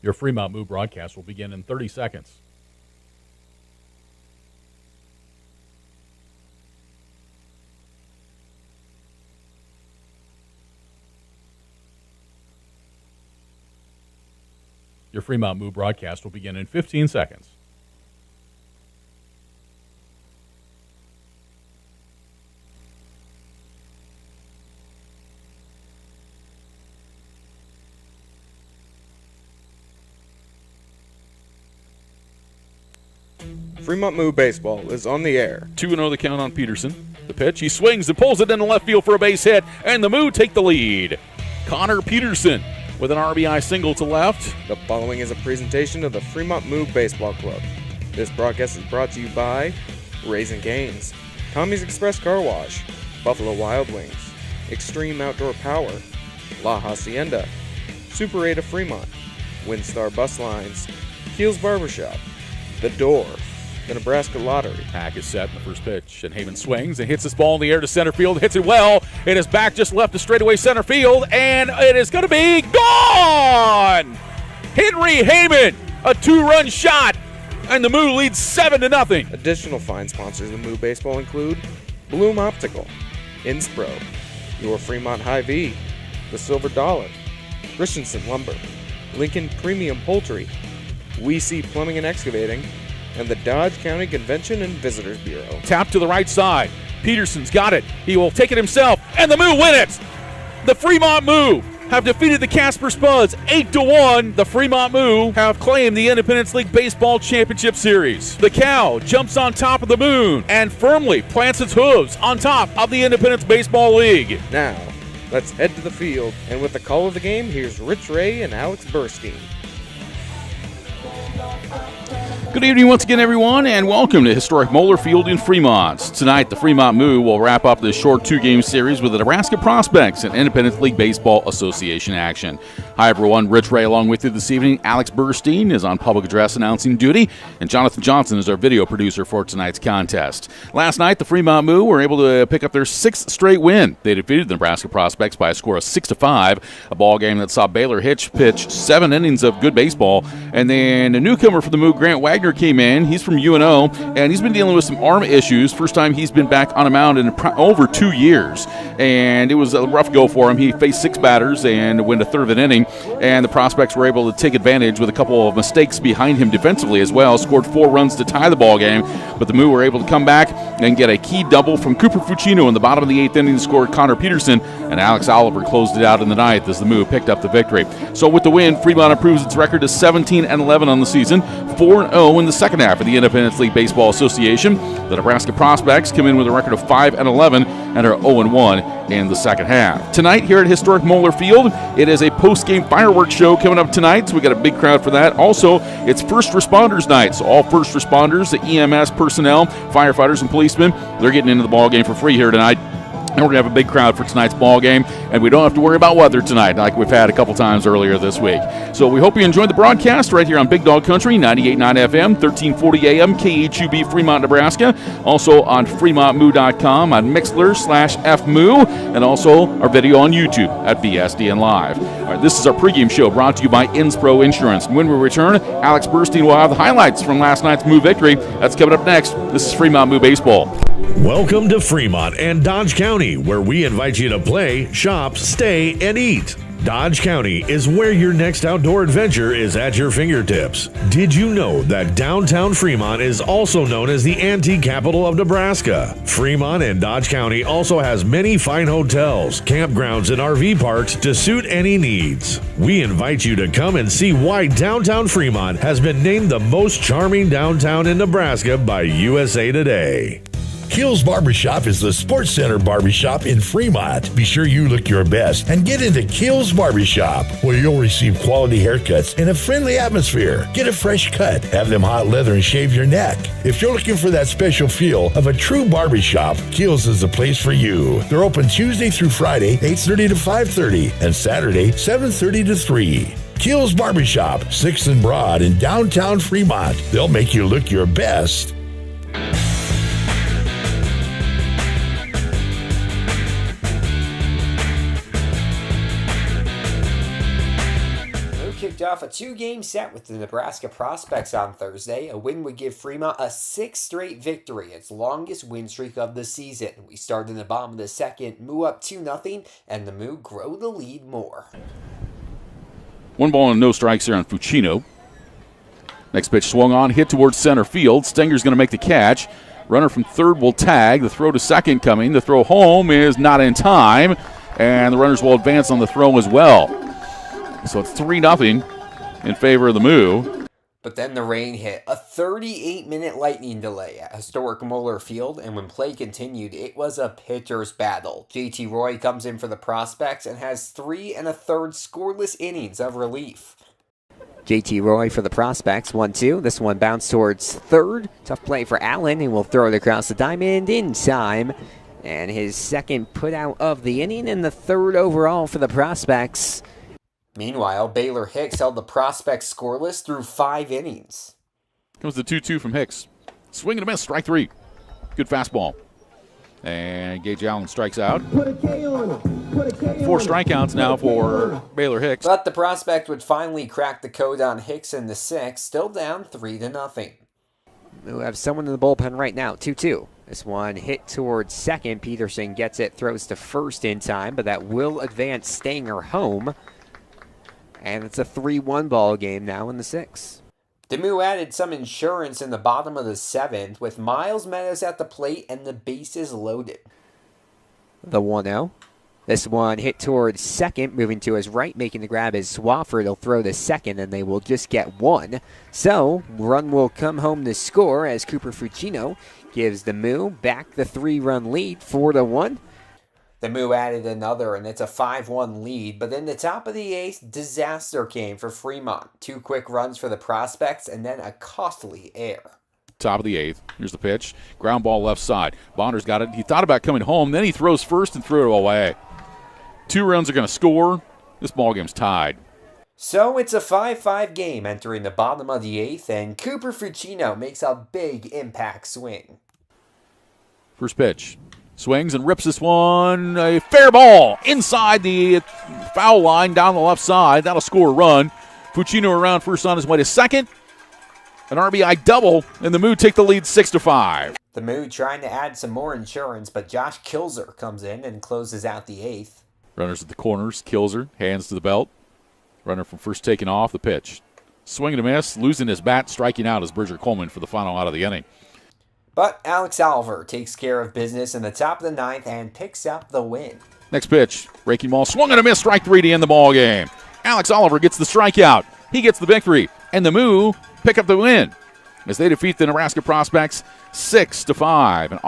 Your Fremont Moo broadcast will begin in 30 seconds. Your Fremont Moo broadcast will begin in 15 seconds. Fremont Moo baseball is on the air. 2-0 the count on Peterson. The pitch, he swings and pulls it into left field for a base hit, and the Moo take the lead. Connor Peterson with an RBI single to left. The following is a presentation of the Fremont Moo Baseball Club. This broadcast is brought to you by Raising Cane's, Tommy's Express Car Wash, Buffalo Wild Wings, Extreme Outdoor Power, La Hacienda, Super 8 of Fremont, Windstar Bus Lines, Keels Barbershop, The Door, the Nebraska Lottery. Pack is set in the first pitch, and Heyman swings and hits this ball in the air to center field. Hits it well. It is back just left to straightaway center field, and it is going to be gone! Henry Heyman, a 2-run shot, and the Moo leads 7-0. Additional fine sponsors of Moo Baseball include Bloom Optical, Inspro, Your Fremont Hy-Vee, The Silver Dollar, Christensen Lumber, Lincoln Premium Poultry, We See Plumbing and Excavating, and the Dodge County Convention and Visitors Bureau. Tap to the right side. Peterson's got it. He will take it himself, and the Moo win it. The Fremont Moo have defeated the Casper Spuds 8-1. The Fremont Moo have claimed the Independence League Baseball Championship Series. The Cow jumps on top of the moon and firmly plants its hooves on top of the Independence Baseball League. Now, let's head to the field, and with the call of the game, here's Rich Ray and Alex Burstein. Good evening once again, everyone, and welcome to historic Moeller Field in Fremont. Tonight, the Fremont Moo will wrap up this short 2-game series with the Nebraska Prospects and Independence League Baseball Association action. Hi, everyone. Rich Ray along with you this evening. Alex Burstein is on public address announcing duty, and Jonathan Johnson is our video producer for tonight's contest. Last night, the Fremont Moo were able to pick up their 6th straight win. They defeated the Nebraska Prospects by a score of 6-5, a ball game that saw Baylor Hitch pitch 7 innings of good baseball, and then a newcomer for the Moo, Grant Wagner, came in. He's from UNO, and he's been dealing with some arm issues. First time he's been back on a mound in over 2 years, and it was a rough go for him. He faced 6 batters and went a third of an inning, and the Prospects were able to take advantage with a couple of mistakes behind him defensively as well. Scored 4 runs to tie the ball game, but the Moo were able to come back and get a key double from Cooper Fucino in the bottom of the 8th inning to score Connor Peterson, and Alex Oliver closed it out in the 9th as the Moo picked up the victory. So with the win, Fremont improves its record to 17-11 on the season, 4-0 in the second half of the Independence League Baseball Association. The Nebraska Prospects come in with a record of 5-11 and are 0-1 in the second half. Tonight here at historic Moeller Field, it is a post-game fireworks show coming up tonight, so we got a big crowd for that. Also, it's first responders night, so all first responders, the EMS personnel, firefighters and policemen, they're getting into the ball game for free here tonight. And we're going to have a big crowd for tonight's ball game, and we don't have to worry about weather tonight like we've had a couple times earlier this week. So we hope you enjoyed the broadcast right here on Big Dog Country, 98.9 FM, 1340 AM, KHUB, Fremont, Nebraska. Also on FremontMoo.com, on Mixler/FMoo, and also our video on YouTube at BSDN Live. All right, this is our pregame show brought to you by Inspro Insurance. And when we return, Alex Burstein will have the highlights from last night's Moo victory. That's coming up next. This is Fremont Moo Baseball. Welcome to Fremont and Dodge County, where we invite you to play, shop, stay, and eat. Dodge County is where your next outdoor adventure is at your fingertips. Did you know that downtown Fremont is also known as the antique capital of Nebraska? Fremont and Dodge County also has many fine hotels, campgrounds, and RV parks to suit any needs. We invite you to come and see why downtown Fremont has been named the most charming downtown in Nebraska by USA Today. Keels Barbershop is the Sports Center barbershop in Fremont. Be sure you look your best and get into Keels Barbershop, where you'll receive quality haircuts in a friendly atmosphere. Get a fresh cut, have them hot leather, and shave your neck. If you're looking for that special feel of a true barbershop, Keels is the place for you. They're open Tuesday through Friday, 8:30 to 5:30, and Saturday, 7:30 to 3. Keels Barbershop, 6th and Broad in downtown Fremont. They'll make you look your best. kicked off a 2-game set with the Nebraska Prospects on Thursday. A win would give Fremont a 6th straight victory, its longest win streak of the season. We start in the bottom of the second, Moo up 2-0, and the Moo grow the lead more. 1 ball and no strikes here on Fucino. Next pitch swung on, hit towards center field. Stenger's going to make the catch. Runner from third will tag. The throw to second coming. The throw home is not in time, and the runners will advance on the throw as well. So it's 3-0 in favor of the Moo. But then the rain hit. A 38-minute lightning delay at historic Moeller Field, and when play continued, it was a pitcher's battle. JT Roy comes in for the Prospects and has 3 1/3 scoreless innings of relief. JT Roy for the Prospects, 1-2. This one bounced towards third. Tough play for Allen, and will throw it across the diamond in time. And his second put out of the inning and the third overall for the Prospects. Meanwhile, Baylor Hicks held the Prospects scoreless through 5 innings. Comes the 2-2 from Hicks. Swing and a miss, strike 3. Good fastball. And Gage Allen strikes out. 4 strikeouts now for Baylor Hicks. But the Prospect would finally crack the code on Hicks in the 6th, still down 3-0. We have someone in the bullpen right now, 2-2. This one hit towards second. Peterson gets it, throws to first in time, but that will advance Stanger home. And it's a 3-1 ball game now in the 6th. The Moo added some insurance in the bottom of the 7th with Miles Meadows at the plate and the bases loaded. The 1-0. This one hit towards second, moving to his right, making the grab is Swafford. He'll throw to second, and they will just get 1. So, run will come home to score as Cooper Fucino gives the Moo back the 3-run lead, 4-1. The Moo added another, and it's a 5-1 lead. But in the top of the 8th, disaster came for Fremont. 2 quick runs for the Prospects, and then a costly error. Top of the 8th. Here's the pitch. Ground ball left side. Bonder's got it. He thought about coming home. Then he throws first and threw it away. 2 runs are going to score. This ballgame's tied. So it's a 5-5 game entering the bottom of the 8th, and Cooper Fucino makes a big impact swing. First pitch. Swings and rips this one. A fair ball inside the foul line down the left side. That'll score a run. Fucino around first on his way to second. An RBI double, and the Moo take the lead 6-5. The Moo trying to add some more insurance, but Josh Kilzer comes in and closes out the 8th. Runners at the corners. Kilzer, hands to the belt. Runner from first taking off the pitch. Swing and a miss, losing his bat, striking out as Bridger Coleman for the final out of the inning. But Alex Oliver takes care of business in the top of the 9th and picks up the win. Next pitch, breaking ball, swung and a miss, strike 3 to end the ball game. Alex Oliver gets the strikeout. He gets the victory, and the Moo pick up the win as they defeat the Nebraska Prospects 6-5.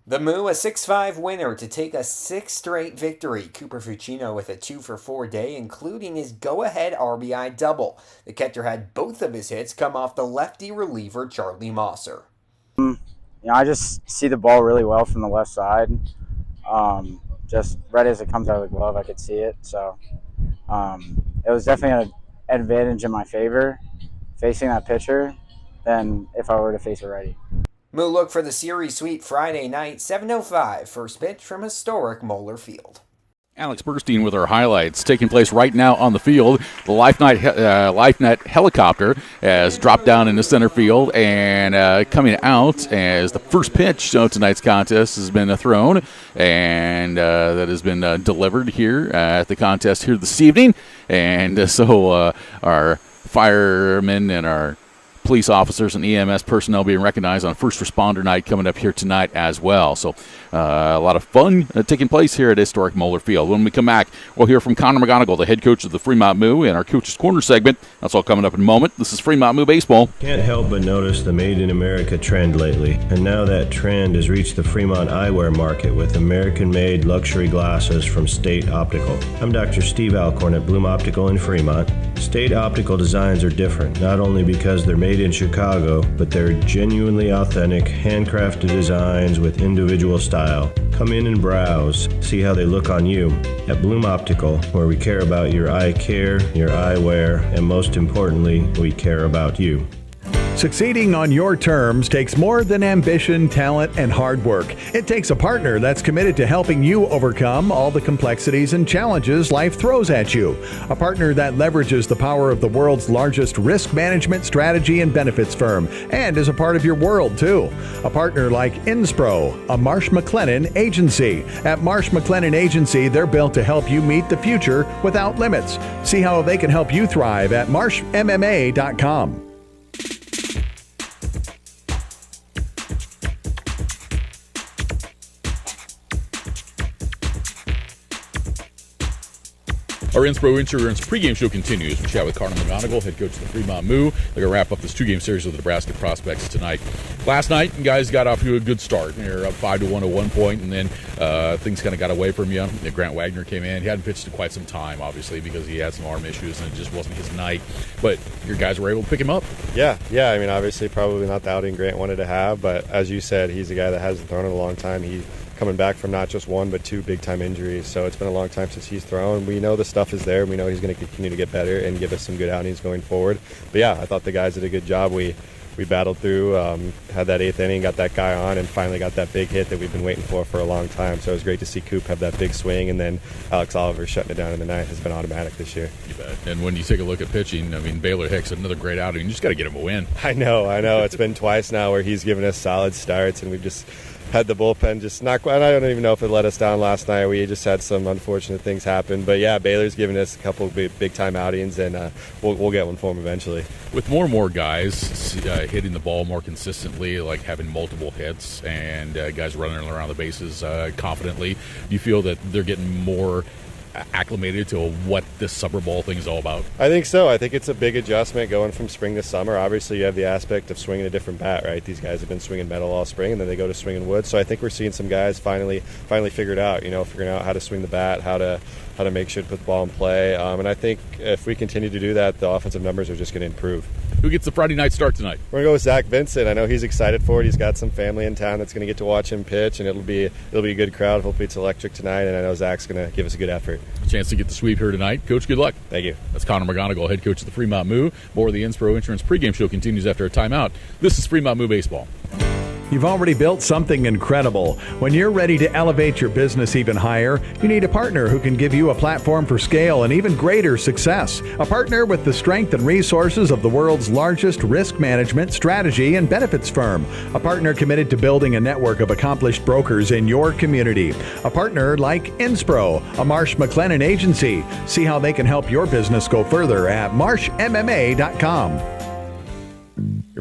The Moo a 6-5 winner to take a 6th straight victory. Cooper Fucino with a 2-for-4 day, including his go-ahead RBI double. The catcher had both of his hits come off the lefty reliever Charlie Mosser. I just see the ball really well from the left side. Just right as it comes out of the glove, I could see it. So it was definitely an advantage in my favor facing that pitcher than if I were to face a righty. Moo look for the series sweep Friday night, 7:05. First pitch from historic Moeller Field. Alex Burstein with our highlights taking place right now on the field. The LifeNet helicopter has dropped down into center field, and coming out as the first pitch of tonight's contest has been thrown, and that has been delivered here at the contest here this evening. And so our firemen and our police officers and EMS personnel being recognized on First Responder Night coming up here tonight as well. So a lot of fun taking place here at historic Moeller Field. When we come back, we'll hear from Connor McGonigal, the head coach of the Fremont Moo, in our Coach's Corner segment. That's all coming up in a moment. This is Fremont Moo Baseball. Can't help but notice the Made in America trend lately, and now that trend has reached the Fremont eyewear market with American-made luxury glasses from State Optical. I'm Dr. Steve Alcorn at Bloom Optical in Fremont. State Optical designs are different, not only because they're made in Chicago, but they're genuinely authentic, handcrafted designs with individual style. Come in and browse, see how they look on you. At Bloom Optical, where we care about your eye care, your eyewear, and most importantly, we care about you. Succeeding on your terms takes more than ambition, talent, and hard work. It takes a partner that's committed to helping you overcome all the complexities and challenges life throws at you. A partner that leverages the power of the world's largest risk management strategy and benefits firm and is a part of your world, too. A partner like Inspro, a Marsh McLennan agency. At Marsh McLennan Agency, they're built to help you meet the future without limits. See how they can help you thrive at marshmma.com. Our Inspro Insurance pregame show continues. We chat with Connor McGonigal, head coach of the Fremont Moo. They're going to wrap up this two-game series with the Nebraska prospects tonight. Last night, you guys got off to a good start. You're up 5-1 at one point, and then things kind of got away from you. Grant Wagner came in. He hadn't pitched in quite some time, obviously, because he had some arm issues, and it just wasn't his night. But your guys were able to pick him up. Yeah. I mean, obviously, probably not the outing Grant wanted to have, but as you said, he's a guy that hasn't thrown in a long time. He's coming back from not just one but two big-time injuries, so it's been a long time since he's thrown. We know the stuff is there. We know he's going to continue to get better and give us some good outings going forward. But yeah, I thought the guys did a good job. We battled through, had that eighth inning, got that guy on, and finally got that big hit that we've been waiting for a long time. So it was great to see Coop have that big swing, and then Alex Oliver shutting it down in the ninth has been automatic this year. You bet. And when you take a look at pitching, I mean, Baylor Hicks, another great outing. You just got to get him a win. I know. It's been twice now where he's given us solid starts, and we've just had the bullpen just not quite. I don't even know if it let us down last night. We just had some unfortunate things happen. But yeah, Baylor's given us a couple of big time outings, and we'll get one for him eventually. With more and more guys hitting the ball more consistently, like having multiple hits, and guys running around the bases confidently, do you feel that they're getting more acclimated to what this summer ball thing is all about? I think so. I think it's a big adjustment going from spring to summer. Obviously, you have the aspect of swinging a different bat, right? These guys have been swinging metal all spring, and then they go to swinging wood. So I think we're seeing some guys finally figured out, figuring out how to swing the bat, how to make sure to put the ball in play. And I think if we continue to do that, the offensive numbers are just going to improve. Who gets the Friday night start tonight? We're going to go with Zach Vincent. I know he's excited for it. He's got some family in town that's going to get to watch him pitch, and it'll be a good crowd. Hopefully it's electric tonight, and I know Zach's going to give us a good effort. A chance to get the sweep here tonight. Coach, good luck. Thank you. That's Connor McGonigal, head coach of the Fremont Moo. More of the Inspro Insurance pregame show continues after a timeout. This is Fremont Moo Baseball. You've already built something incredible. When you're ready to elevate your business even higher, you need a partner who can give you a platform for scale and even greater success. A partner with the strength and resources of the world's largest risk management, strategy, and benefits firm. A partner committed to building a network of accomplished brokers in your community. A partner like Inspro, a Marsh McLennan agency. See how they can help your business go further at marshmma.com.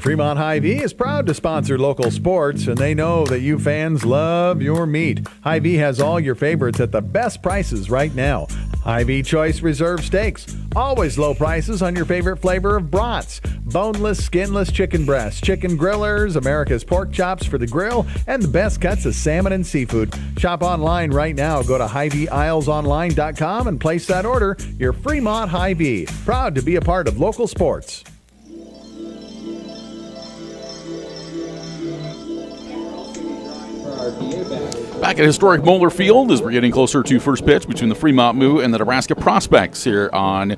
Fremont Hy-Vee is proud to sponsor local sports, and they know that you fans love your meat. Hy-Vee has all your favorites at the best prices right now. Hy-Vee Choice Reserve Steaks. Always low prices on your favorite flavor of brats. Boneless, skinless chicken breasts, chicken grillers, America's pork chops for the grill, and the best cuts of salmon and seafood. Shop online right now. Go to HyVeeIslesOnline.com and place that order. Your Fremont Hy-Vee. Proud to be a part of local sports. Back at historic Moeller Field as we're getting closer to first pitch between the Fremont Moo and the Nebraska prospects here on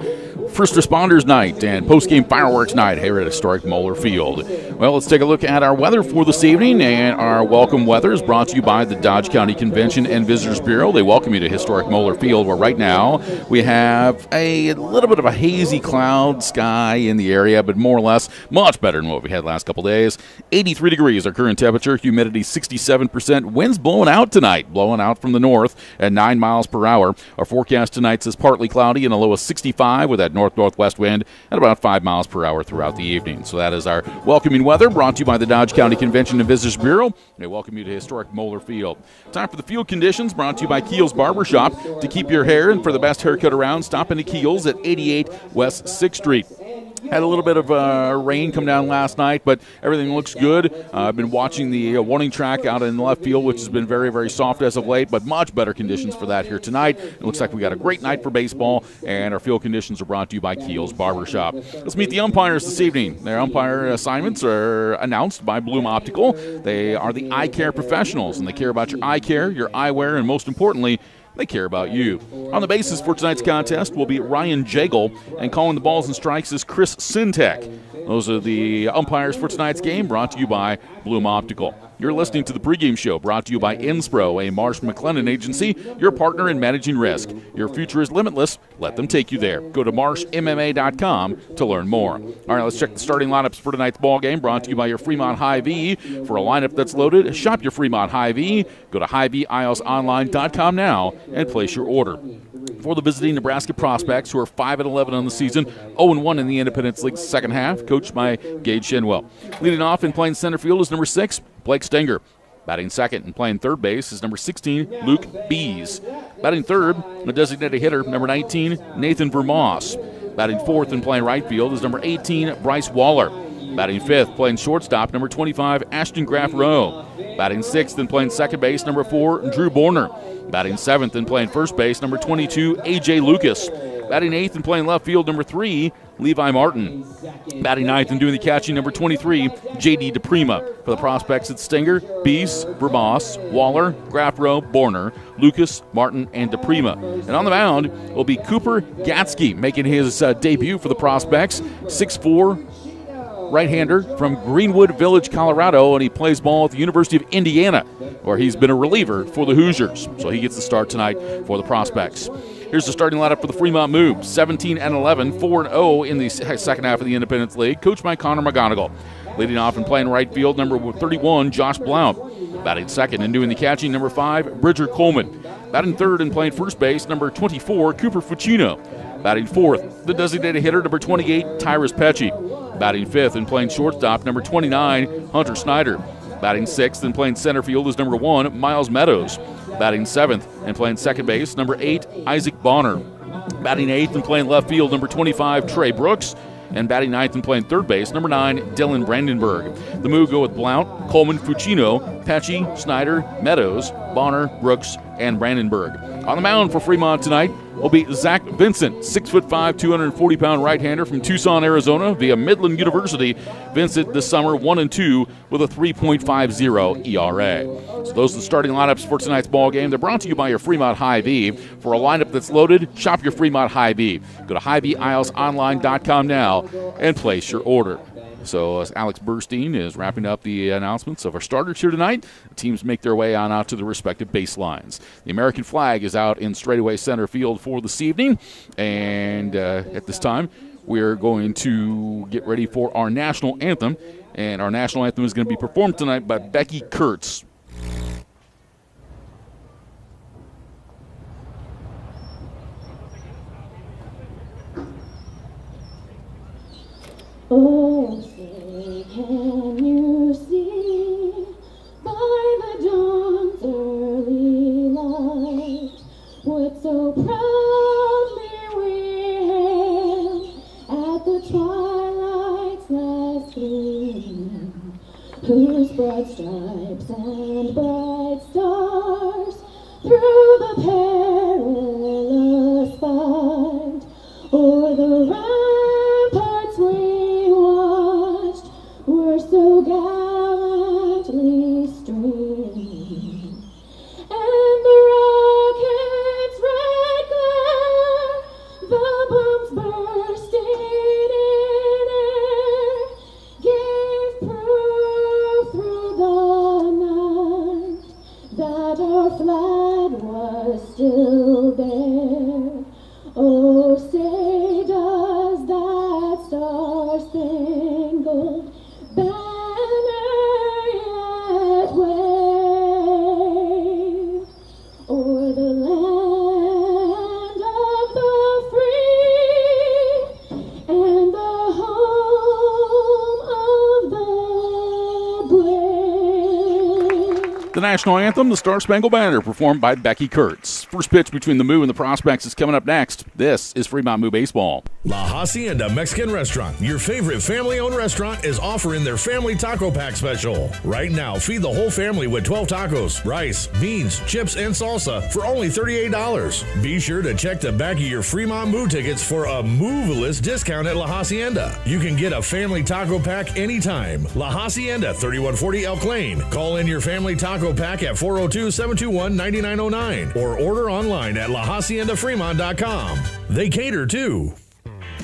First Responders Night and post-game fireworks night here at historic Moeller Field. Well, let's take a look at our weather for this evening, and our welcome weather is brought to you by the Dodge County Convention and Visitors Bureau. They welcome you to historic Moeller Field, where right now we have a little bit of a hazy cloud sky in the area, but more or less much better than what we had last couple days. 83 degrees our current temperature, humidity 67%, winds blowing out tonight, blowing out from the north at 9 miles per hour. Our forecast tonight says partly cloudy and a low of 65 with that north-northwest wind at about 5 miles per hour throughout the evening. So that is our welcoming weather brought to you by the Dodge County Convention and Visitors Bureau. They welcome you to historic Moeller Field. Time for the field conditions brought to you by Keel's Barbershop. To keep your hair and for the best haircut around, stop into Keel's at 88 West 6th Street. Had a little bit of rain come down last night, but everything looks good. I've been watching the warning track out in the left field, which has been very, very soft as of late, but much better conditions for that here tonight. It looks like we got a great night for baseball, and our field conditions are brought to you by Keel's Barbershop. Let's meet the umpires this evening. Their umpire assignments are announced by Bloom Optical. They are the eye care professionals, and they care about your eye care, your eyewear, and most importantly, They care about you. On the bases for tonight's contest will be Ryan Jagel, and calling the balls and strikes is Chris Sintek. Those are the umpires for tonight's game, brought to you by Bloom Optical. You're listening to the pregame show, brought to you by Inspro, a Marsh McLennan agency, your partner in managing risk. Your future is limitless. Let them take you there. Go to marshmma.com to learn more. All right, let's check the starting lineups for tonight's ball game, brought to you by your Fremont Hy-Vee. For a lineup that's loaded, shop your Fremont Hy-Vee. Go to HyVeeIslesOnline.com now and place your order. For the visiting Nebraska prospects, who are 5-11 on the season, 0-1 in the Independence League's second half, coached by Gage Shinwell. Leading off in playing center field is number 6, Blake Stenger. Batting second and playing third base is number 16, Luke Bees. Batting third, a designated hitter, number 19, Nathan Vermoss. Batting fourth and playing right field is number 18, Bryce Waller. Batting fifth, playing shortstop, number 25, Ashton Graff Rowe. Batting sixth and playing second base, number 4, Drew Borner. Batting seventh and playing first base, number 22, A.J. Lucas. Batting eighth and playing left field, number 3, Levi Martin. Batting ninth and doing the catching, number 23, J.D. DePrima. For the prospects, it's Stenger, Bees, Vermoss, Waller, Graffrow, Borner, Lucas, Martin, and DePrima. And on the mound will be Cooper Gatsky, making his debut for the prospects, 6'4", right-hander from Greenwood Village, Colorado, and he plays ball at the University of Indiana, where he's been a reliever for the Hoosiers. So he gets the start tonight for the prospects. Here's the starting lineup for the Fremont Moo. 17-11, 4-0 in the second half of the Independence League, coached by Connor McGonigal. Leading off and playing right field, number 31, Josh Blount. Batting second and doing the catching, number 5, Bridger Coleman. Batting third and playing first base, number 24, Cooper Fucino. Batting fourth, the designated hitter, number 28, Tyrus Pecci. Batting fifth and playing shortstop, number 29, Hunter Snyder. Batting sixth and playing center field is number 1, Miles Meadows. Batting seventh and playing second base, number 8, Isaac Bonner. Batting eighth and playing left field, number 25, Trey Brooks. And batting ninth and playing third base, number 9, Dylan Brandenburg. The Moo go with Blount, Coleman, Fucino, Pecci, Snyder, Meadows, Bonner, Brooks, and Brandenburg. On the mound for Fremont tonight will be Zach Vincent, 6'5", 240-pound right-hander from Tucson, Arizona, via Midland University. Vincent this summer 1-2 with a 3.50 ERA. So those are the starting lineups for tonight's ball game. They're brought to you by your Fremont Hy-Vee. For a lineup that's loaded, shop your Fremont Hy-Vee. Go to HyVeeIslesOnline.com now and place your order. So as Alex Burstein is wrapping up the announcements of our starters here tonight, the teams make their way on out to the respective baselines. The American flag is out in straightaway center field for this evening, and at this time we're going to get ready for our national anthem, and our national anthem is going to be performed tonight by Becky Kurtz. Oh, say, can you see by the dawn's early light what so proudly we hailed at the twilight's last gleam, whose broad stripes and bright stars through the perilous fight o'er the ramparts we watched were so gallantly streaming, and the rocket's red glare, the bombs bursting in air, gave proof through the night that our flag was still there. Oh, say does that star-spangled banner yet wave o'er the land of the free and the home of the brave? The national anthem, the Star-Spangled Banner, performed by Becky Kurtz. First pitch between the Moo and the Prospects is coming up next. This is Fremont Moo Baseball. La Hacienda Mexican Restaurant, your favorite family-owned restaurant, is offering their Family Taco Pack special. Right now, feed the whole family with 12 tacos, rice, beans, chips, and salsa for only $38. Be sure to check the back of your Fremont Moo tickets for a Moveless discount at La Hacienda. You can get a Family Taco Pack anytime. La Hacienda, 3140 Elk Lane. Call in your Family Taco Taco Pack at 402-721-9909 or order online at lahaciendafremont.com. They cater too.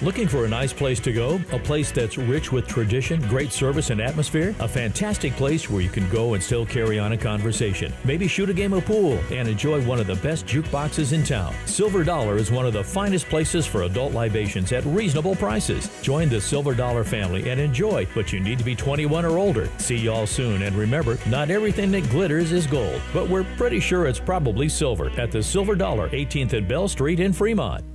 Looking for a nice place to go? A place that's rich with tradition, great service, and atmosphere? A fantastic place where you can go and still carry on a conversation. Maybe shoot a game of pool and enjoy one of the best jukeboxes in town. Silver Dollar is one of the finest places for adult libations at reasonable prices. Join the Silver Dollar family and enjoy, but you need to be 21 or older. See y'all soon, and remember, not everything that glitters is gold, but we're pretty sure it's probably silver at the Silver Dollar, 18th and Bell Street in Fremont.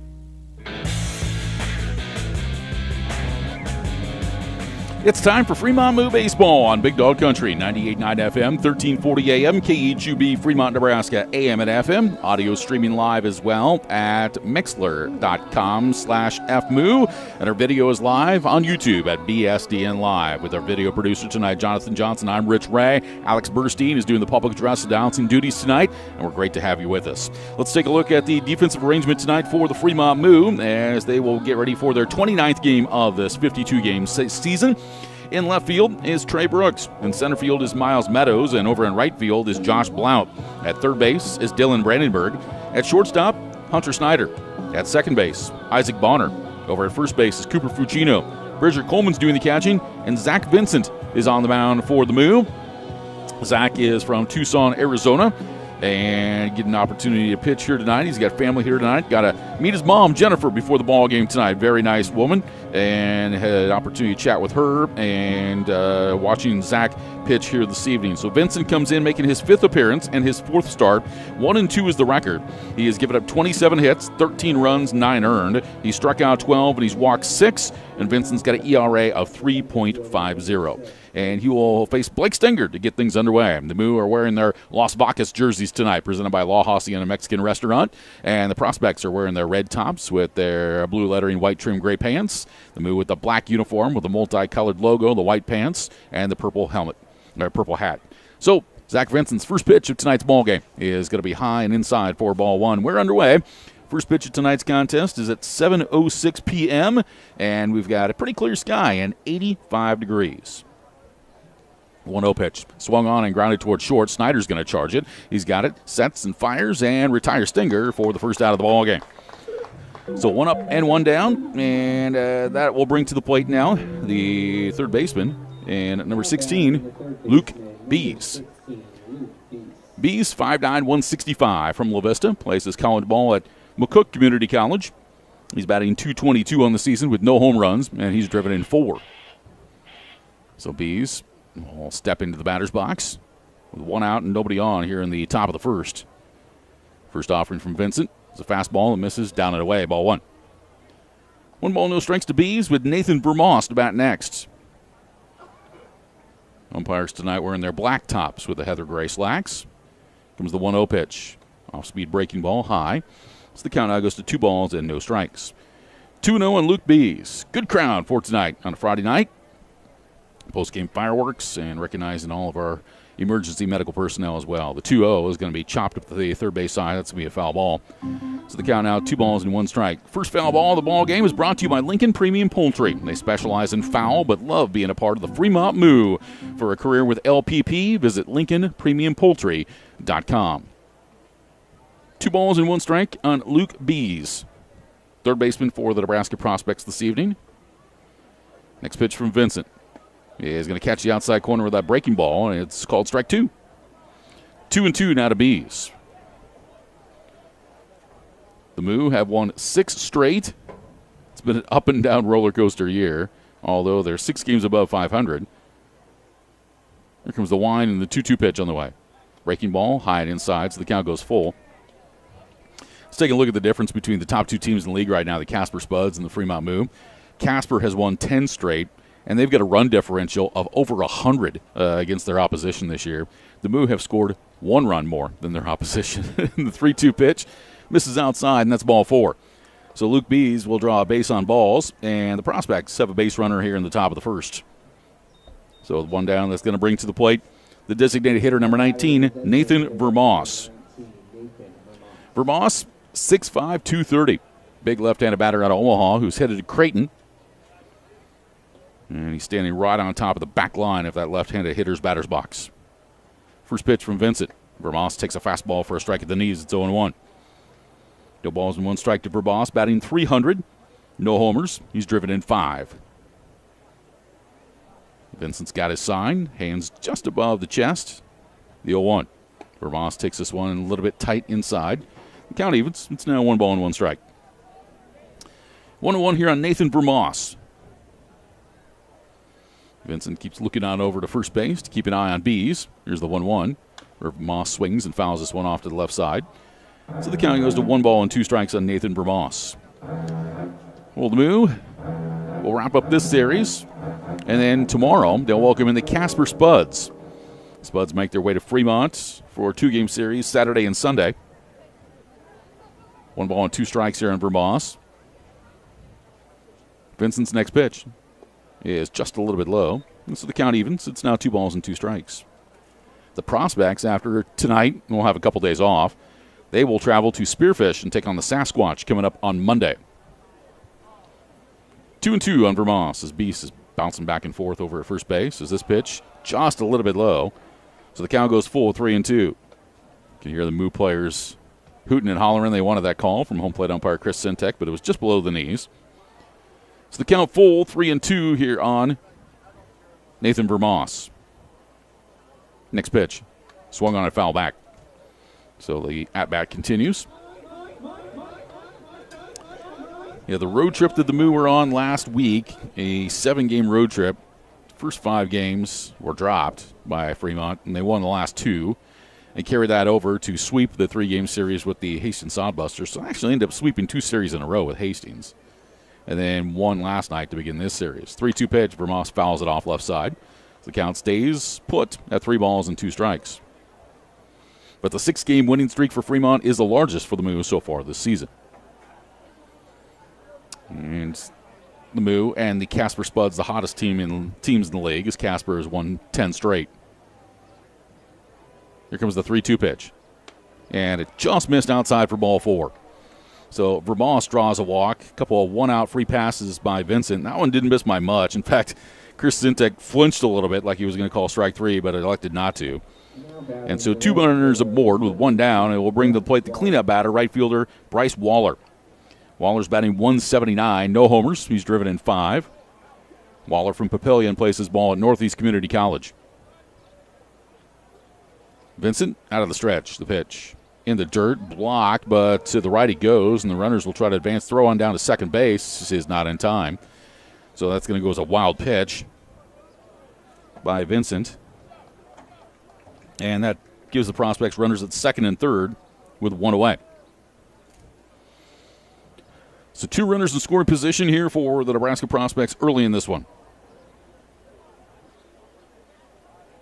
It's time for Fremont Moo Baseball on Big Dog Country, 98.9 FM, 1340 AM, KHUB, Fremont, Nebraska, AM and FM. Audio streaming live as well at mixler.com/fmoo. And our video is live on YouTube at BSDN Live. With our video producer tonight, Jonathan Johnson, I'm Rich Ray. Alex Burstein is doing the public address announcing duties tonight, and we're great to have you with us. Let's take a look at the defensive arrangement tonight for the Fremont Moo as they will get ready for their 29th game of this 52-game season. In left field is Trey Brooks. In center field is Miles Meadows. And over in right field is Josh Blount. At third base is Dylan Brandenburg. At shortstop, Hunter Snyder. At second base, Isaac Bonner. Over at first base is Cooper Fucino. Bridger Coleman's doing the catching. And Zach Vincent is on the mound for the Moo. Zach is from Tucson, Arizona, and get an opportunity to pitch here tonight. He's got family here tonight. Got to meet his mom, Jennifer, before the ball game tonight. Very nice woman, and had an opportunity to chat with her and watching Zach pitch here this evening. So Vincent comes in making his 5th appearance and his 4th start. 1-2 is the record. He has given up 27 hits, 13 runs, 9 earned. He struck out 12 and he's walked 6, and Vincent's got an ERA of 3.50. And he will face Blake Stenger to get things underway. The Moo are wearing their Las Vacas jerseys tonight, presented by La Hacienda Mexican Restaurant. And the Prospects are wearing their red tops with their blue lettering, white trim, gray pants. The Moo with the black uniform with the multicolored logo, the white pants, and the purple helmet, or purple hat. So Zach Vincent's first pitch of tonight's ball game is going to be high and inside for ball one. We're underway. First pitch of tonight's contest is at 7:06 p.m., and we've got a pretty clear sky and 85 degrees. 1-0 pitch. Swung on and grounded towards short. Snyder's going to charge it. He's got it. Sets and fires and retires Stinger for the first out of the ball game. So 1 up and 1 down. And that will bring to the plate now the third baseman. And at number 16, Luke Bees. Bees, 5'9", 165 from La Vista. Plays his college ball at McCook Community College. He's batting .222 on the season with no home runs, and he's driven in 4. So Bees will step into the batter's box with 1 out and nobody on here in the top of the first. First offering from Vincent. It's a fastball and misses down and away. Ball 1. 1 ball, no strikes to Bees with Nathan Vermoss to bat next. Umpires tonight wearing their black tops with the heather gray slacks. Comes the 1-0 pitch. Off-speed breaking ball high. So the count now goes to 2 balls and no strikes. 2-0 on Luke Bees. Good crowd for tonight on a Friday night. Post-game fireworks and recognizing all of our emergency medical personnel as well. The 2-0 is going to be chopped up to the third base side. That's going to be a foul ball. So the count now 2 balls and 1 strike. First foul ball of the ball game is brought to you by Lincoln Premium Poultry. They specialize in fowl but love being a part of the Fremont Moo. For a career with LPP, visit LincolnPremiumPoultry.com. 2 balls and 1 strike on Luke Bees, third baseman for the Nebraska Prospects this evening. Next pitch from Vincent. He's going to catch the outside corner with that breaking ball, and it's called strike 2. 2-2 now to Bees. The Moo have won 6 straight. It's been an up and down roller coaster year, although they're 6 games above 500. Here comes the wind and the 2-2 pitch on the way. Breaking ball, high and inside, so the count goes full. Let's take a look at the difference between the top 2 teams in the league right now, the Casper Spuds and the Fremont Moo. Casper has won 10 straight, and they've got a run differential of over 100 against their opposition this year. The Moo have scored 1 run more than their opposition. The 3-2 pitch misses outside, and that's ball 4. So Luke Bees will draw a base on balls, and the Prospects have a base runner here in the top of the first. So 1 down, that's going to bring to the plate the designated hitter, number 19, Nathan Vermoss. Vermoss, 6'5", 230. Big left-handed batter out of Omaha who's headed to Creighton. And he's standing right on top of the back line of that left-handed hitter's batter's box. First pitch from Vincent. Vermos takes a fastball for a strike at the knees. It's 0-1. No balls and 1 strike to Vermos, batting .300. No homers. He's driven in 5. Vincent's got his sign. Hands just above the chest. The 0-1. Vermos takes this one a little bit tight inside. The count evens. It's now 1 ball and 1 strike. 1-1 here on Nathan Vermos. Vincent keeps looking on over to first base to keep an eye on bees. Here's the 1-1, where Vermos swings and fouls this one off to the left side. So the count goes to 1 ball and 2 strikes on Nathan Vermos. Well, the Moo will wrap up this series, and then tomorrow they'll welcome in the Casper Spuds. Spuds make their way to Fremont for a 2-game series Saturday and Sunday. 1 ball and 2 strikes here on Vermos. Vincent's next pitch is just a little bit low. And so the count evens. It's now 2 balls and 2 strikes. The Prospects, after tonight, we'll have a couple days off. They will travel to Spearfish and take on the Sasquatch coming up on Monday. 2-2 on Vermos as Beast is bouncing back and forth over at first base. As this pitch just a little bit low. So the count goes full 3-2. You can hear the Moo players hooting and hollering. They wanted that call from home plate umpire Chris Sintek, but it was just below the knees. So the count full 3-2 here on Nathan Vermos. Next pitch. Swung on a foul back. So the at-bat continues. Yeah, the road trip that the Moo were on last week, a 7-game road trip. First 5 games were dropped by Fremont, and they won the last 2 and carried that over to sweep the 3-game series with the Hastings Sodbusters. So actually ended up sweeping 2 series in a row with Hastings. And then won last night to begin this series. 3-2 pitch. Vermos fouls it off left side. The count stays put at 3 balls and 2 strikes. But the 6-game winning streak for Fremont is the largest for the Moo so far this season. And the Moo and the Casper Spuds, the hottest teams in the league, as Casper has won 10 straight. Here comes the 3-2 pitch. And it just missed outside for ball 4. So Vermos draws a walk, a couple of 1-out free passes by Vincent. That one didn't miss by much. In fact, Chris Sintek flinched a little bit like he was going to call strike 3, but elected not to. And so 2 runners aboard with 1 down, and will bring to the plate the cleanup batter, right fielder Bryce Waller. Waller's batting .179, no homers. He's driven in 5. Waller from Papillion plays his ball at Northeast Community College. Vincent out of the stretch, the pitch. In the dirt, blocked, but to the right he goes, and the runners will try to advance, throw on down to second base. This is not in time. So that's going to go as a wild pitch by Vincent. And that gives the Prospects runners at second and third with 1 away. So 2 runners in scoring position here for the Nebraska Prospects early in this one.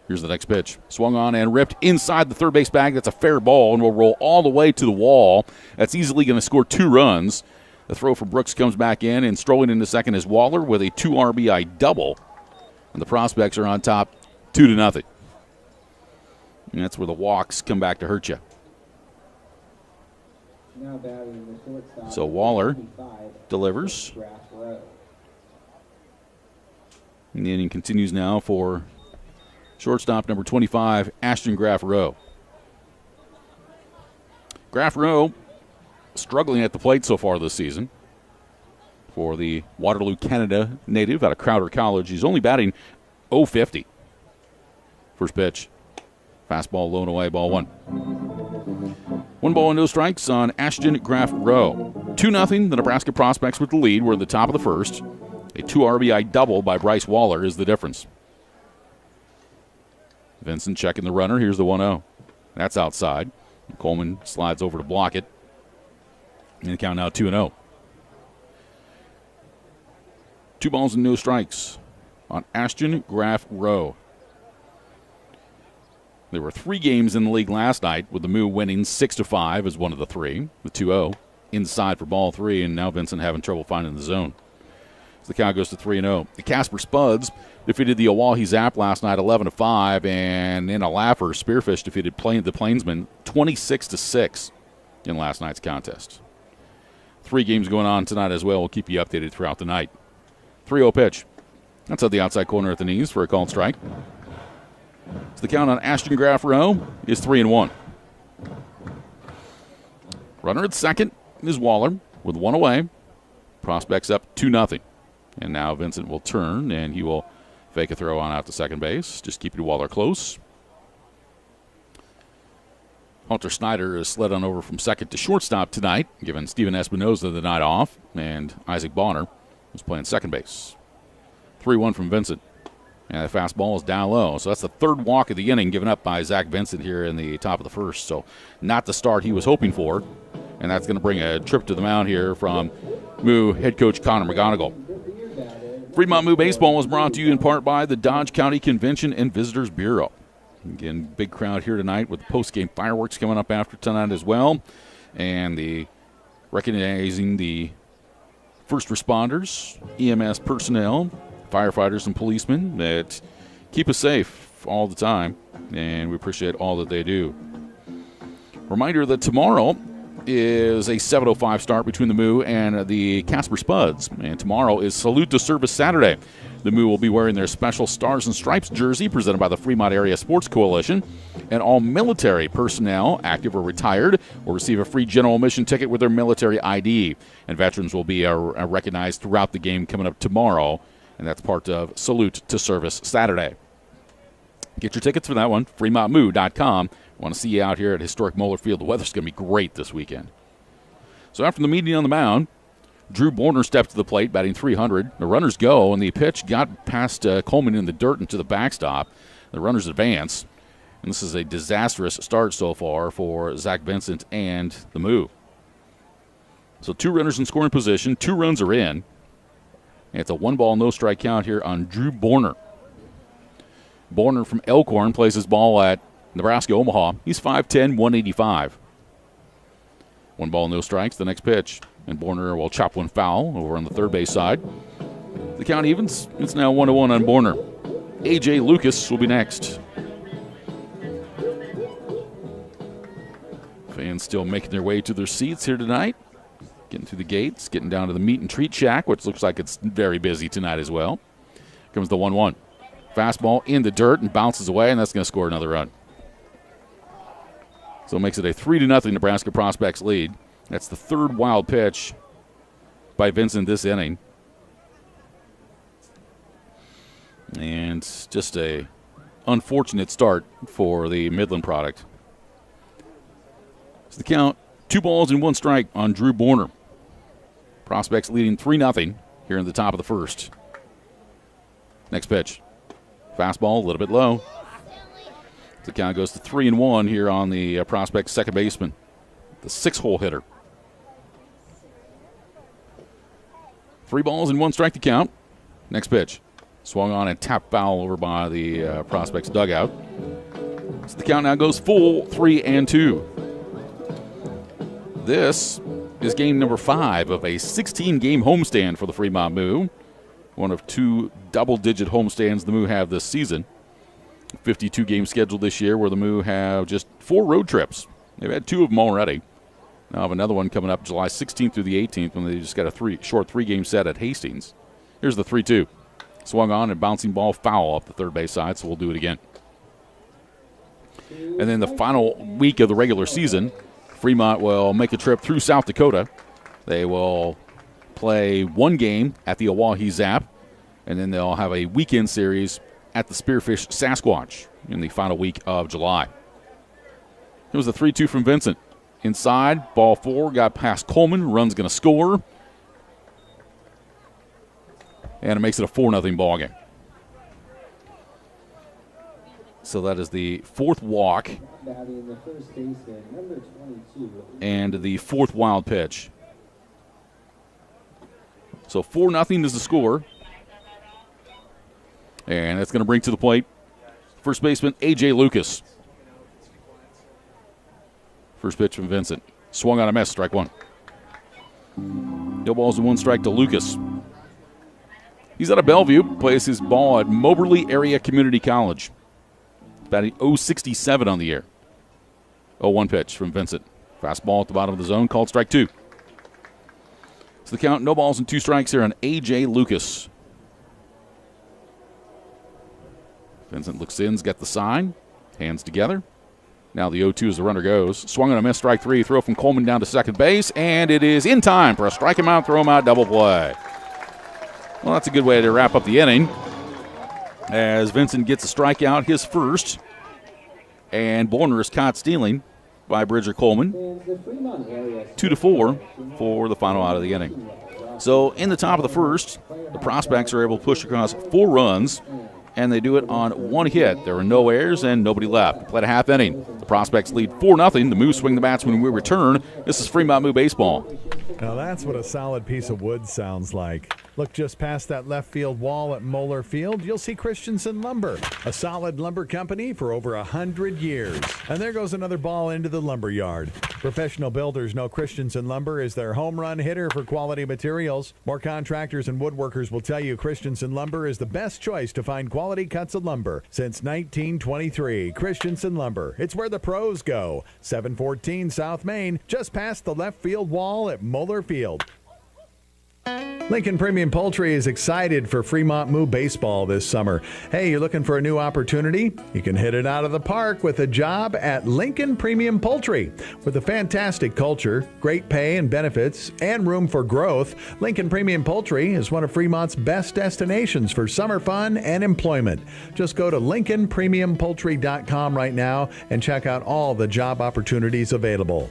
Here's the next pitch. Swung on and ripped inside the third base bag. That's a fair ball and will roll all the way to the wall. That's easily going to score 2 runs. The throw from Brooks comes back in, and strolling into second is Waller with a 2 RBI double. And the Prospects are on top 2-0. And that's where the walks come back to hurt you. So Waller delivers. And the inning continues now for shortstop number 25, Ashton Graff Rowe. Graff Rowe struggling at the plate so far this season. For the Waterloo, Canada native out of Crowder College, he's only batting .050. First pitch. Fastball low and away, ball 1. 1 ball and no strikes on Ashton Graff Rowe. 2-0, the Nebraska Prospects with the lead. We're at the top of the first. A 2 RBI double by Bryce Waller is the difference. Vincent checking the runner. Here's the 1-0. That's outside. Coleman slides over to block it. And the count now 2-0. 2 balls and no strikes on Ashton Graff Rowe. There were 3 games in the league last night, with the Moo winning 6-5 as one of the 3. The 2-0 inside for ball 3, and now Vincent having trouble finding the zone. So the count goes to 3-0. The Casper Spuds defeated the Owahi Zap last night 11-5, and in a laugher, Spearfish defeated the Plainsmen 26-6 in last night's contest. 3 games going on tonight as well. We'll keep you updated throughout the night. 3-0 pitch. That's at the outside corner at the knees for a called strike. So the count on Ashton Graff-Rowe is 3-1. Runner at second is Waller with one away. Prospects up 2-0. And now Vincent will turn, and he will fake a throw on out to second base. Just keeping Waller close. Hunter Snyder is slid on over from second to shortstop tonight, giving Steven Espinoza the night off, and Isaac Bonner was playing second base. 3-1 from Vincent. And the fastball is down low. So that's the third walk of the inning given up by Zach Vincent here in the top of the first. So not the start he was hoping for. And that's going to bring a trip to the mound here from Moo head coach Connor McGonigal. Fremont Moo Baseball is brought to you in part by the Dodge County Convention and Visitors Bureau. Again, big crowd here tonight with post-game fireworks coming up after tonight as well. And the recognizing the first responders, EMS personnel, firefighters and policemen that keep us safe all the time. And we appreciate all that they do. Reminder that tomorrow is a 7:05 start between the Moo and the Casper Spuds. And tomorrow is Salute to Service Saturday. The Moo will be wearing their special Stars and Stripes jersey presented by the Fremont Area Sports Coalition. And all military personnel, active or retired, will receive a free general admission ticket with their military ID. And veterans will be recognized throughout the game coming up tomorrow. And that's part of Salute to Service Saturday. Get your tickets for that one, FremontMoo.com. Want to see you out here at historic Moeller Field. The weather's going to be great this weekend. So after the meeting on the mound, Drew Borner stepped to the plate, batting .300. The runners go, and the pitch got past Coleman in the dirt and to the backstop. The runners advance, and this is a disastrous start so far for Zach Vincent and the Moo. So 2 runners in scoring position, 2 runs are in. And it's a 1-ball, no-strike count here on Drew Borner. Borner from Elkhorn plays his ball at Nebraska Omaha. He's 5'10", 185. 1 ball, no strikes. The next pitch. And Borner will chop one foul over on the third base side. The count evens. It's now 1-1 on Borner. A.J. Lucas will be next. Fans still making their way to their seats here tonight. Getting through the gates, getting down to the meet and treat shack, which looks like it's very busy tonight as well. Comes the 1-1. Fastball in the dirt and bounces away, and that's going to score another run. So it makes it a 3-0 Nebraska Prospects lead. That's the third wild pitch by Vincent this inning. And just a unfortunate start for the Midland product. So the count, 2 balls and 1 strike on Drew Borner. Prospects leading 3-0 here in the top of the first. Next pitch. Fastball a little bit low. The count goes to 3-1 here on the Prospect second baseman, the 6-hole hitter. 3 balls and 1 strike to count. Next pitch. Swung on and tapped foul over by the Prospects dugout. So the count now goes full 3-2. This is game number 5 of a 16-game homestand for the Fremont Moo. One of 2 double-digit homestands the Moo have this season. 52-game schedule this year where the Moo have just 4 road trips. They've had 2 of them already. Now have another one coming up July 16th through the 18th when they just got a short 3-game set at Hastings. Here's the 3-2. Swung on and bouncing ball foul off the third base side, so we'll do it again. And then the final week of the regular season, Fremont will make a trip through South Dakota. They will play 1 game at the Oahe Zap, and then they'll have a weekend series at the Spearfish Sasquatch in the final week of July. It was the 3-2 from Vincent. Inside, ball 4, got past Coleman, run's going to score. And it makes it a 4-0 ball game. So that is the 4th walk and the 4th wild pitch. So 4-0 is the score. And that's going to bring to the plate first baseman A.J. Lucas. First pitch from Vincent. Swung on a miss, strike 1. No balls and 1 strike to Lucas. He's out of Bellevue, plays his ball at Moberly Area Community College. Batting .067 on the year. 0-1 pitch from Vincent. Fastball at the bottom of the zone, called strike 2. So the count, no balls and 2 strikes here on A.J. Lucas. Vincent looks in, has got the sign. Hands together. Now the 0-2 as the runner goes. Swung on a miss, strike three. Throw from Coleman down to second base, and it is in time for a strike him out, throw him out, double play. Well, that's a good way to wrap up the inning as Vincent gets a strikeout, his first, and Borner is caught stealing by Bridger Coleman. 2-4 for the final out of the inning. So in the top of the first, the Prospects are able to push across 4 runs, and they do it on 1 hit. There were no errors and nobody left. Played a half inning. The Prospects lead 4-0. The Moo swing the bats when we return. This is Fremont Moo baseball. Now that's what a solid piece of wood sounds like. Look just past that left field wall at Moeller Field, you'll see Christensen Lumber, a solid lumber company for over 100 years. And there goes another ball into the lumber yard. Professional builders know Christensen Lumber is their home run hitter for quality materials. More contractors and woodworkers will tell you Christensen Lumber is the best choice to find quality cuts of lumber. Since 1923, Christensen Lumber. It's where the pros go. 714 South Main, just past the left field wall at Moeller Field. Lincoln Premium Poultry is excited for Fremont Moo baseball this summer. Hey, you're looking for a new opportunity? You can hit it out of the park with a job at Lincoln Premium Poultry. With a fantastic culture, great pay and benefits, and room for growth, Lincoln Premium Poultry is one of Fremont's best destinations for summer fun and employment. Just go to LincolnPremiumPoultry.com right now and check out all the job opportunities available.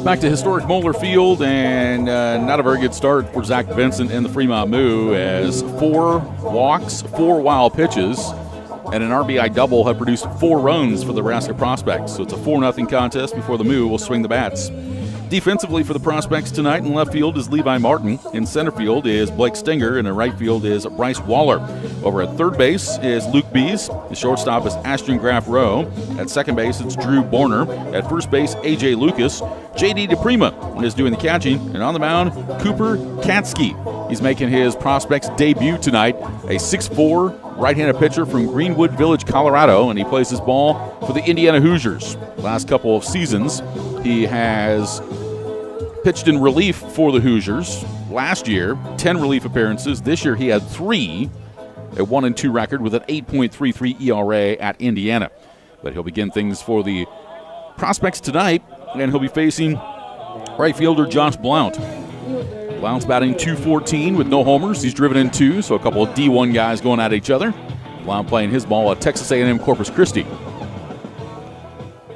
Back to historic Moeller Field, and not a very good start for Zach Vincent and the Fremont Moo, as 4 walks, 4 wild pitches, and an RBI double have produced 4 runs for the Nebraska Prospects. So it's a 4-0 contest before the Moo will swing the bats. Defensively for the Prospects tonight, in left field is Levi Martin. In center field is Blake Stinger, and in right field is Bryce Waller. Over at third base is Luke Bees. The shortstop is Ashton Graff Rowe. At second base, it's Drew Borner. At first base, A.J. Lucas. J.D. DePrima is doing the catching. And on the mound, Cooper Katsky. He's making his Prospects debut tonight. A 6'4" right-handed pitcher from Greenwood Village, Colorado, and he plays his ball for the Indiana Hoosiers. Last couple of seasons, he has pitched in relief for the Hoosiers. Last year, 10 relief appearances. This year, he had 3, a 1-2 record with an 8.33 ERA at Indiana. But he'll begin things for the Prospects tonight, and he'll be facing right fielder Josh Blount. Blount's batting .214 with no homers. He's driven in 2, so a couple of D1 guys going at each other. Blount playing his ball at Texas A&M Corpus Christi.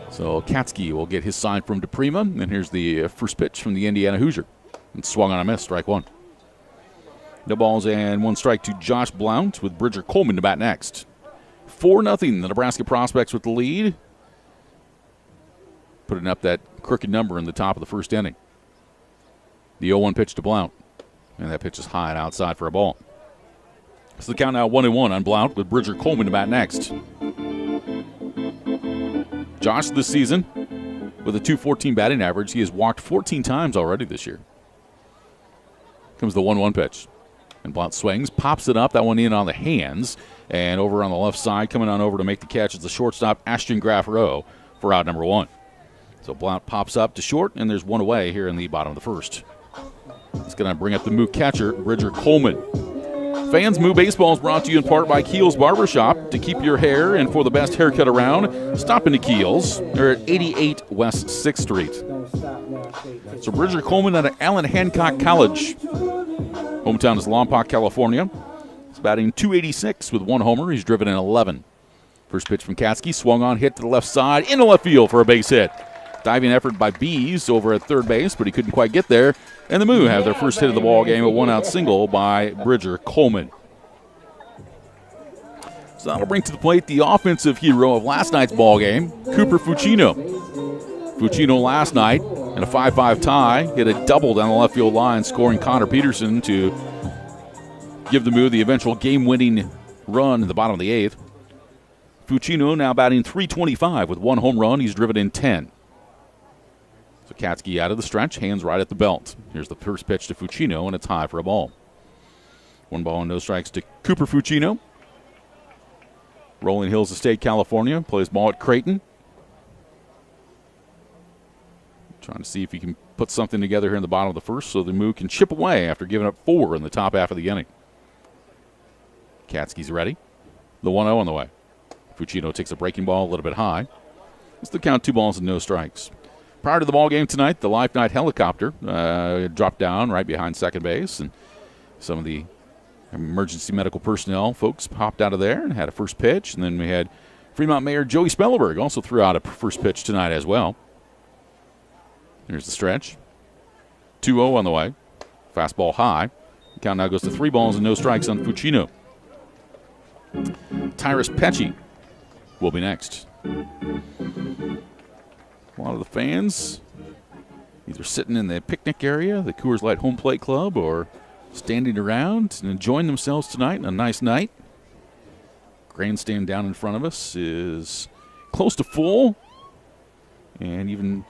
So Katsky will get his sign from DePrima, and here's the first pitch from the Indiana Hoosier. It's swung on a miss, strike 1. No balls and 1 strike to Josh Blount, with Bridger Coleman to bat next. 4-0, the Nebraska Prospects with the lead. Putting up that crooked number in the top of the first inning. The 0-1 pitch to Blount, and that pitch is high and outside for a ball. So the count now 1-1 on Blount, with Bridger Coleman to bat next. Josh this season, with a .214 batting average, he has walked 14 times already this year. Comes the 1-1 pitch. And Blount swings, pops it up, that one in on the hands. And over on the left side, coming on over to make the catch is the shortstop, Ashton Graff Rowe, for out number 1. So Blount pops up to short, and there's 1 away here in the bottom of the first. It's going to bring up the Moo catcher, Bridger Coleman. Fans, Moo Baseball is brought to you in part by Keel's Barbershop. To keep your hair and for the best haircut around, stop into Keel's. They're at 88 West 6th Street. So Bridger Coleman out of Allen Hancock College. Hometown is Lompoc, California. He's batting .286 with 1 homer. He's driven in 11. First pitch from Katsky, swung on, hit to the left side, into left field for a base hit. Diving effort by Bees over at third base, but he couldn't quite get there. And the Moo have their first hit of the ball game, a 1-out single by Bridger Coleman. So that'll bring to the plate the offensive hero of last night's ball game, Cooper Fucino. Fucino last night in a 5-5 tie hit a double down the left field line, scoring Connor Peterson to give the Moo the eventual game-winning run in the bottom of the 8th. Fucino now batting .325 with 1 home run. He's driven in 10. So Katsky out of the stretch, hands right at the belt. Here's the first pitch to Fucino, and it's high for a ball. 1 ball and no strikes to Cooper Fucino. Rolling Hills Estate, California. Plays ball at Creighton. Trying to see if he can put something together here in the bottom of the first so the Moo can chip away after giving up 4 in the top half of the inning. Katsky's ready. The 1-0 on the way. Fucino takes a breaking ball a little bit high. It's the count, 2 balls and no strikes. Prior to the ball game tonight, the Life Night helicopter dropped down right behind second base, and some of the emergency medical personnel folks popped out of there and had a first pitch. And then we had Fremont Mayor Joey Spelleberg also threw out a first pitch tonight as well. Here's the stretch. 2-0 on the way. Fastball high. The count now goes to 3 balls and no strikes on Fucino. Tyrus Pecci will be next. A lot of the fans either sitting in the picnic area, the Coors Light Home Plate Club, or standing around and enjoying themselves tonight on a nice night. Grandstand down in front of us is close to full, and even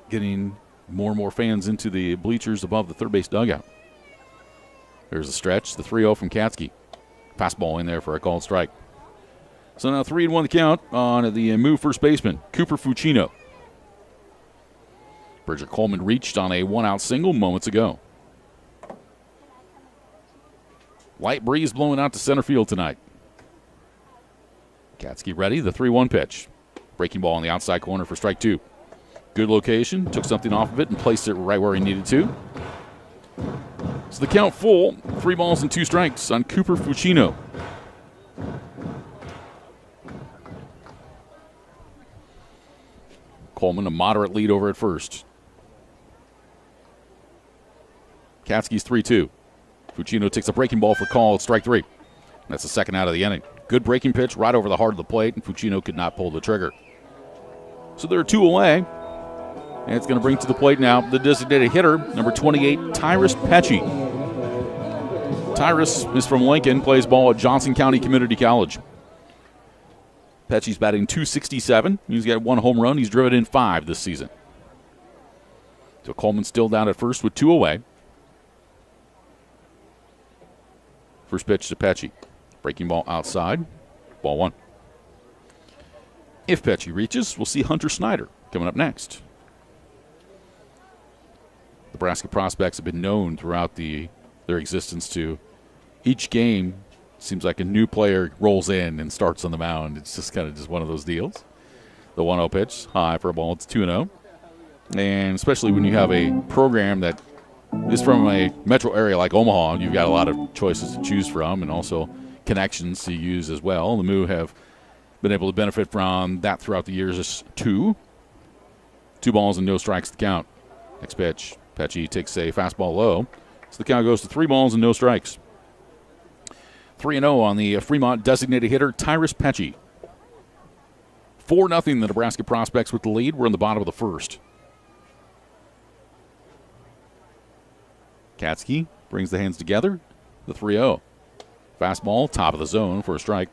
getting more and more fans into the bleachers above the third base dugout. There's the stretch, the 3-0 from Katsky. Fastball in there for a called strike. So now 3-1 the count on the Moo first baseman, Cooper Fucino. Bridger Coleman reached on a 1-out single moments ago. Light breeze blowing out to center field tonight. Katsky ready, the 3-1 pitch. Breaking ball on the outside corner for strike 2. Good location, took something off of it and placed it right where he needed to. So the count full, 3 balls and 2 strikes on Cooper Fucino. Coleman a moderate lead over at first. Katsky's 3-2. Fucino takes a breaking ball for call, strike 3. That's the second out of the inning. Good breaking pitch right over the heart of the plate, and Fucino could not pull the trigger. So there are 2 away. And it's going to bring to the plate now the designated hitter, number 28, Tyrus Pecci. Tyrus is from Lincoln, plays ball at Johnson County Community College. Pecci's batting .267. He's got 1 home run. He's driven in 5 this season. So Coleman still down at first with 2 away. First pitch to Pecci. Breaking ball outside. Ball 1. If Pecci reaches, we'll see Hunter Snyder coming up next. Nebraska prospects have been known throughout their existence to each game. Seems like a new player rolls in and starts on the mound. It's just kind of just one of those deals. The 1-0 pitch, high for a ball. It's 2-0. And especially when you have a program that is from a metro area like Omaha, you've got a lot of choices to choose from and also connections to use as well. The Moo have been able to benefit from that throughout the years. It's 2 balls and no strikes to count. Next pitch. Pecci takes a fastball low. So the count goes to 3 balls and no strikes. 3-0 on the Fremont designated hitter, Tyrus Pecci. 4-0 the Nebraska prospects with the lead. We're in the bottom of the first. Katsky brings the hands together. The 3-0. Fastball, top of the zone for a strike.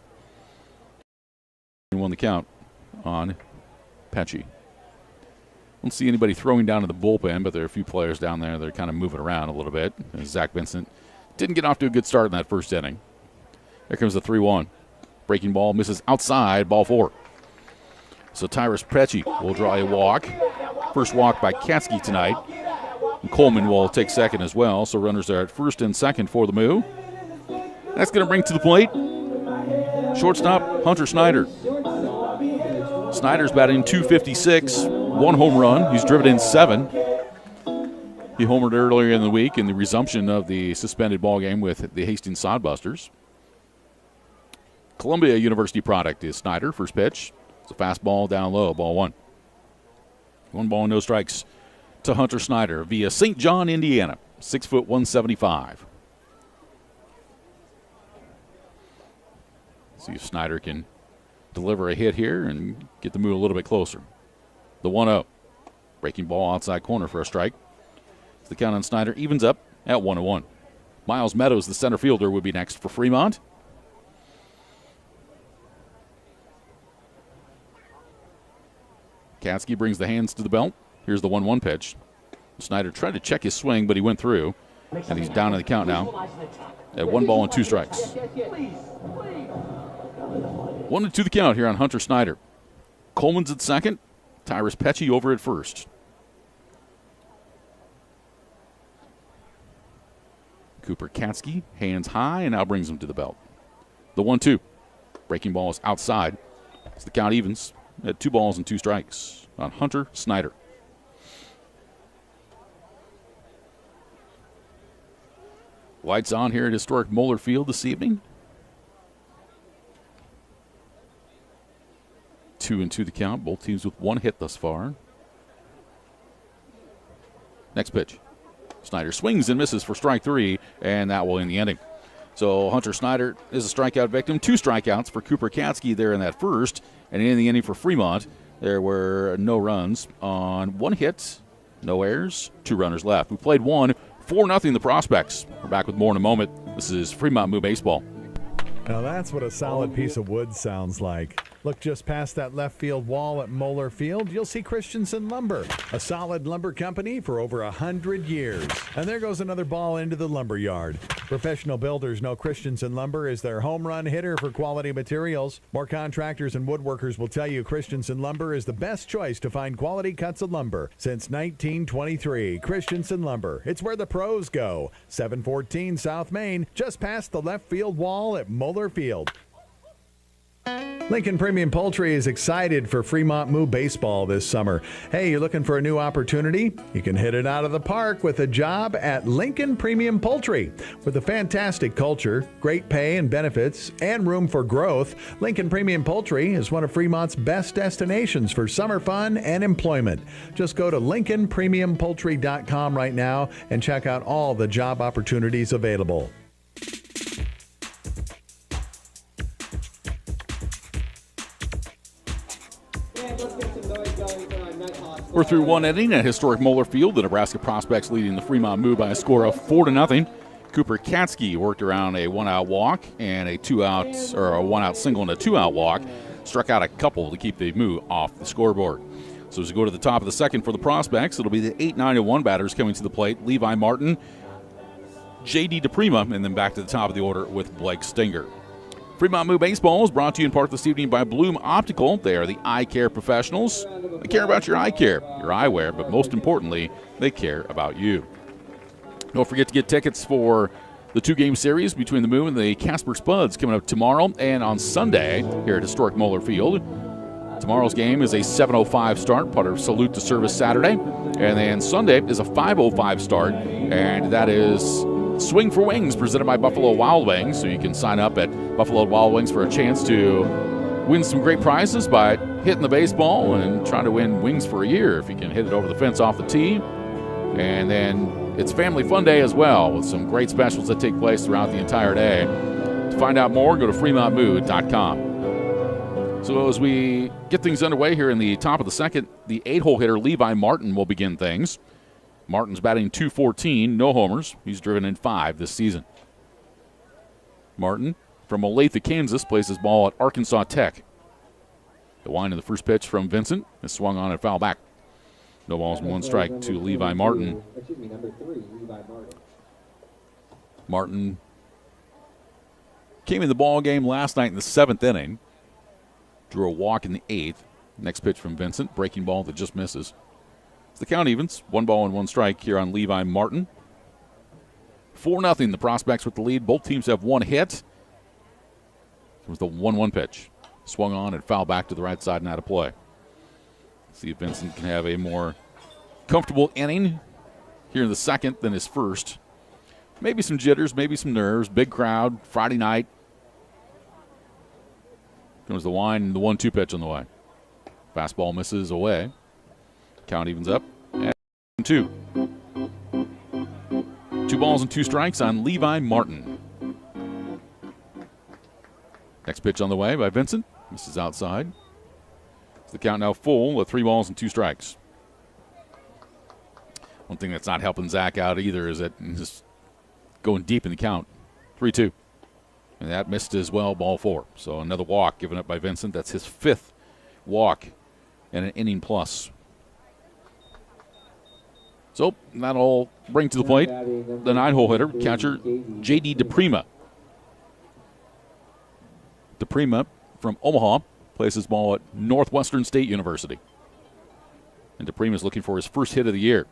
And won the count on Pecci. Don't see anybody throwing down to the bullpen, but there are a few players down there that are kind of moving around a little bit. And Zach Vincent didn't get off to a good start in that first inning. Here comes the 3-1. Breaking ball misses outside, ball 4. So Tyrus Pecci will draw a walk. First walk by Katsky tonight. And Coleman will take second as well. So runners are at first and second for the Moo. That's going to bring to the plate shortstop Hunter Snyder. Snyder's batting .256. 1 home run. He's driven in 7. He homered earlier in the week in the resumption of the suspended ball game with the Hastings Sodbusters. Columbia University product is Snyder. First pitch. It's a fastball down low. Ball 1. 1 ball, no strikes to Hunter Snyder via St. John, Indiana. 6 foot 175. See if Snyder can deliver a hit here and get the Moo a little bit closer. The 1-0. Breaking ball outside corner for a strike. The count on Snyder evens up at 1-1. Miles Meadows, the center fielder, would be next for Fremont. Katsky brings the hands to the belt. Here's the 1-1 pitch. Snyder tried to check his swing, but he went through. And he's down in the count now at 1 ball and 2 strikes. 1-2 the count here on Hunter Snyder. Coleman's at second. Tyrus Pecci over at first. Cooper Katsky, hands high, and now brings him to the belt. The 1-2. Breaking ball is outside. It's the count evens at 2 balls and 2 strikes on Hunter Snyder. Lights on here at historic Moeller Field this evening. 2-2 the count. Both teams with 1 hit thus far. Next pitch. Snyder swings and misses for strike 3, and that will end the inning. So Hunter Snyder is a strikeout victim. 2 strikeouts for Cooper Katsky there in that first. And in the inning for Fremont, there were no runs on 1 hit, no errors, 2 runners left. We played 4-0 the Prospects. We're back with more in a moment. This is Fremont Moo Baseball. Now that's what a solid piece of wood sounds like. Look just past that left field wall at Moeller Field, you'll see Christensen Lumber, a solid lumber company for over 100 years. And there goes another ball into the lumber yard. Professional builders know Christensen Lumber is their home run hitter for quality materials. More contractors and woodworkers will tell you Christensen Lumber is the best choice to find quality cuts of lumber. Since 1923, Christensen Lumber. It's where the pros go. 714 South Main, just past the left field wall at Moeller Field. Lincoln Premium Poultry is excited for Fremont Moo Baseball this summer. Hey, you're looking for a new opportunity? You can hit it out of the park with a job at Lincoln Premium Poultry. With a fantastic culture, great pay and benefits, and room for growth, Lincoln Premium Poultry is one of Fremont's best destinations for summer fun and employment. Just go to LincolnPremiumPoultry.com right now and check out all the job opportunities available. We're through 1 inning at historic Moeller Field. The Nebraska Prospects leading the Fremont Moo by a score of 4-0. Cooper Katsky worked around a 1-out walk and a 1-out single and a 2-out walk. Struck out a couple to keep the Moo off the scoreboard. So as we go to the top of the second for the Prospects, it'll be the 8-9-1 batters coming to the plate. Levi Martin, J.D. DePrima, and then back to the top of the order with Blake Stinger. Fremont Moo Baseball is brought to you in part this evening by Bloom Optical. They are the eye care professionals. They care about your eye care, your eyewear, but most importantly, they care about you. Don't forget to get tickets for the 2-game series between the Moo and the Casper Spuds coming up tomorrow and on Sunday here at historic Moeller Field. Tomorrow's game is a 7:05 start, part of Salute to Service Saturday. And then Sunday is a 5:05 start, and that is Swing for Wings, presented by Buffalo Wild Wings. So you can sign up at Buffalo Wild Wings for a chance to win some great prizes by hitting the baseball and trying to win wings for a year if you can hit it over the fence off the tee. And then it's Family Fun Day as well, with some great specials that take place throughout the entire day. To find out more, go to FremontMoo.com. So as we get things underway here in the top of the second, the 8-hole hitter Levi Martin will begin things. Martin's batting .214, no homers. He's driven in 5 this season. Martin from Olathe, Kansas, plays his ball at Arkansas Tech. The wind of the first pitch from Vincent is swung on and foul back. No balls and 1 strike to Levi Martin. Number 3, Levi Martin. Martin came in the ball game last night in the 7th inning. Drew a walk in the 8th. Next pitch from Vincent, breaking ball that just misses. It's the count evens, 1 ball and 1 strike here on Levi Martin. 4-0, the Prospects with the lead. Both teams have 1 hit. It was the 1-1 pitch. Swung on and foul back to the right side and out of play. See if Vincent can have a more comfortable inning here in the second than his first. Maybe some jitters, maybe some nerves. Big crowd, Friday night. Comes the wind and the 1-2 pitch on the way. Fastball misses away. Count evens up at 2. 2 balls and 2 strikes on Levi Martin. Next pitch on the way by Vincent. This is outside. It's the count now full with 3 balls and 2 strikes. One thing that's not helping Zach out either is that he's going deep in the count. 3-2. And that missed as well, ball 4. So another walk given up by Vincent. That's his 5th walk and an inning plus. So that'll bring to the plate the 9-hole hitter, catcher J.D. DePrima. DePrima from Omaha plays his ball at Northwestern State University. And DePrima is looking for his first hit of the year.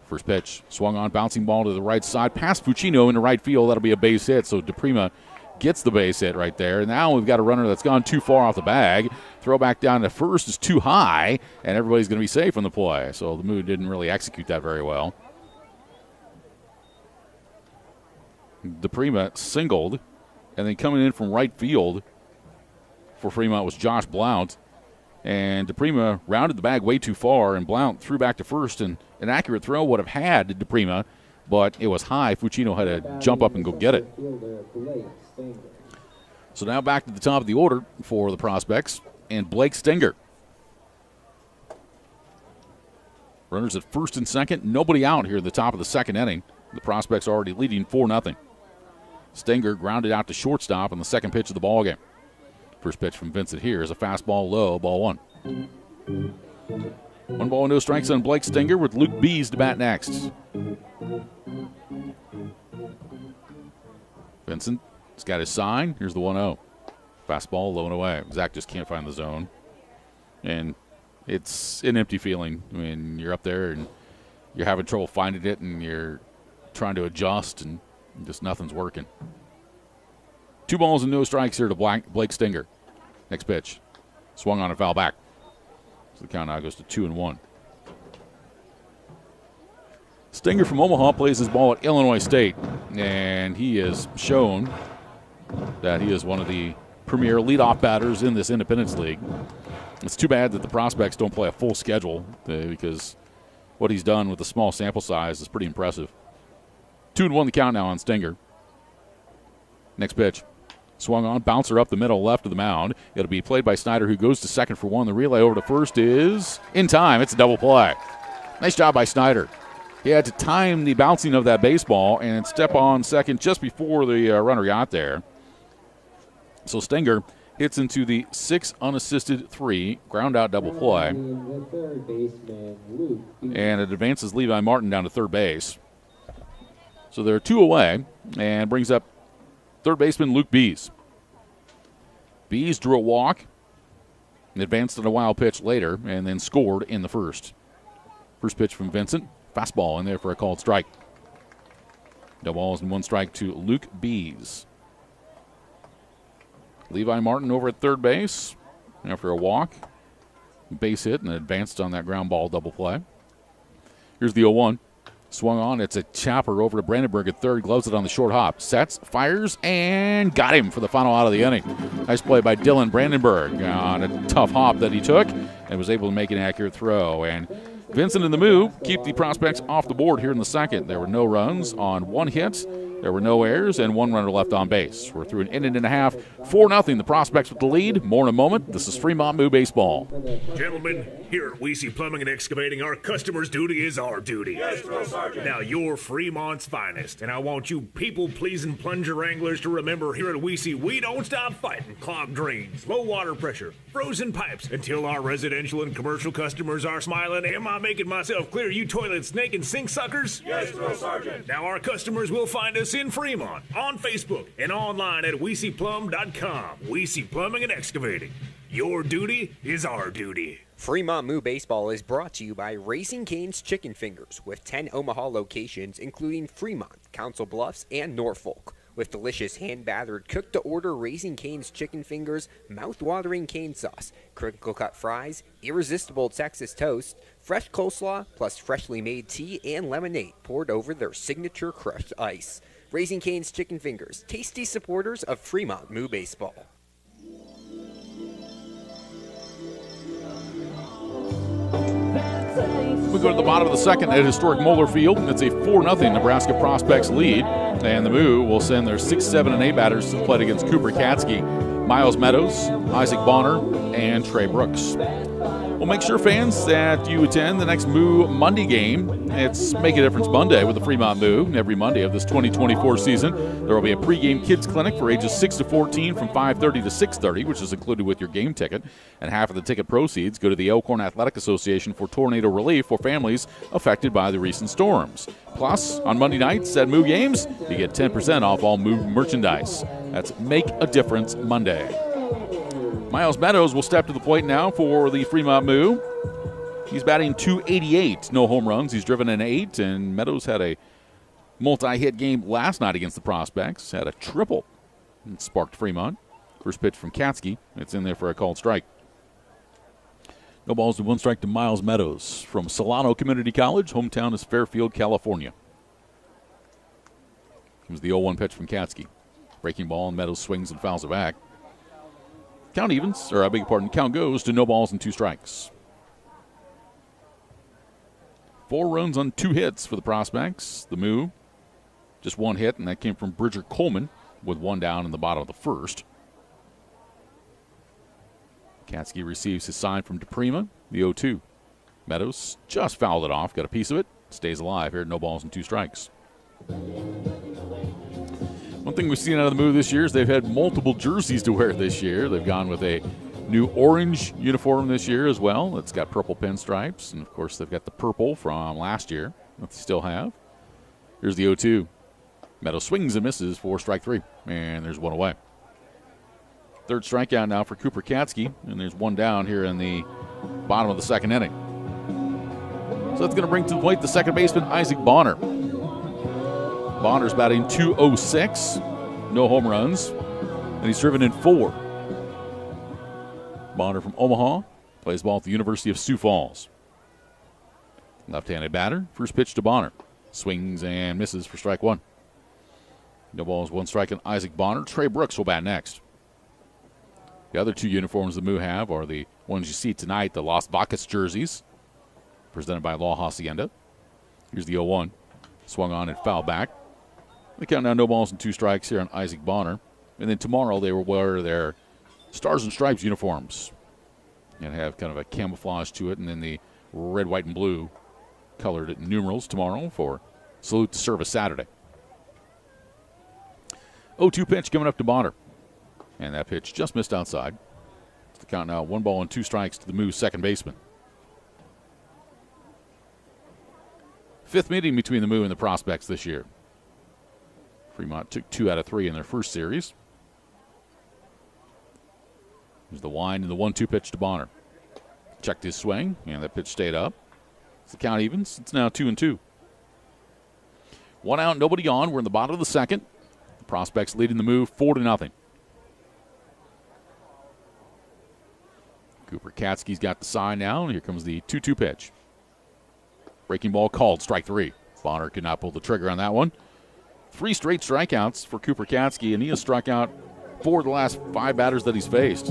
First pitch, swung on, bouncing ball to the right side, past Fucino into right field. That'll be a base hit, so DePrima gets the base hit right there. Now we've got a runner that's gone too far off the bag. Throw back down to first is too high, and everybody's going to be safe on the play. So the Moo didn't really execute that very well. DePrima singled, and then coming in from right field for Fremont was Josh Blount. And DePrima rounded the bag way too far, and Blount threw back to first, and an accurate throw would have had DePrima, but it was high. Fucino had to jump up and go get it. So now back to the top of the order for the Prospects, and Blake Stinger. Runners at first and second, nobody out here at the top of the second inning. The Prospects are already leading 4-0. Stinger grounded out to shortstop on the second pitch of the ballgame. First pitch from Vincent here is a fastball low, ball one. 1 ball, no strikes on Blake Stinger with Luke Bees to bat next. Vincent's got his sign. Here's the 1-0. Fastball low and away. Zach just can't find the zone. And it's an empty feeling when you're up there and you're having trouble finding it and you're trying to adjust and just nothing's working. 2 balls and no strikes here to Blake Stinger. Next pitch. Swung on and foul back. So the count now goes to 2-1. Stinger from Omaha plays his ball at Illinois State, and he has shown that he is one of the premier leadoff batters in this Independence League. It's too bad that the Prospects don't play a full schedule because what he's done with the small sample size is pretty impressive. 2-1 the count now on Stinger. Next pitch. Swung on, bouncer up the middle left of the mound. It'll be played by Snyder, who goes to second for one. The relay over to first is in time. It's a double play. Nice job by Snyder. He had to time the bouncing of that baseball and step on second just before the runner got there. So Stinger hits into the 6 unassisted 3 ground out double play. And it advances Levi Martin down to third base. So they're 2 away and brings up third baseman Luke Bees. Bees drew a walk and advanced on a wild pitch later and then scored in the first. First pitch from Vincent. Fastball in there for a called strike. No balls and 1 strike to Luke Bees. Levi Martin over at third base after a walk. Base hit and advanced on that ground ball double play. Here's the 0-1. Swung on. It's a chopper over to Brandenburg at third. Gloves it on the short hop. Sets, fires, and got him for the final out of the inning. Nice play by Dylan Brandenburg on a tough hop that he took and was able to make an accurate throw. And Vincent and the Moo keep the Prospects off the board here in the second. There were no runs on 1 hit. There were no errors and 1 runner left on base. We're through an inning and a half. 4-0. The Prospects with the lead. More in a moment. This is Fremont Moo Baseball. Gentlemen, here at WC Plumbing and Excavating, our customer's duty is our duty. Yes, Drill Sergeant. Now, you're Fremont's finest, and I want you people-pleasing plunger wranglers to remember here at WC, we don't stop fighting clogged drains, low water pressure, frozen pipes, until our residential and commercial customers are smiling. Am I making myself clear, you toilet snake and sink suckers? Yes, Drill Sergeant. Now, our customers will find us in Fremont, on Facebook, and online at WeCPlum.com. WC Plumbing and Excavating. Your duty is our duty. Fremont Moo Baseball is brought to you by Raising Cane's Chicken Fingers, with 10 Omaha locations, including Fremont, Council Bluffs, and Norfolk. With delicious hand-battered, cooked-to-order Raising Cane's Chicken Fingers, mouth-watering cane sauce, crinkle-cut fries, irresistible Texas toast, fresh coleslaw, plus freshly made tea and lemonade poured over their signature crushed ice. Raising Cane's Chicken Fingers, tasty supporters of Fremont Moo Baseball. We go to the bottom of the second at historic Moeller Field. It's a 4-0 Nebraska Prospects lead. And the Moo will send their 6, 7, and 8 batters to the plate against Cooper Katsky, Miles Meadows, Isaac Bonner, and Trey Brooks. Well, make sure, fans, that you attend the next Moo Monday game. It's Make a Difference Monday with the Fremont Moo. Every Monday of this 2024 season, there will be a pregame kids clinic for ages 6 to 14 from 5:30 to 6:30, which is included with your game ticket. And half of the ticket proceeds go to the Elkhorn Athletic Association for tornado relief for families affected by the recent storms. Plus, on Monday nights at Moo games, you get 10% off all Moo merchandise. That's Make a Difference Monday. Miles Meadows will step to the plate now for the Fremont Moo. He's batting .288, no home runs. He's driven in 8, and Meadows had a multi-hit game last night against the Prospects. Had a triple It sparked Fremont. First pitch from Katsky. It's in there for a called strike. No balls and 1 strike to Miles Meadows from Solano Community College. Hometown is Fairfield, California. Comes the 0-1 pitch from Katsky. Breaking ball, and Meadows swings and fouls it back. Count evens, or I beg your pardon, count goes to no balls and 2 strikes. 4 runs on 2 hits for the Prospects. The Moo, just 1 hit, and that came from Bridger Coleman with 1 down in the bottom of the first. Katsky receives his sign from DePrima, the 0-2. Meadows just fouled it off, got a piece of it, stays alive here, no balls and 2 strikes. One thing we've seen out of the Moo this year is they've had multiple jerseys to wear this year. They've gone with a new orange uniform this year as well. It's got purple pinstripes, and of course they've got the purple from last year that they still have. Here's the 0-2. Meadows swings and misses for strike 3, and there's 1 away. 3rd strikeout now for Cooper Katsky, and there's 1 down here in the bottom of the 2nd inning. So that's going to bring to the plate the second baseman, Isaac Bonner. Bonner's batting .206, no home runs, and he's driven in 4. Bonner from Omaha plays ball at the University of Sioux Falls. Left-handed batter, first pitch to Bonner. Swings and misses for strike 1. No balls, 1 strike on Isaac Bonner. Trey Brooks will bat next. The other 2 uniforms the Moo have are the ones you see tonight, the Las Vacas jerseys, presented by La Hacienda. Here's the 0-1. Swung on and fouled back. They count now no balls and 2 strikes here on Isaac Bonner. And then tomorrow they will wear their Stars and Stripes uniforms and have kind of a camouflage to it, and then the red, white, and blue colored numerals tomorrow for Salute to Service Saturday. 0-2 pitch coming up to Bonner. And that pitch just missed outside. It's the count now 1 ball and 2 strikes to the Moo's second baseman. 5th meeting between the Moo and the Prospects this year. Fremont took 2 out of 3 in their first series. There's the wind and the 1-2 pitch to Bonner. Checked his swing, and that pitch stayed up. It's the count evens. It's now 2-2. 1 out, nobody on. We're in the bottom of the 2nd. The Prospects leading the Moo 4-0. Cooper Katsky's got the sign now, and here comes the 2-2 pitch. Breaking ball called, strike 3. Bonner could not pull the trigger on that one. 3 straight strikeouts for Cooper Katsky, and he has struck out 4 of the last 5 batters that he's faced.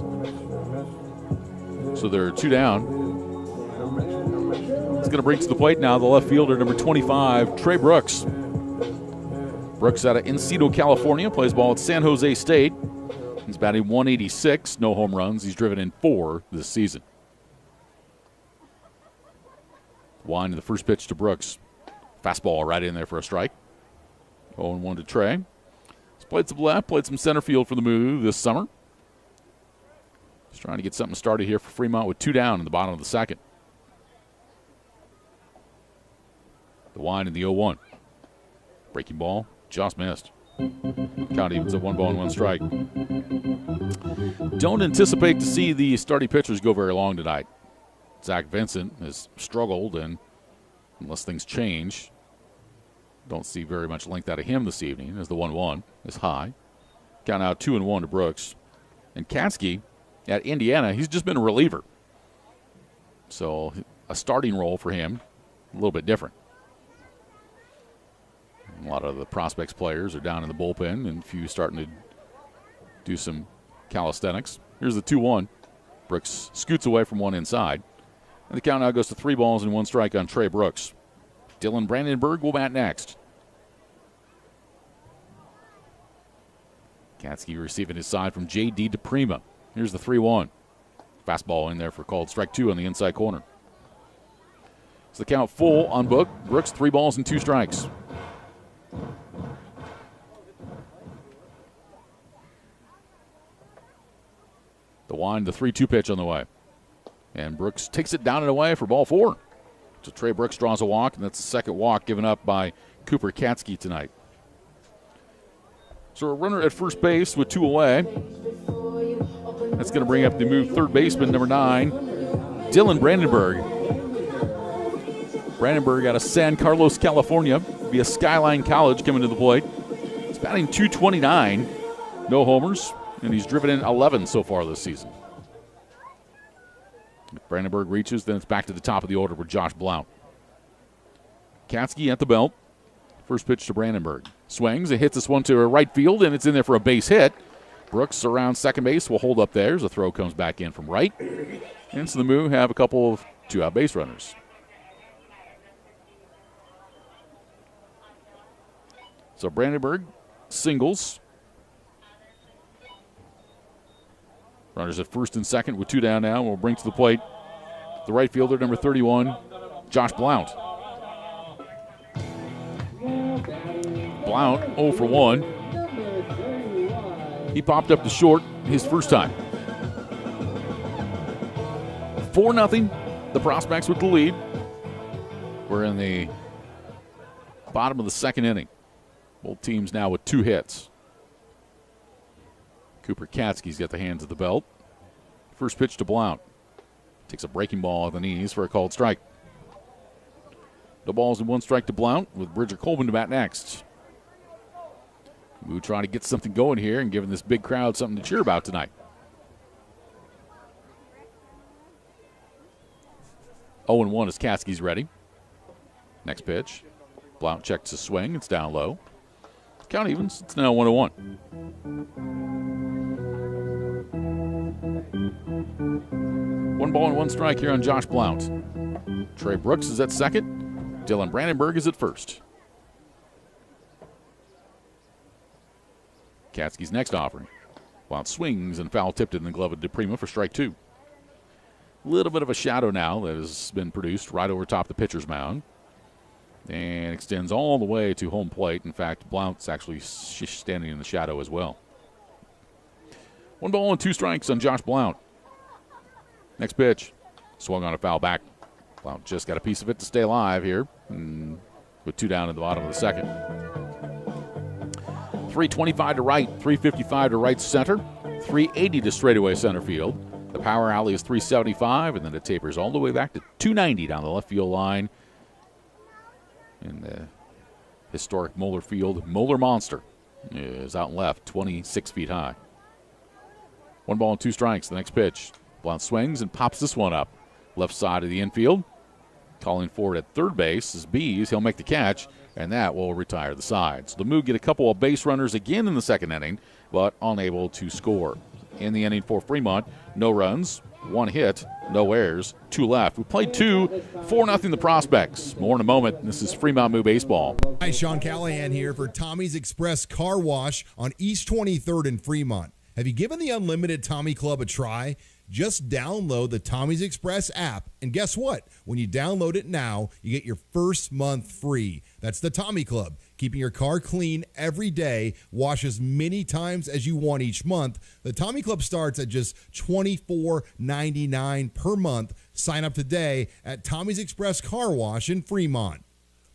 So there are 2 down. It's going to bring to the plate now the left fielder, number 25, Trey Brooks. Brooks out of Encino, California, plays ball at San Jose State. He's batting .186, no home runs. He's driven in 4 this season. Wind to the first pitch to Brooks. Fastball right in there for a strike. 0-1 to Trey. He's played some left, played some center field for the Moo this summer. He's trying to get something started here for Fremont with 2 down in the bottom of the 2nd. The wind and the 0-1. Breaking ball, just missed. Count evens at 1 ball and 1 strike. Don't anticipate to see the starting pitchers go very long tonight. Zach Vincent has struggled, and unless things change, don't see very much length out of him this evening as the 1-1 is high. Count out 2-1 to Brooks. And Katsky at Indiana, he's just been a reliever. So a starting role for him, a little bit different. A lot of the Prospects players are down in the bullpen, and a few starting to do some calisthenics. Here's the 2-1. Brooks scoots away from one inside. And the count now goes to 3 balls and 1 strike on Trey Brooks. Dylan Brandenburg will bat next. Katsky receiving his side from J.D. DePrima. Here's the 3-1. Fastball in there for called strike 2 on the inside corner. So the count full on Brooks, 3 balls and 2 strikes. The wind, the 3-2 pitch on the way. And Brooks takes it down and away for ball 4. So Trey Brooks draws a walk, and that's the second walk given up by Cooper Katsky tonight. So a runner at first base with 2 away. That's going to bring up the Moo third baseman, number 9, Dylan Brandenburg. Brandenburg out of San Carlos, California, via Skyline College coming to the plate. He's batting .229, no homers, and he's driven in 11 so far this season. If Brandenburg reaches, then it's back to the top of the order with Josh Blount. Katsky at the belt. First pitch to Brandenburg. Swings and hits this one to right field, and it's in there for a base hit. Brooks around second base will hold up there as the throw comes back in from right. And so the Moo have a couple of two-out base runners. So Brandenburg singles. Runners at first and second with two down now. We'll bring to the plate the right fielder, number 31, Josh Blount. Blount 0 for 1. He popped up to short his first time. 4-0. The Prospects with the lead. We're in the bottom of the second inning. Both teams now with 2 hits. Cooper Katsky's got the hands of the belt. First pitch to Blount. Takes a breaking ball at the knees for a called strike. No balls and 1 strike to Blount with Bridger Colvin to bat next. Moo trying to get something going here and giving this big crowd something to cheer about tonight. 0-1 as Katsky's ready. Next pitch. Blount checks a swing. It's down low. Count evens. It's now 1-1. One ball and 1 strike here on Josh Blount. Trey Brooks is at second. Dylan Brandenburg is at first. Katsky's next offering. Blount swings and foul tipped in the glove of DePrima for strike 2. A little bit of a shadow now that has been produced right over top the pitcher's mound. And extends all the way to home plate. In fact, Blount's actually standing in the shadow as well. 1 ball and 2 strikes on Josh Blount. Next pitch. Swung on a foul back. Blount just got a piece of it to stay alive here. With 2 down in the bottom of the second. 325 to right, 355 to right center, 380 to straightaway center field. The power alley is 375, and then it tapers all the way back to 290 down the left field line. In the historic Moeller Field, Moeller Monster is out left, 26 feet high. 1 ball and 2 strikes. The next pitch. Blount swings and pops this one up. Left side of the infield. Calling forward at third base is Bees. He'll make the catch, and that will retire the side. So the Moo get a couple of base runners again in the second inning, but unable to score. In the inning for Fremont, no runs, 1 hit, no errors, 2 left. We played 2, 4-0 the Prospects. More in a moment. This is Fremont Moo Baseball. Hi, Sean Callahan here for Tommy's Express Car Wash on East 23rd in Fremont. Have you given the Unlimited Tommy Club a try? Just download the Tommy's Express app, and guess what? When you download it now, you get your first month free. That's the Tommy Club, keeping your car clean every day. Wash as many times as you want each month. The Tommy Club starts at just $24.99 per month. Sign up today at Tommy's Express Car Wash in Fremont.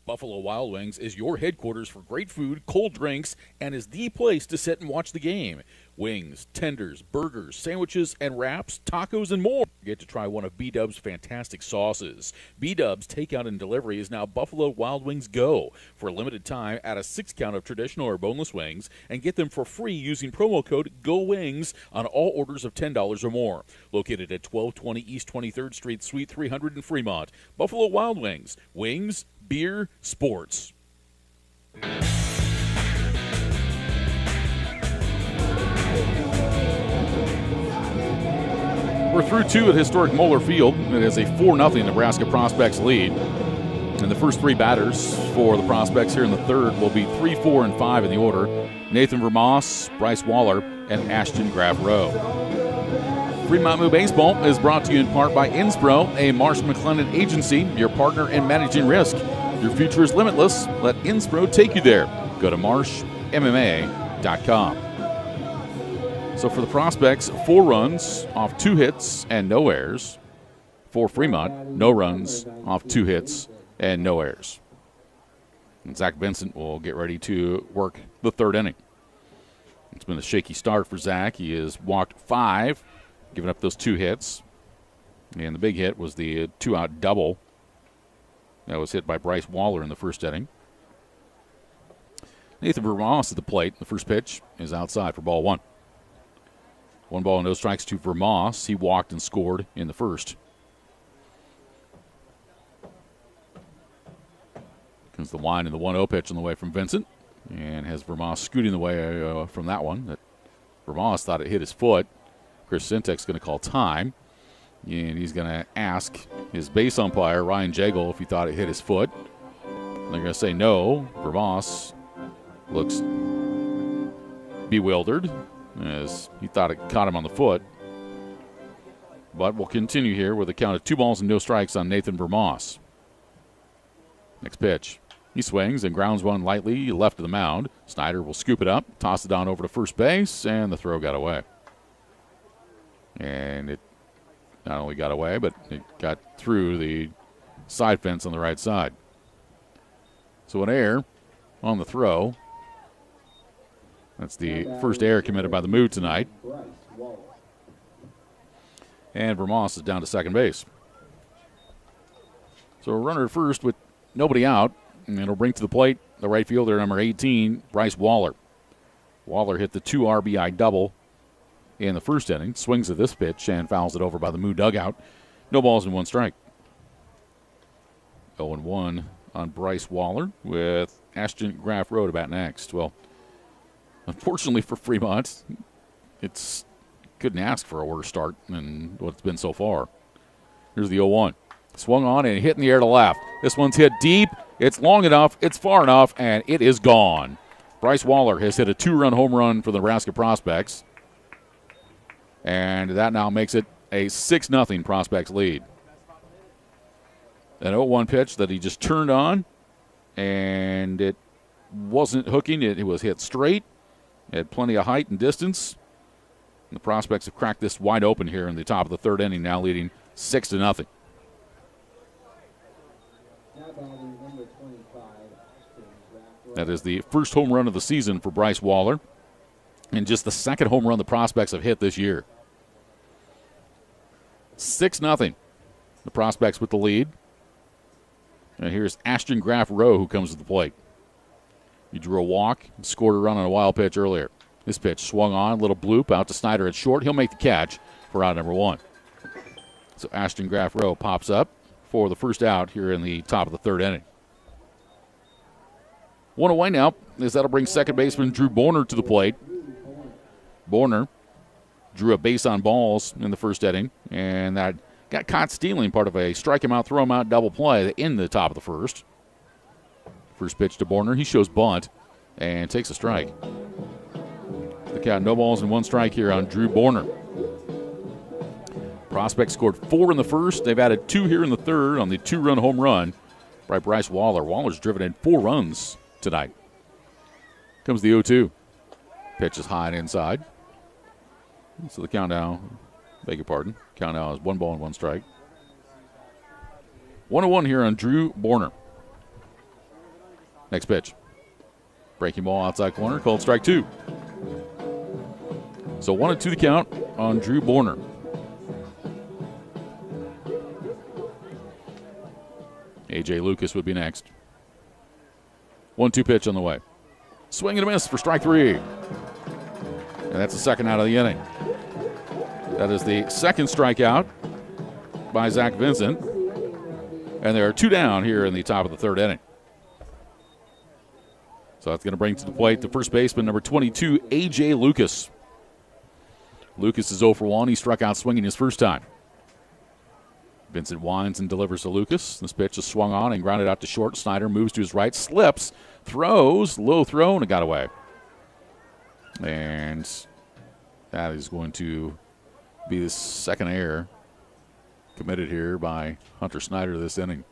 Buffalo Wild Wings is your headquarters for great food, cold drinks, and is the place to sit and watch the game. Wings, tenders, burgers, sandwiches, and wraps, tacos, and more. You get to try one of B-Dub's fantastic sauces. B-Dub's takeout and delivery is now Buffalo Wild Wings Go. For a limited time, add a 6 count of traditional or boneless wings and get them for free using promo code GOWINGS on all orders of $10 or more. Located at 1220 East 23rd Street, Suite 300 in Fremont. Buffalo Wild Wings. Wings, beer, sports. We're through 2 at historic Moeller Field. It is a 4-0 Nebraska Prospects lead. And the first 3 batters for the Prospects here in the third will be 3, 4, and 5 in the order. Nathan Vermoss, Bryce Waller, and Ashton Graff Rowe. Fremont Moo Baseball is brought to you in part by Inspro, a Marsh McLennan agency, your partner in managing risk. Your future is limitless. Let Inspro take you there. Go to marshmma.com. So for the Prospects, 4 runs off 2 hits and no errors. For Fremont, no runs off 2 hits and no errors. And Zach Vincent will get ready to work the third inning. It's been a shaky start for Zach. He has walked 5, giving up those 2 hits. And the big hit was the 2-out double that was hit by Bryce Waller in the first inning. Nathan Vermoss at the plate. The first pitch is outside for ball one. 1 ball and no strikes to Vermoss. He walked and scored in the first. Comes the line and the 1-0 pitch on the way from Vincent. And has Vermoss scooting the way from that one. That Vermoss thought it hit his foot. Chris Sintek's going to call time. And he's going to ask his base umpire, Ryan Jagel, if he thought it hit his foot. And they're going to say no. Vermoss looks bewildered as he thought it caught him on the foot. But we'll continue here with a count of 2 balls and no strikes on Nathan Vermoss. Next pitch. He swings and grounds one lightly left of the mound. Snyder will scoop it up, toss it on over to first base, and the throw got away. And it not only got away, but it got through the side fence on the right side. So an error on the throw. That's the first error committed by the Moo tonight. And Vermoss is down to second base. So a runner at first with nobody out. And it'll bring to the plate the right fielder, number 18, Bryce Waller. Waller hit the 2 RBI double in the first inning. Swings at this pitch and fouls it over by the Moo dugout. No balls and 1 strike. 0-1 on Bryce Waller with Ashton Graff Rowe to bat next. Well, unfortunately for Fremont, it's couldn't ask for a worse start than what it's been so far. Here's the 0-1. Swung on and hit in the air to left. This one's hit deep. It's long enough, it's far enough, and it is gone. Bryce Waller has hit a 2-run home run for the Nebraska Prospects. And that now makes it a 6-0 Prospects lead. An 0-1 pitch that he just turned on, and it wasn't hooking. It was hit straight. It had plenty of height and distance. And the Prospects have cracked this wide open here in the top of the third inning, now leading 6-0. That is the first home run of the season for Bryce Waller, and just the second home run the Prospects have hit this year. 6-0. The Prospects with the lead. And here's Ashton Graff Rowe who comes to the plate. He drew a walk, scored a run on a wild pitch earlier. This pitch swung on, little bloop out to Snyder at short. He'll make the catch for out number 1. So Ashton Graff Rowe pops up for the first out here in the top of the third inning. 1 away now, as that'll bring second baseman Drew Borner to the plate. Borner drew a base on balls in the first inning, and that got caught stealing part of a strike him out, throw him out double play in the top of the first. First pitch to Borner. He shows bunt and takes a strike. The count, no balls and 1 strike here on Drew Borner. Prospects scored 4 in the first. They've added 2 here in the third on the 2-run home run by Bryce Waller. Waller's driven in 4 runs tonight. Comes the 0-2. Pitch is high and inside. So the count now, beg your pardon, count now is 1 ball and 1 strike. 1-1 here on Drew Borner. Next pitch. Breaking ball outside corner, called strike 2. So 1-2 the count on Drew Borner. A.J. Lucas would be next. 1-2 pitch on the way. Swing and a miss for strike 3. And that's the second out of the inning. That is the second strikeout by Zach Vincent. And there are 2 down here in the top of the third inning. So that's going to bring to the plate the first baseman, number 22, A.J. Lucas. Lucas is 0 for 1. He struck out swinging his first time. Vincent winds and delivers to Lucas. This pitch is swung on and grounded out to short. Snyder moves to his right, slips, throws, low throw, and it got away. And that is going to be the second error committed here by Hunter Snyder this inning.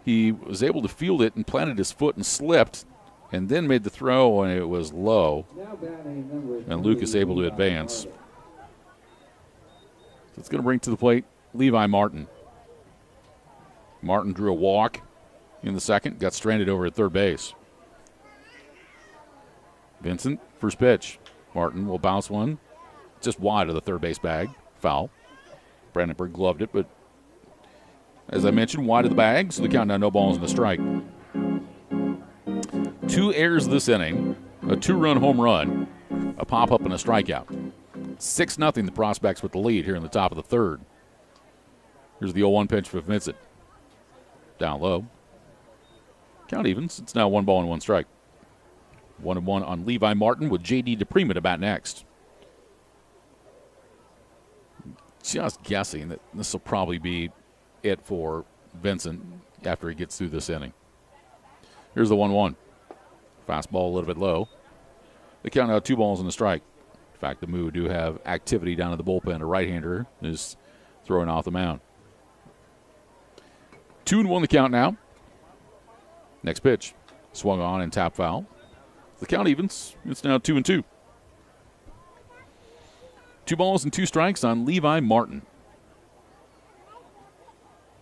He was able to field it and planted his foot and slipped, and then made the throw, and it was low. And Lucas able to advance. So it's going to bring to the plate Levi Martin. Martin drew a walk in the second, got stranded over at third base. Vincent, first pitch. Martin will bounce one just wide of the third base bag. Foul. Brandenburg gloved it, but as I mentioned, wide of the bag, so the count now no balls and a strike. 2 errors this inning, a 2-run home run, a pop-up and a strikeout. 6-0 the Prospects with the lead here in the top of the third. Here's the 0-1 pitch for Vincent. Down low. Count evens. It's now 1 ball and 1 strike. 1-1 on Levi Martin with J.D. DePrima to bat next. Just guessing that this will probably be it for Vincent after he gets through this inning. Here's the 1-1. Fastball a little bit low. They count out 2 balls and a strike. In fact, the Moo do have activity down at the bullpen. A right-hander is throwing off the mound. 2-1 the count now. Next pitch. Swung on and tap foul. The count evens. It's now 2-2. 2 balls and 2 strikes on Levi Martin.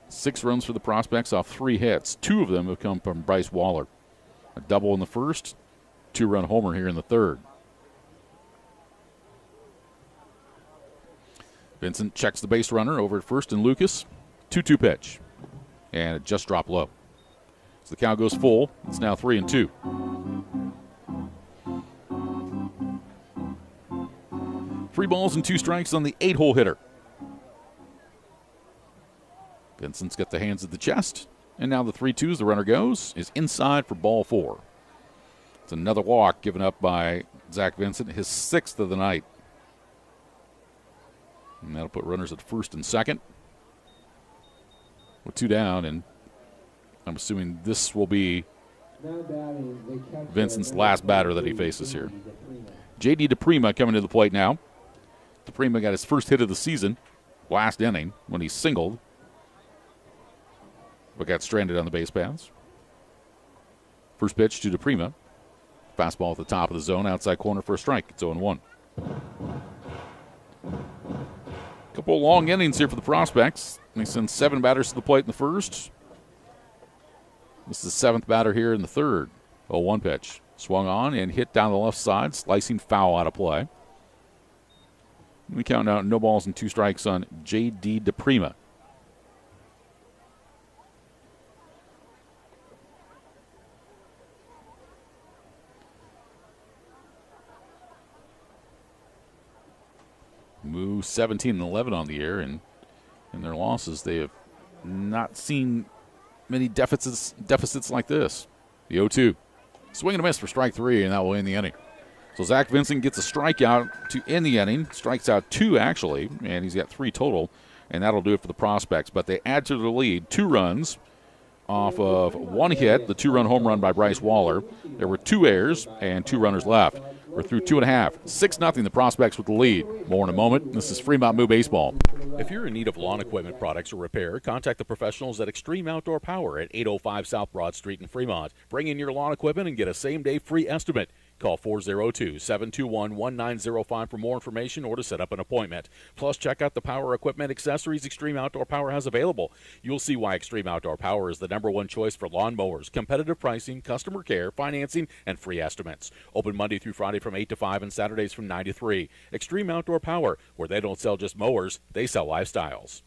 6 runs for the Prospects off 3 hits. 2 of them have come from Bryce Waller. A double in the first, 2-run homer here in the third. Vincent checks the base runner over at first and Lucas. 2-2 pitch. And it just dropped low. So the count goes full. It's now 3-2. Three balls and 2 strikes on the 8-hole hitter. Vincent's got the hands at the chest. And now the 3-2 the runner goes, is inside for ball 4. It's another walk given up by Zach Vincent, his 6th of the night. And that'll put runners at first and second. With 2 down, and I'm assuming this will be Vincent's last batter that he faces here. J.D. DePrima coming to the plate now. DePrima got his first hit of the season last inning when he singled, but got stranded on the base paths. First pitch to DePrima. Fastball at the top of the zone, outside corner for a strike. It's 0-1. Couple of long innings here for the Prospects. They send 7 batters to the plate in the first. This is the 7th batter here in the third. 0-1 pitch. Swung on and hit down the left side, slicing foul out of play. We count out no balls and 2 strikes on J.D. DePrima. Moo 17-11 on the year, and in their losses, they have not seen many deficits like this. The 0-2. Swing and a miss for strike 3, and that will end the inning. So Zach Vincent gets a strikeout to end the inning. Strikes out 2, actually, and he's got 3 total, and that'll do it for the Prospects. But they add to the lead 2 runs off of 1 hit, the 2-run home run by Bryce Waller. There were 2 errors and 2 runners left. We're through 2.5. 6-0 the Prospects with the lead. More in a moment. This is Fremont Moo Baseball. If you're in need of lawn equipment products or repair, contact the professionals at Extreme Outdoor Power at 805 South Broad Street in Fremont. Bring in your lawn equipment and get a same-day free estimate. Call 402-721-1905 for more information or to set up an appointment. Plus, check out the power equipment accessories Extreme Outdoor Power has available. You'll see why Extreme Outdoor Power is the #1 choice for lawn mowers. Competitive pricing, customer care, financing, and free estimates. Open Monday through Friday from 8 to 5 and Saturdays from 9 to 3. Extreme Outdoor Power, where they don't sell just mowers, they sell lifestyles.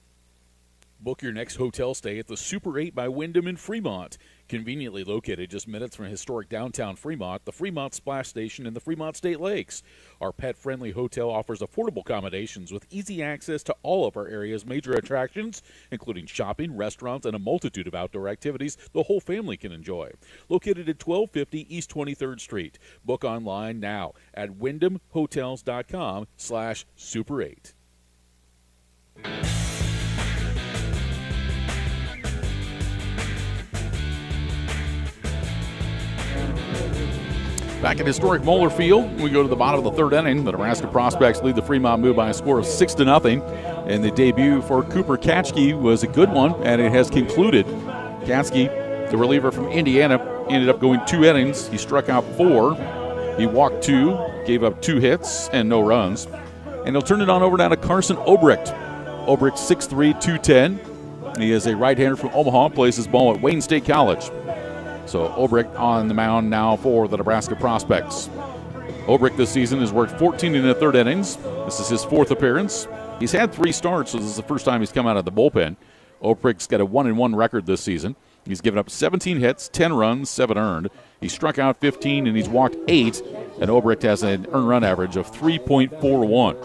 Book your next hotel stay at the Super 8 by Wyndham in Fremont. Conveniently located just minutes from historic downtown Fremont, the Fremont Splash Station, and the Fremont State Lakes. Our pet-friendly hotel offers affordable accommodations with easy access to all of our area's major attractions, including shopping, restaurants, and a multitude of outdoor activities the whole family can enjoy. Located at 1250 East 23rd Street. Book online now at wyndhamhotels.com/Super8. Back at historic Moeller Field, we go to the bottom of the third inning. The Nebraska Prospects lead the Fremont Moo by a score of 6-0. And the debut for Cooper Katschke was a good one, and it has concluded. Katschke, the reliever from Indiana, ended up going 2 innings. He struck out 4. He walked 2, gave up 2 hits and no runs. And he'll turn it on over now to Carson Obrecht. Obrecht 6'3", 210. He is a right-hander from Omaha, plays his ball at Wayne State College. So Obrecht on the mound now for the Nebraska Prospects. Obrecht this season has worked 14 innings. This is his 4th appearance. He's had 3 starts, so this is the first time he's come out of the bullpen. Obrick's got a 1-1 record this season. He's given up 17 hits, 10 runs, 7 earned. He struck out 15 and he's walked 8. And Obrick has an earned run average of 3.41.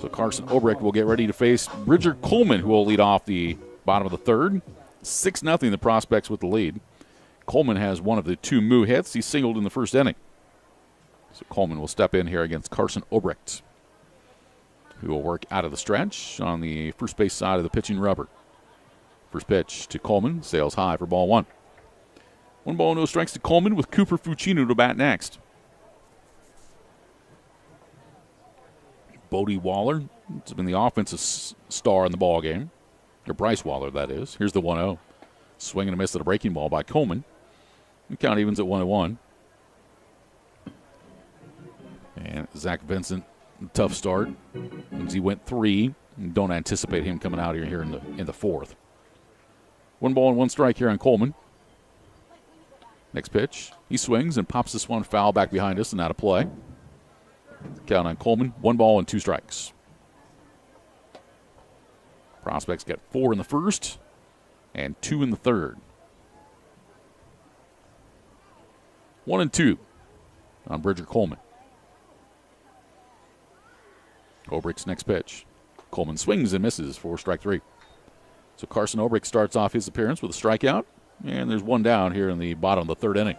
So Carson Obrick will get ready to face Bridger Coleman, who will lead off the bottom of the third. 6-0 the Prospects with the lead. Coleman has one of the 2 Moo hits. He singled in the first inning. So Coleman will step in here against Carson Obrick, who will work out of the stretch on the first base side of the pitching rubber. First pitch to Coleman, sails high for ball 1. 1 ball, no strikes to Coleman with Cooper Fucino to bat next. Bodie Waller has been the offensive star in the ball game. Or Bryce Waller, that is. Here's the 1-0. Swing and a miss at a breaking ball by Coleman. The count evens at 1-1. And Zach Vincent, tough start. He went 3. Don't anticipate him coming out here in the 4th. 1 ball and 1 strike here on Coleman. Next pitch. He swings and pops this one foul back behind us and out of play. Count on Coleman. 1 ball and 2 strikes. Prospects got 4 in the first and 2 in the third. 1-2 on Bridger Coleman. Obrick's next pitch. Coleman swings and misses for strike 3. So Carson Obrick starts off his appearance with a strikeout, and there's 1 down here in the bottom of the 3rd inning.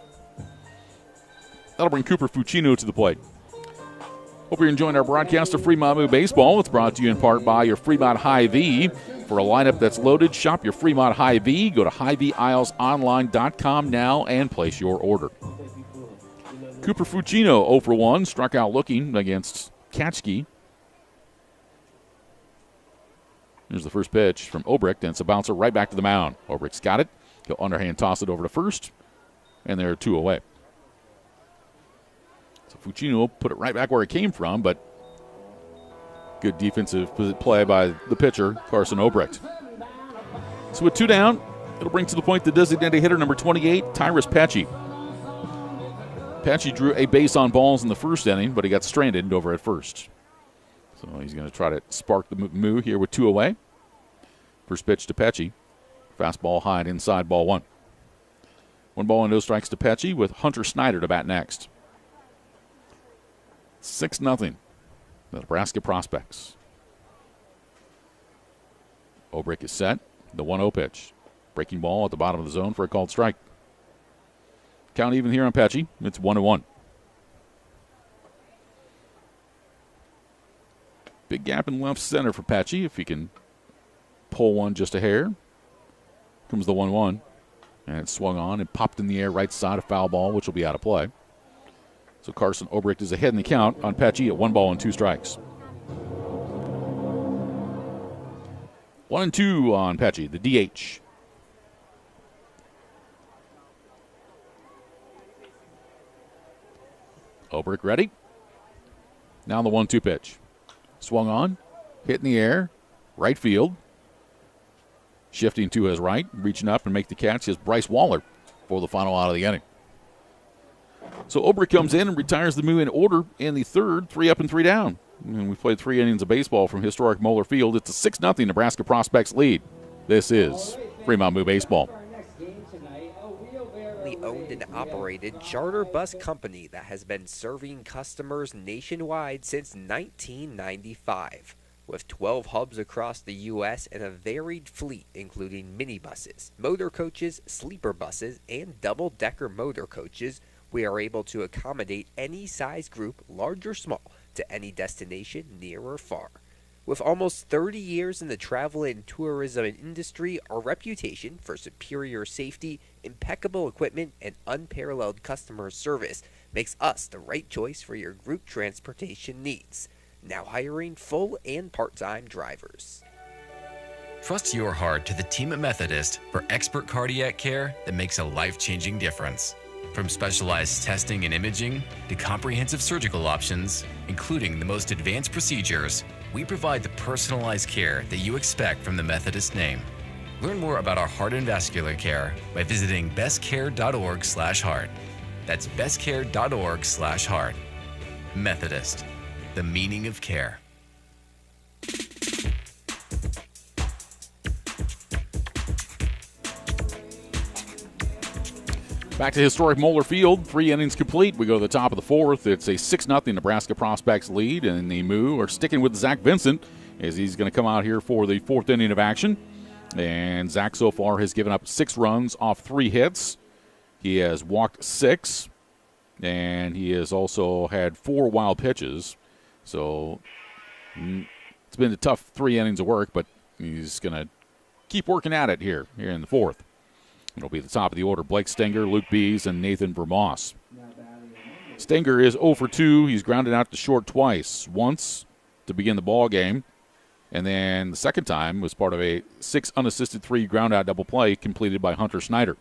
That'll bring Cooper Fucino to the plate. Hope you're enjoying our broadcast of Fremont Moo Baseball. It's brought to you in part by your Fremont Hy-Vee. For a lineup that's loaded, shop your Fremont Hy-Vee. Go to HyVeeIslesOnline.com now and place your order. Cooper Fucino 0 for 1, struck out looking against Katchke. Here's the first pitch from Obrick, and it's a bouncer right back to the mound. Obrick's got it. He'll underhand toss it over to first, and they're 2 away. So Fucino put it right back where it came from, but good defensive play by the pitcher, Carson Obrick. So with 2 down, it'll bring to the point the designated hitter, number 28, Tyrus Patchy. Patchy drew a base on balls in the first inning, but he got stranded over at first. So he's going to try to spark the Moo here with 2 away. First pitch to Patchy. Fastball high and inside, ball 1. 1 ball and no strikes to Patchy with Hunter Snyder to bat next. 6-0. The Nebraska Prospects. Obrick is set. The 1-0 pitch. Breaking ball at the bottom of the zone for a called strike. Count even here on Patchy. It's 1-1. Big gap in left center for Patchy if he can pull one just a hair. Comes the 1-1. And it's swung on and popped in the air right side, a foul ball, which will be out of play. So Carson Obrick is ahead in the count on Patchy at 1 ball and 2 strikes. 1-2 on Patchy, the DH. Obrick ready. Now the 1-2 pitch. Swung on, hit in the air, right field. Shifting to his right, reaching up and make the catch is Bryce Waller for the final out of the inning. So Obrick comes in and retires the Moo in order in the 3rd, 3 up and 3 down. And we played 3 innings of baseball from historic Moeller Field. It's a 6-0 Nebraska Prospects lead. This is Fremont Moo Baseball. Owned and operated charter bus company that has been serving customers nationwide since 1995. With 12 hubs across the U.S. and a varied fleet including minibuses, motor coaches, sleeper buses, and double-decker motor coaches, we are able to accommodate any size group, large or small, to any destination near or far. With almost 30 years in the travel and tourism industry, our reputation for superior safety, impeccable equipment, and unparalleled customer service makes us the right choice for your group transportation needs. Now hiring full and part-time drivers. Trust your heart to the team at Methodist for expert cardiac care that makes a life-changing difference. From specialized testing and imaging to comprehensive surgical options, including the most advanced procedures, we provide the personalized care that you expect from the Methodist name. Learn more about our heart and vascular care by visiting bestcare.org/heart. That's bestcare.org/heart. Methodist, the meaning of care. Back to historic Moeller Field. 3 innings complete. We go to the top of the 4th. It's a 6-0 Nebraska Prospects lead, and the Moo are sticking with Zach Vincent as he's going to come out here for the 4th inning of action. And Zach so far has given up 6 runs off 3 hits. He has walked 6, and he has also had 4 wild pitches. So it's been a tough 3 innings of work, but he's going to keep working at it here in the 4th. It'll be the top of the order. Blake Stenger, Luke Bees, and Nathan Vermoss. Stenger is 0 for 2. He's grounded out to short twice. Once to begin the ball game, and then the second time was part of a 6 unassisted 3 ground-out double play completed by Hunter Snyder.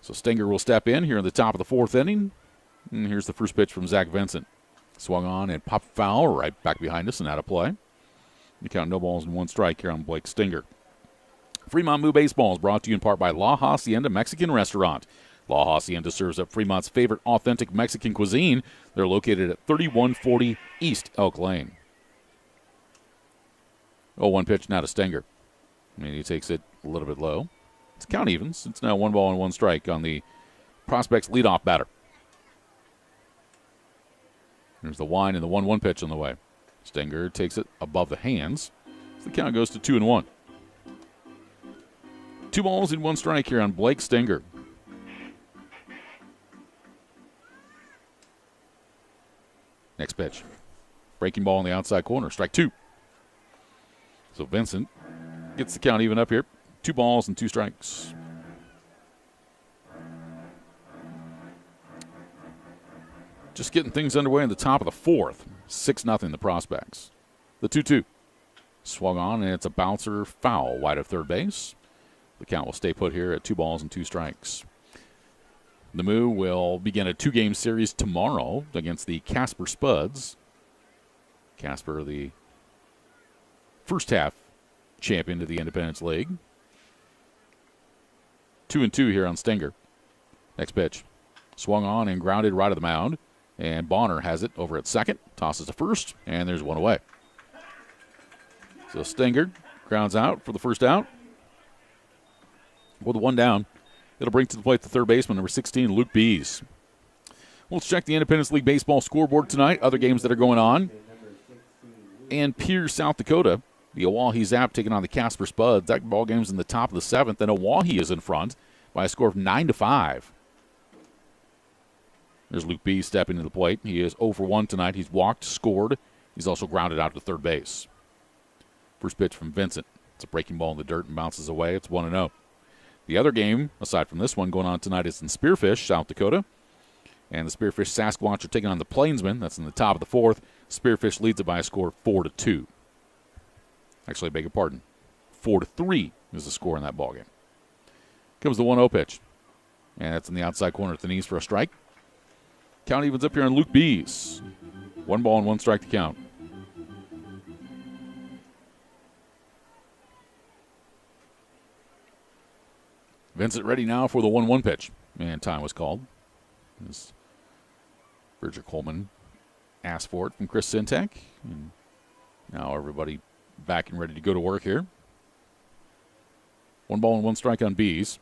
So Stenger will step in here in the top of the 4th inning. And here's the first pitch from Zach Vincent. Swung on and popped foul right back behind us and out of play. You count no balls and 1 strike here on Blake Stenger. Fremont Moo Baseball is brought to you in part by La Hacienda Mexican Restaurant. La Hacienda serves up Fremont's favorite authentic Mexican cuisine. They're located at 3140 East Elk Lane. 0-1 pitch now to Stenger. He takes it a little bit low. It's count evens. It's now 1 ball and 1 strike on the Prospects leadoff batter. There's the wind and the 1-1 pitch on the way. Stenger takes it above the hands. So the count goes to 2-1. 2 balls and 1 strike here on Blake Stenger. Next pitch. Breaking ball in the outside corner. Strike 2. So Vincent gets the count even up here. 2 balls and 2 strikes. Just getting things underway in the top of the 4th. 6-0 the Prospects. The 2-2. Swung on, and it's a bouncer foul wide of third base. The count will stay put here at 2 balls and 2 strikes. The Moo will begin a 2-game series tomorrow against the Casper Spuds. Casper, the first half champion of the Independence League. 2-2 here on Stenger. Next pitch. Swung on and grounded right of the mound. And Bonner has it over at second. Tosses to first, and there's 1 away. So Stenger grounds out for the first out. With 1 down, it'll bring to the plate the third baseman, number 16, Luke Bees. Let's check the Independence League Baseball scoreboard tonight. Other games that are going on. And Pierce, South Dakota. The Oahe Zap taking on the Casper Spuds. That ball game's in the top of the 7th, and Oahe is in front by a score of 9-5. There's Luke Bees stepping to the plate. He is 0 for 1 tonight. He's walked, scored. He's also grounded out to third base. First pitch from Vincent. It's a breaking ball in the dirt and bounces away. It's 1-0. The other game, aside from this one, going on tonight is in Spearfish, South Dakota. And the Spearfish Sasquatch are taking on the Plainsmen. That's in the top of the 4th. Spearfish leads it by a score of 4-2. Actually, I beg your pardon. 4-3 is the score in that ballgame. Comes the 1-0 pitch. And that's in the outside corner at the knees for a strike. Count evens up here on Luke Bees. 1 ball and 1 strike to count. Vincent ready now for the 1-1 pitch. And time was called. As Bridger Coleman asked for it from Chris Sintek. And now everybody back and ready to go to work here. 1 ball and 1 strike on Bees.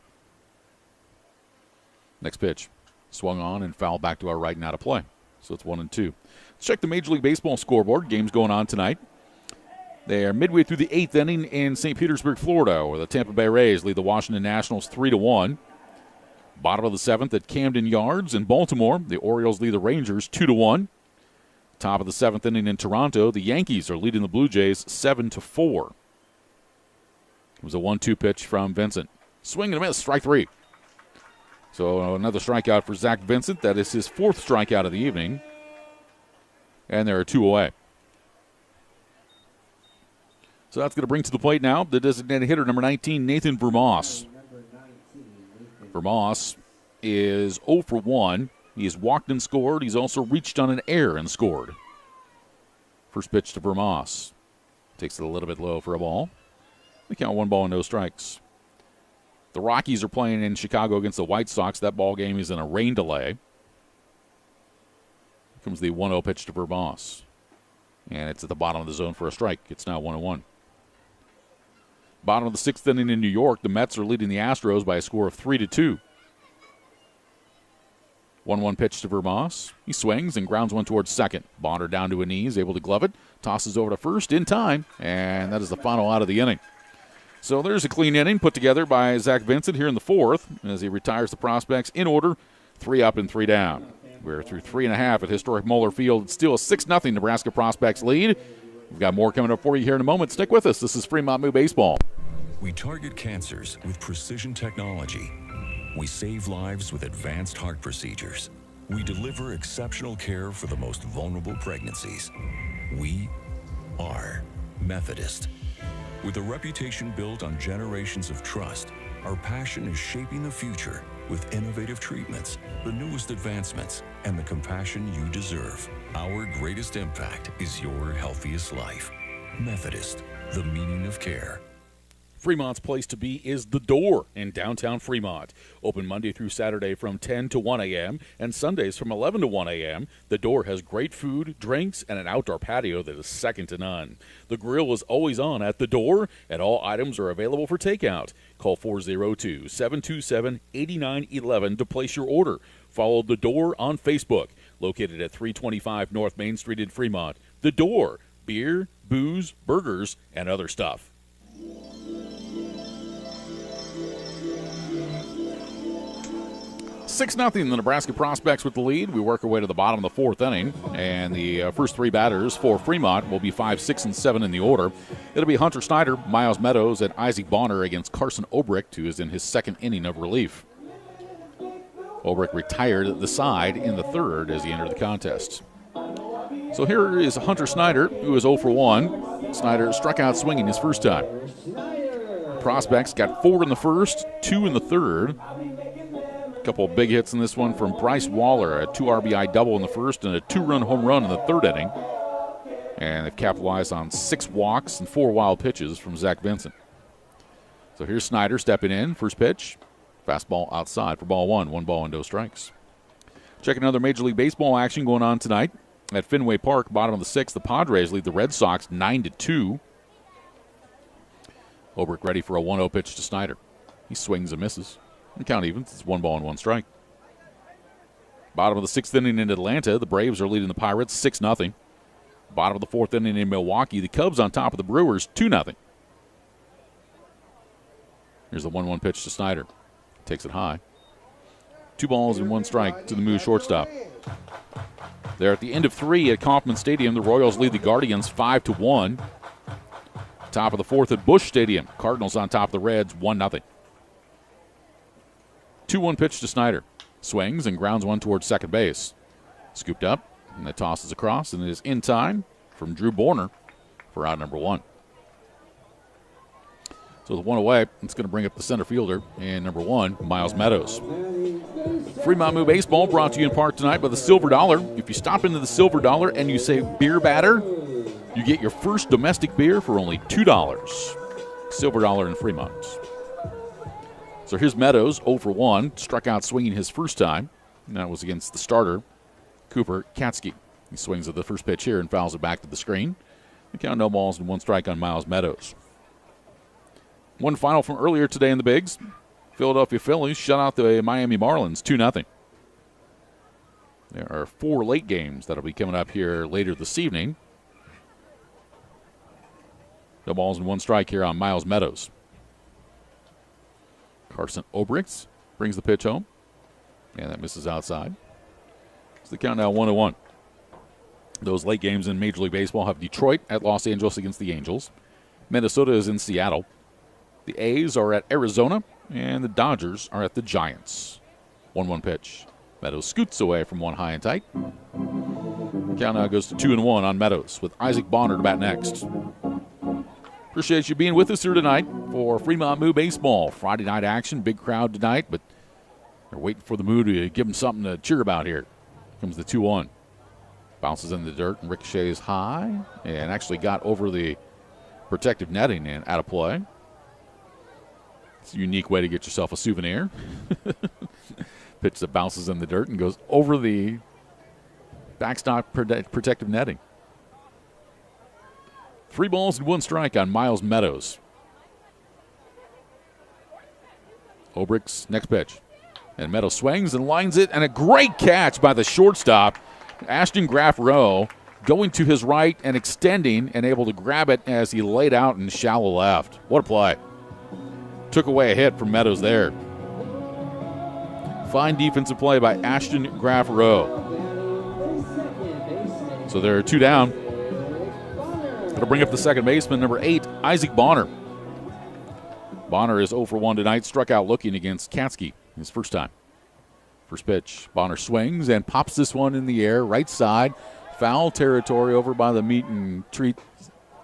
Next pitch. Swung on and fouled back to our right and out of play. So it's 1-2. Let's check the Major League Baseball scoreboard. Games going on tonight. They are midway through the 8th inning in St. Petersburg, Florida, where the Tampa Bay Rays lead the Washington Nationals 3-1. Bottom of the 7th at Camden Yards in Baltimore. The Orioles lead the Rangers 2-1. Top of the 7th inning in Toronto. The Yankees are leading the Blue Jays 7-4. It was a 1-2 pitch from Vincent. Swing and a miss, strike 3. So another strikeout for Zach Vincent. That is his 4th strikeout of the evening. And there are 2 away. So that's going to bring to the plate now the designated hitter, number 19, Nathan Vermoss. Vermoss is 0 for 1. He has walked and scored. He's also reached on an error and scored. First pitch to Vermoss. Takes it a little bit low for a ball. They count 1 ball and no strikes. The Rockies are playing in Chicago against the White Sox. That ball game is in a rain delay. Here comes the 1-0 pitch to Vermoss. And it's at the bottom of the zone for a strike. It's now 1-1. Bottom of the 6th inning in New York, the Mets are leading the Astros by a score of 3-2. 1-1 pitch to Vermoss. He swings and grounds one towards second. Bonner down to a knee, is able to glove it. Tosses over to first in time, and that is the final out of the inning. So there's a clean inning put together by Zach Vincent here in the fourth as he retires the prospects in order, 3 up and 3 down. We're through 3.5 at historic Moeller Field. It's still a 6-0 Nebraska prospects lead. We've got more coming up for you here in a moment. Stick with us. This is Fremont Moo Baseball. We target cancers with precision technology. We save lives with advanced heart procedures. We deliver exceptional care for the most vulnerable pregnancies. We are Methodist. With a reputation built on generations of trust, our passion is shaping the future with innovative treatments, the newest advancements, and the compassion you deserve. Our greatest impact is your healthiest life. Methodist, the meaning of care. Fremont's place to be is The Door in downtown Fremont. Open Monday through Saturday from 10 to 1 a.m. and Sundays from 11 to 1 a.m. The Door has great food, drinks, and an outdoor patio that is second to none. The grill is always on at The Door, and all items are available for takeout. Call 402-727-8911 to place your order. Follow The Door on Facebook, located at 325 North Main Street in Fremont. The Door, beer, booze, burgers, and other stuff. 6-0 the Nebraska prospects with the lead. We work our way to the bottom of the fourth inning, and the first 3 batters for Fremont will be 5, 6, and 7 in the order. It'll be Hunter Snyder, Miles Meadows, and Isaac Bonner against Carson Obricht, who is in his second inning of relief. Obricht retired at the side in the third as he entered the contest. So here is Hunter Snyder, who is 0 for 1. Snyder struck out swinging his first time. Prospects got 4 in the first, 2 in the third. A couple of big hits in this one from Bryce Waller, a 2 RBI double in the first and a 2-run home run in the third inning. And they've capitalized on 6 walks and 4 wild pitches from Zach Vincent. So here's Snyder stepping in. First pitch, fastball outside for ball 1. 1 ball and no strikes. Check another Major League Baseball action going on tonight at Fenway Park. Bottom of the 6th, the Padres lead the Red Sox 9-2. Obricht ready for a 1-0 pitch to Snyder. He swings and misses. And count evens. It's 1 ball and 1 strike. Bottom of the 6th inning in Atlanta, the Braves are leading the Pirates 6-0. Bottom of the 4th inning in Milwaukee, the Cubs on top of the Brewers 2-0. Here's the 1-1 pitch to Snyder. Takes it high. 2 balls and 1 strike to the Moo shortstop. They're at the end of 3 at Kauffman Stadium. The Royals lead the Guardians 5-1. Top of the 4th at Busch Stadium. Cardinals on top of the Reds 1-0. 2-1 pitch to Snyder. Swings and grounds one towards second base. Scooped up, and that tosses across, and it is in time from Drew Borner for out number 1. So the 1 away, it's going to bring up the center fielder, and number 1, Miles Meadows. Fremont Moo Baseball brought to you in part tonight by the Silver Dollar. If you stop into the Silver Dollar and you say beer batter, you get your first domestic beer for only $2. Silver Dollar in Fremont. So here's Meadows, 0 for 1, struck out swinging his first time, and that was against the starter, Cooper Katsky. He swings at the first pitch here and fouls it back to the screen. The count, no balls and 1 strike on Miles Meadows. One final from earlier today in the Bigs. Philadelphia Phillies shut out the Miami Marlins 2-0. There are 4 late games that will be coming up here later this evening. No balls and 1 strike here on Miles Meadows. Carson Obricht brings the pitch home, and that misses outside. So the count now 1-1. Those late games in Major League Baseball have Detroit at Los Angeles against the Angels. Minnesota is in Seattle. The A's are at Arizona, and the Dodgers are at the Giants. 1-1 pitch. Meadows scoots away from 1 high and tight. Count now goes to 2-1 on Meadows with Isaac Bonner to bat next. Appreciate you being with us here tonight for Fremont Moo Baseball. Friday night action, big crowd tonight, but they're waiting for the Moo to give them something to cheer about here. Comes the 2-1. Bounces in the dirt and ricochets high and actually got over the protective netting and out of play. It's a unique way to get yourself a souvenir. Pitch that bounces in the dirt and goes over the backstop protective netting. 3 balls and 1 strike on Miles Meadows. Obricht's next pitch. And Meadow swings and lines it, and a great catch by the shortstop, Ashton Graff Rowe, going to his right and extending and able to grab it as he laid out in shallow left. What a play. Took away a hit from Meadows there. Fine defensive play by Ashton Graff Rowe. So there are 2 down. That'll bring up the second baseman, number 8, Isaac Bonner. Bonner is 0 for 1 tonight, struck out looking against Katsky his first time. First pitch, Bonner swings and pops this one in the air, right side, foul territory over by the meat and treat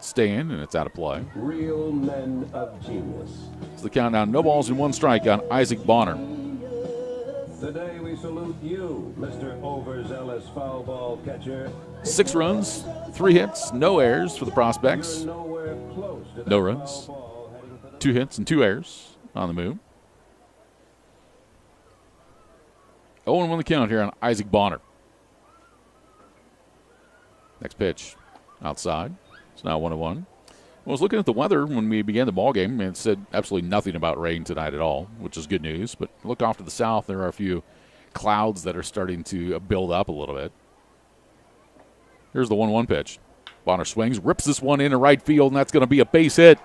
stand, and it's out of play. Real men of genius. It's the countdown, no balls and 1 strike on Isaac Bonner. Today we salute you, Mr. Overzealous foul ball catcher. 6 runs, 3 hits, no errors for the Prospects. No runs, 2 hits and 2 errors on the move. 0-1 the count here on Isaac Bonner. Next pitch, outside. It's now 1-1. I was looking at the weather when we began the ball game, and it said absolutely nothing about rain tonight at all, which is good news. But look off to the south, there are a few clouds that are starting to build up a little bit. Here's the 1-1 pitch. Bonner swings, rips this one into right field, and that's going to be a base hit.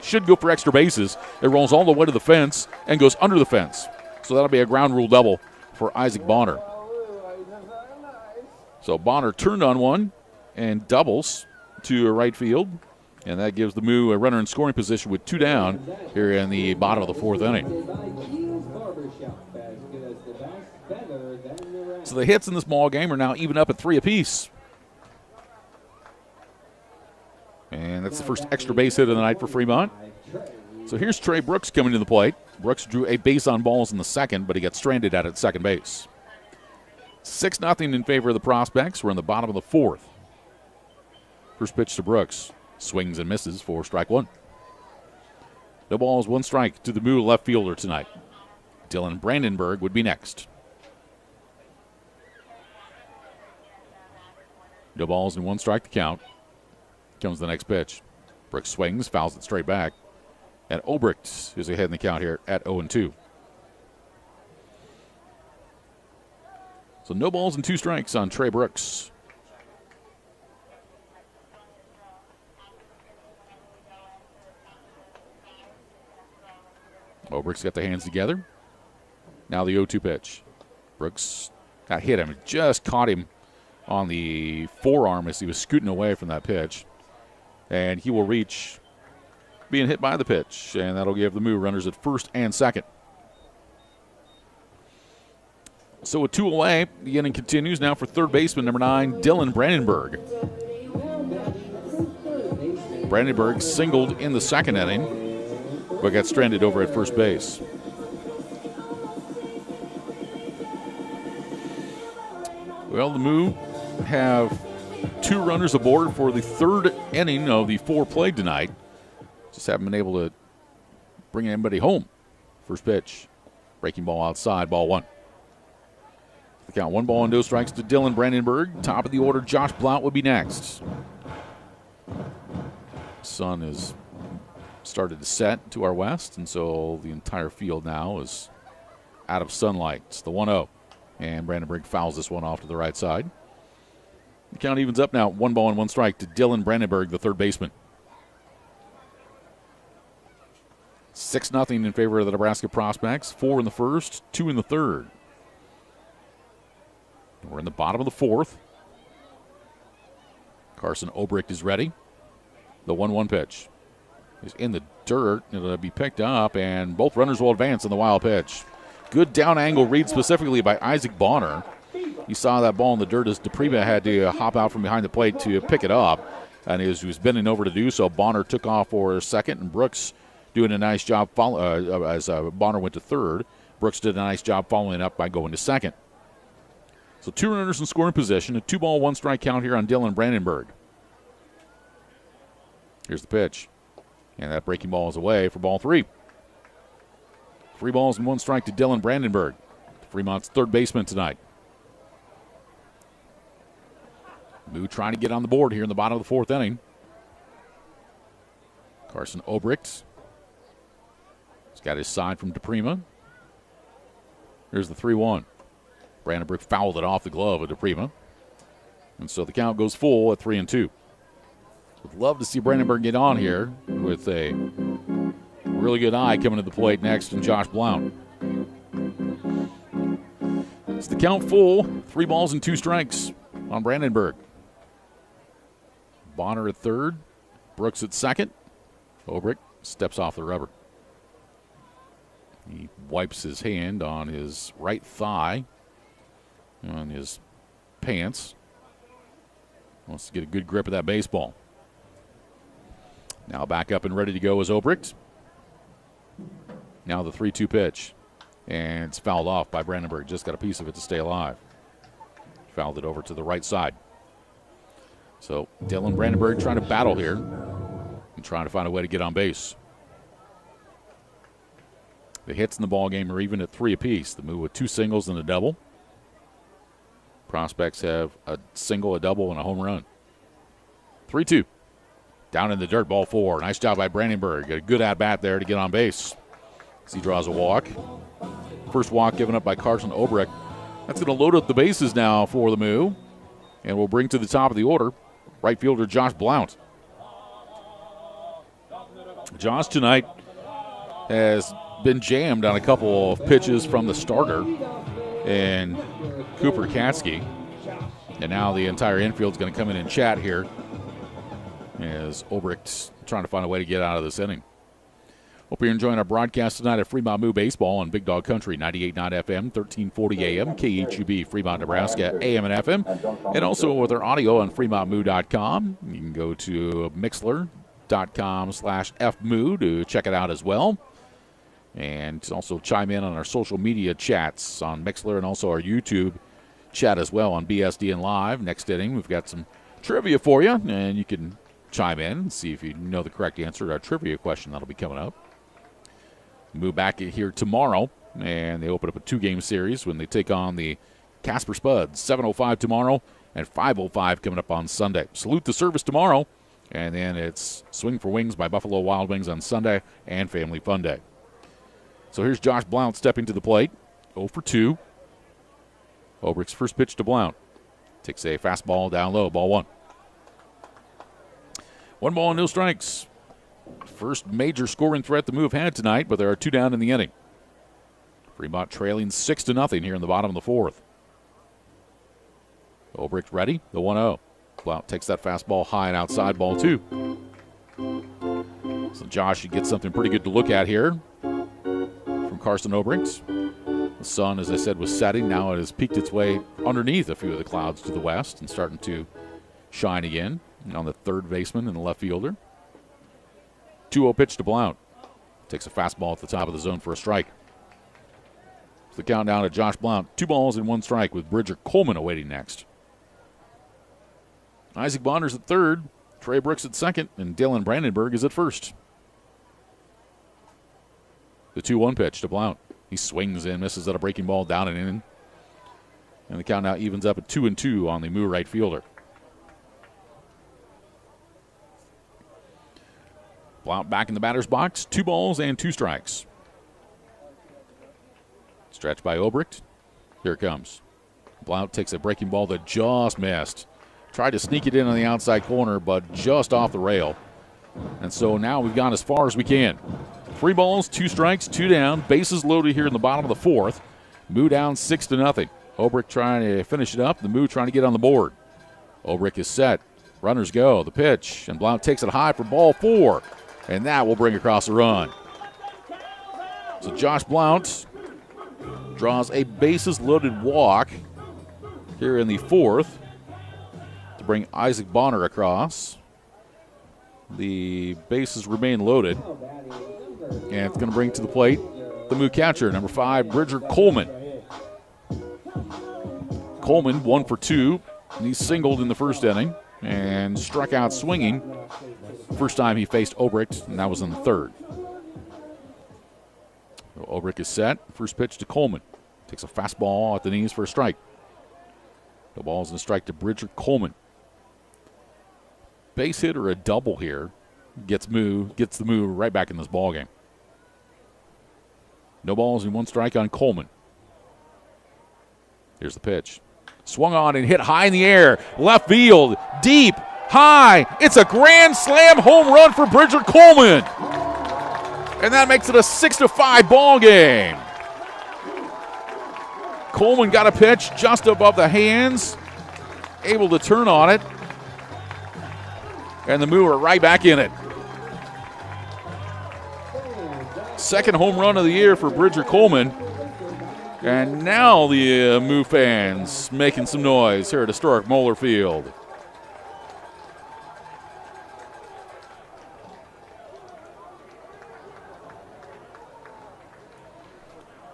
Should go for extra bases. It rolls all the way to the fence and goes under the fence. So that'll be a ground rule double for Isaac Bonner. So Bonner turned on one and doubles to right field, and that gives the Moo a runner in scoring position with 2 down here in the bottom of the 4th inning. So the hits in this ball game are now even up at 3 apiece. And that's the first extra base hit of the night for Fremont. So here's Trey Brooks coming to the plate. Brooks drew a base on balls in the second, but he got stranded out at second base. 6-0 in favor of the Prospects. We're in the bottom of the 4th. First pitch to Brooks. Swings and misses for strike 1. No balls, 1 strike to the Moo left fielder tonight. Dylan Brandenburg would be next. No balls and 1 strike to count. Comes the next pitch. Brooks swings, fouls it straight back. And Obrecht is ahead in the count here at 0-2. So no balls and 2 strikes on Trey Brooks. Obrecht's got the hands together. Now the 0-2 pitch. Brooks got hit him. Just caught him on the forearm as he was scooting away from that pitch. And he will reach being hit by the pitch, and that'll give the Moo runners at first and second. So with 2 away, the inning continues now for third baseman number 9, Dylan Brandenburg. Brandenburg singled in the second inning, but got stranded over at first base. Well, the Moo have 2 runners aboard for the third inning of the 4 played tonight. Just haven't been able to bring anybody home. First pitch, breaking ball outside, ball 1. The count 1 ball and no strikes to Dylan Brandenburg. Top of the order, Josh Blount would be next. Sun has started to set to our west, and so the entire field now is out of sunlight. It's the 1-0, and Brandenburg fouls this one off to the right side. The count evens up now, 1 ball and 1 strike to Dylan Brandenburg, the third baseman. 6-0 in favor of the Nebraska Prospects. 4 in the first, 2 in the third. We're in the bottom of the 4th. Carson Obrecht is ready. The 1-1 pitch is in the dirt. It'll be picked up, and both runners will advance on the wild pitch. Good down angle read specifically by Isaac Bonner. You saw that ball in the dirt as DePrima had to hop out from behind the plate to pick it up. And as he was bending over to do so, Bonner took off for second, and Brooks doing a nice job as Bonner went to third. Brooks did a nice job following up by going to second. So 2 runners in scoring position, a 2 ball, 1 strike count here on Dylan Brandenburg. Here's the pitch. And that breaking ball is away for ball 3. 3 balls and 1 strike to Dylan Brandenburg, Fremont's third baseman tonight. Moo trying to get on the board here in the bottom of the 4th inning. Carson Obrecht. He's got his side from DePrima. Here's the 3-1. Brandenburg fouled it off the glove of DePrima. And so the count goes full at 3-2. Would love to see Brandenburg get on here with a really good eye coming to the plate next and Josh Blount. It's the count full. 3 balls and 2 strikes on Brandenburg. Bonner at third. Brooks at second. Obrick steps off the rubber. He wipes his hand on his right thigh, on his pants. Wants to get a good grip of that baseball. Now back up and ready to go is Obricht. Now the 3-2 pitch. And it's fouled off by Brandenburg. Just got a piece of it to stay alive. Fouled it over to the right side. So Dylan Brandenburg trying to battle here and trying to find a way to get on base. The hits in the ball game are even at 3 apiece. The Moo with 2 singles and a double. Prospects have a single, a double, and a home run. 3-2. Down in the dirt, ball 4. Nice job by Brandenburg. Got a good at-bat there to get on base as he draws a walk. First walk given up by Carson Obrick. That's going to load up the bases now for the Moo. And we'll bring to the top of the order right fielder Josh Blount. Josh tonight has been jammed on a couple of pitches from the starter and Cooper Katsky. And now the entire infield's going to come in and chat here as Obrick's trying to find a way to get out of this inning. Hope you're enjoying our broadcast tonight at Fremont Moo Baseball on Big Dog Country, 98.9 FM, 1340 AM, KHUB, Fremont, Nebraska, AM and FM, and also with our audio on FremontMoo.com. You can go to Mixler.com/FMoo to check it out as well. And also chime in on our social media chats on Mixler and also our YouTube chat as well on BSDN Live. Next inning, we've got some trivia for you, and you can chime in and see if you know the correct answer to our trivia question that'll be coming up. Move back here tomorrow, and they open up a 2-game series when they take on the Casper Spuds. 7:05 tomorrow and 5:05 coming up on Sunday. Salute the Service tomorrow, and then it's Swing for Wings by Buffalo Wild Wings on Sunday and Family Fun Day. So here's Josh Blount stepping to the plate. 0 for 2. Obrick's first pitch to Blount. Takes a fastball down low, ball 1. 1 ball and no strikes. First major scoring threat the Moo have had tonight, but there are 2 down in the inning. Fremont trailing 6-0 here in the bottom of the 4th. Obrick ready, the 1-0. Blount takes that fastball high and outside, ball 2. So Josh should get something pretty good to look at here from Carson Obrick. The sun, as I said, was setting. Now it has peeked its way underneath a few of the clouds to the west and starting to shine again on the third baseman and the left fielder. 2-0 pitch to Blount. Takes a fastball at the top of the zone for a strike. So the countdown to Josh Blount. 2 balls and 1 strike with Bridger Coleman awaiting next. Isaac Bonner's at third. Trey Brooks at second. And Dylan Brandenburg is at first. The 2-1 pitch to Blount. He swings in, misses at a breaking ball down and in. And the count now evens up at 2-2 on the Moo right fielder. Blount back in the batter's box. 2 balls and 2 strikes. Stretch by Obricht. Here it comes. Blount takes a breaking ball that just missed. Tried to sneak it in on the outside corner, but just off the rail. And so now we've gone as far as we can. 3 balls, 2 strikes, 2 down. Bases loaded here in the bottom of the 4th. Moo down 6-0. Obrick trying to finish it up. The Moo trying to get on the board. Obrick is set. Runners go. The pitch. And Blount takes it high for ball 4. And that will bring across a run. So Josh Blount draws a bases-loaded walk here in the 4th to bring Isaac Bonner across. The bases remain loaded. And it's going to bring to the plate the Moo catcher, number 5, Bridger Coleman. Coleman, 1 for 2. And he singled in the first inning and struck out swinging. First time he faced Obrick, and that was in the 3rd. So Obrick is set. First pitch to Coleman. Takes a fastball at the knees for a strike. The ball's in a strike to Bridger Coleman. Base hit or a double here gets the Moo right back in this ball game. No balls and 1 strike on Coleman. Here's the pitch. Swung on and hit high in the air. Left field, deep, high. It's a grand slam home run for Bridger Coleman. And that makes it a 6-5 ball game. Coleman got a pitch just above the hands, able to turn on it. And the Moo are right back in it. Second home run of the year for Bridger Coleman. And now the Moo fans making some noise here at historic Moeller Field.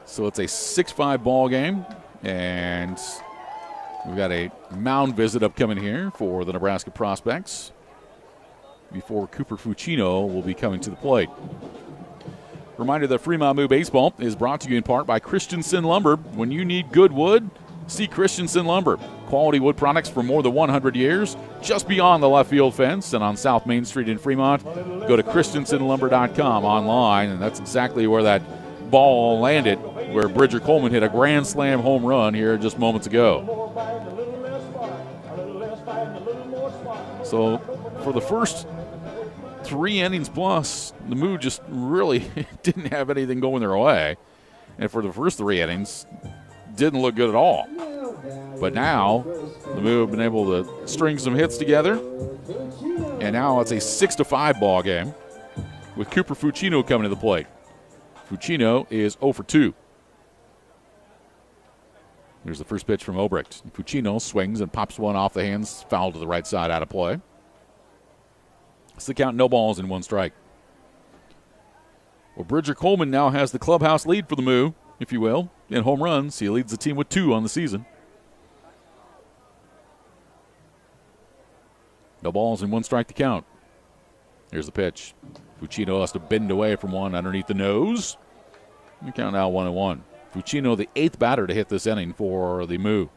So it's a 6-5 ball game, and we've got a mound visit upcoming here for the Nebraska Prospects before Cooper Fucino will be coming to the plate. Reminder that Fremont Moo Baseball is brought to you in part by Christensen Lumber. When you need good wood, see Christensen Lumber. Quality wood products for more than 100 years, just beyond the left field fence and on South Main Street in Fremont. Go to christensenlumber.com online, and that's exactly where that ball landed, where Bridger Coleman hit a grand slam home run here just moments ago. So for the first 3 innings plus, the Moo just really didn't have anything going their way. And for the first 3 innings, didn't look good at all. But now, the Moo have been able to string some hits together. And now it's a 6-5 ball game with Cooper Fucino coming to the plate. Fucino is 0 for 2. Here's the first pitch from Obrecht. Fucino swings and pops one off the hands, foul to the right side, out of play. It's the count, no balls and 1 strike. Well, Bridger Coleman now has the clubhouse lead for the Moo, if you will, in home runs. He leads the team with 2 on the season. No balls and 1 strike to count. Here's the pitch. Fucino has to bend away from one underneath the nose. We count now 1-1. Fucino, the 8th batter to hit this inning for the Moo.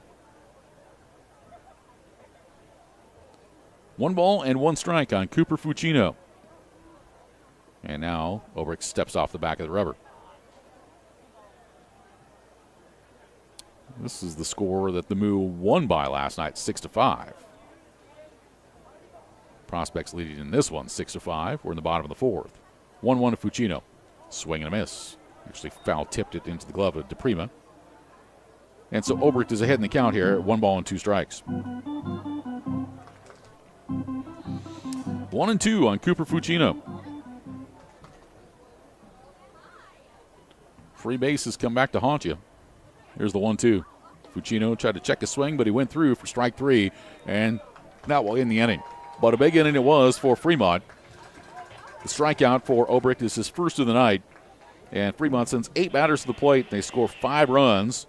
1 ball and 1 strike on Cooper Fucino. And now Obrecht steps off the back of the rubber. This is the score that the Moo won by last night, 6-5. Prospects leading in this one, 6-5. We're in the bottom of the 4th. 1-1 to Fucino. Swing and a miss. Actually foul tipped it into the glove of DePrima. And so Obrecht is ahead in the count here, 1 ball and 2 strikes. 1-2 on Cooper Fucino. Free base has come back to haunt you. Here's the 1-2. Fucino tried to check his swing, but he went through for strike 3, and that will end the inning. But a big inning it was for Fremont. The strikeout for Obrecht is his first of the night, and Fremont sends 8 batters to the plate. They score 5 runs,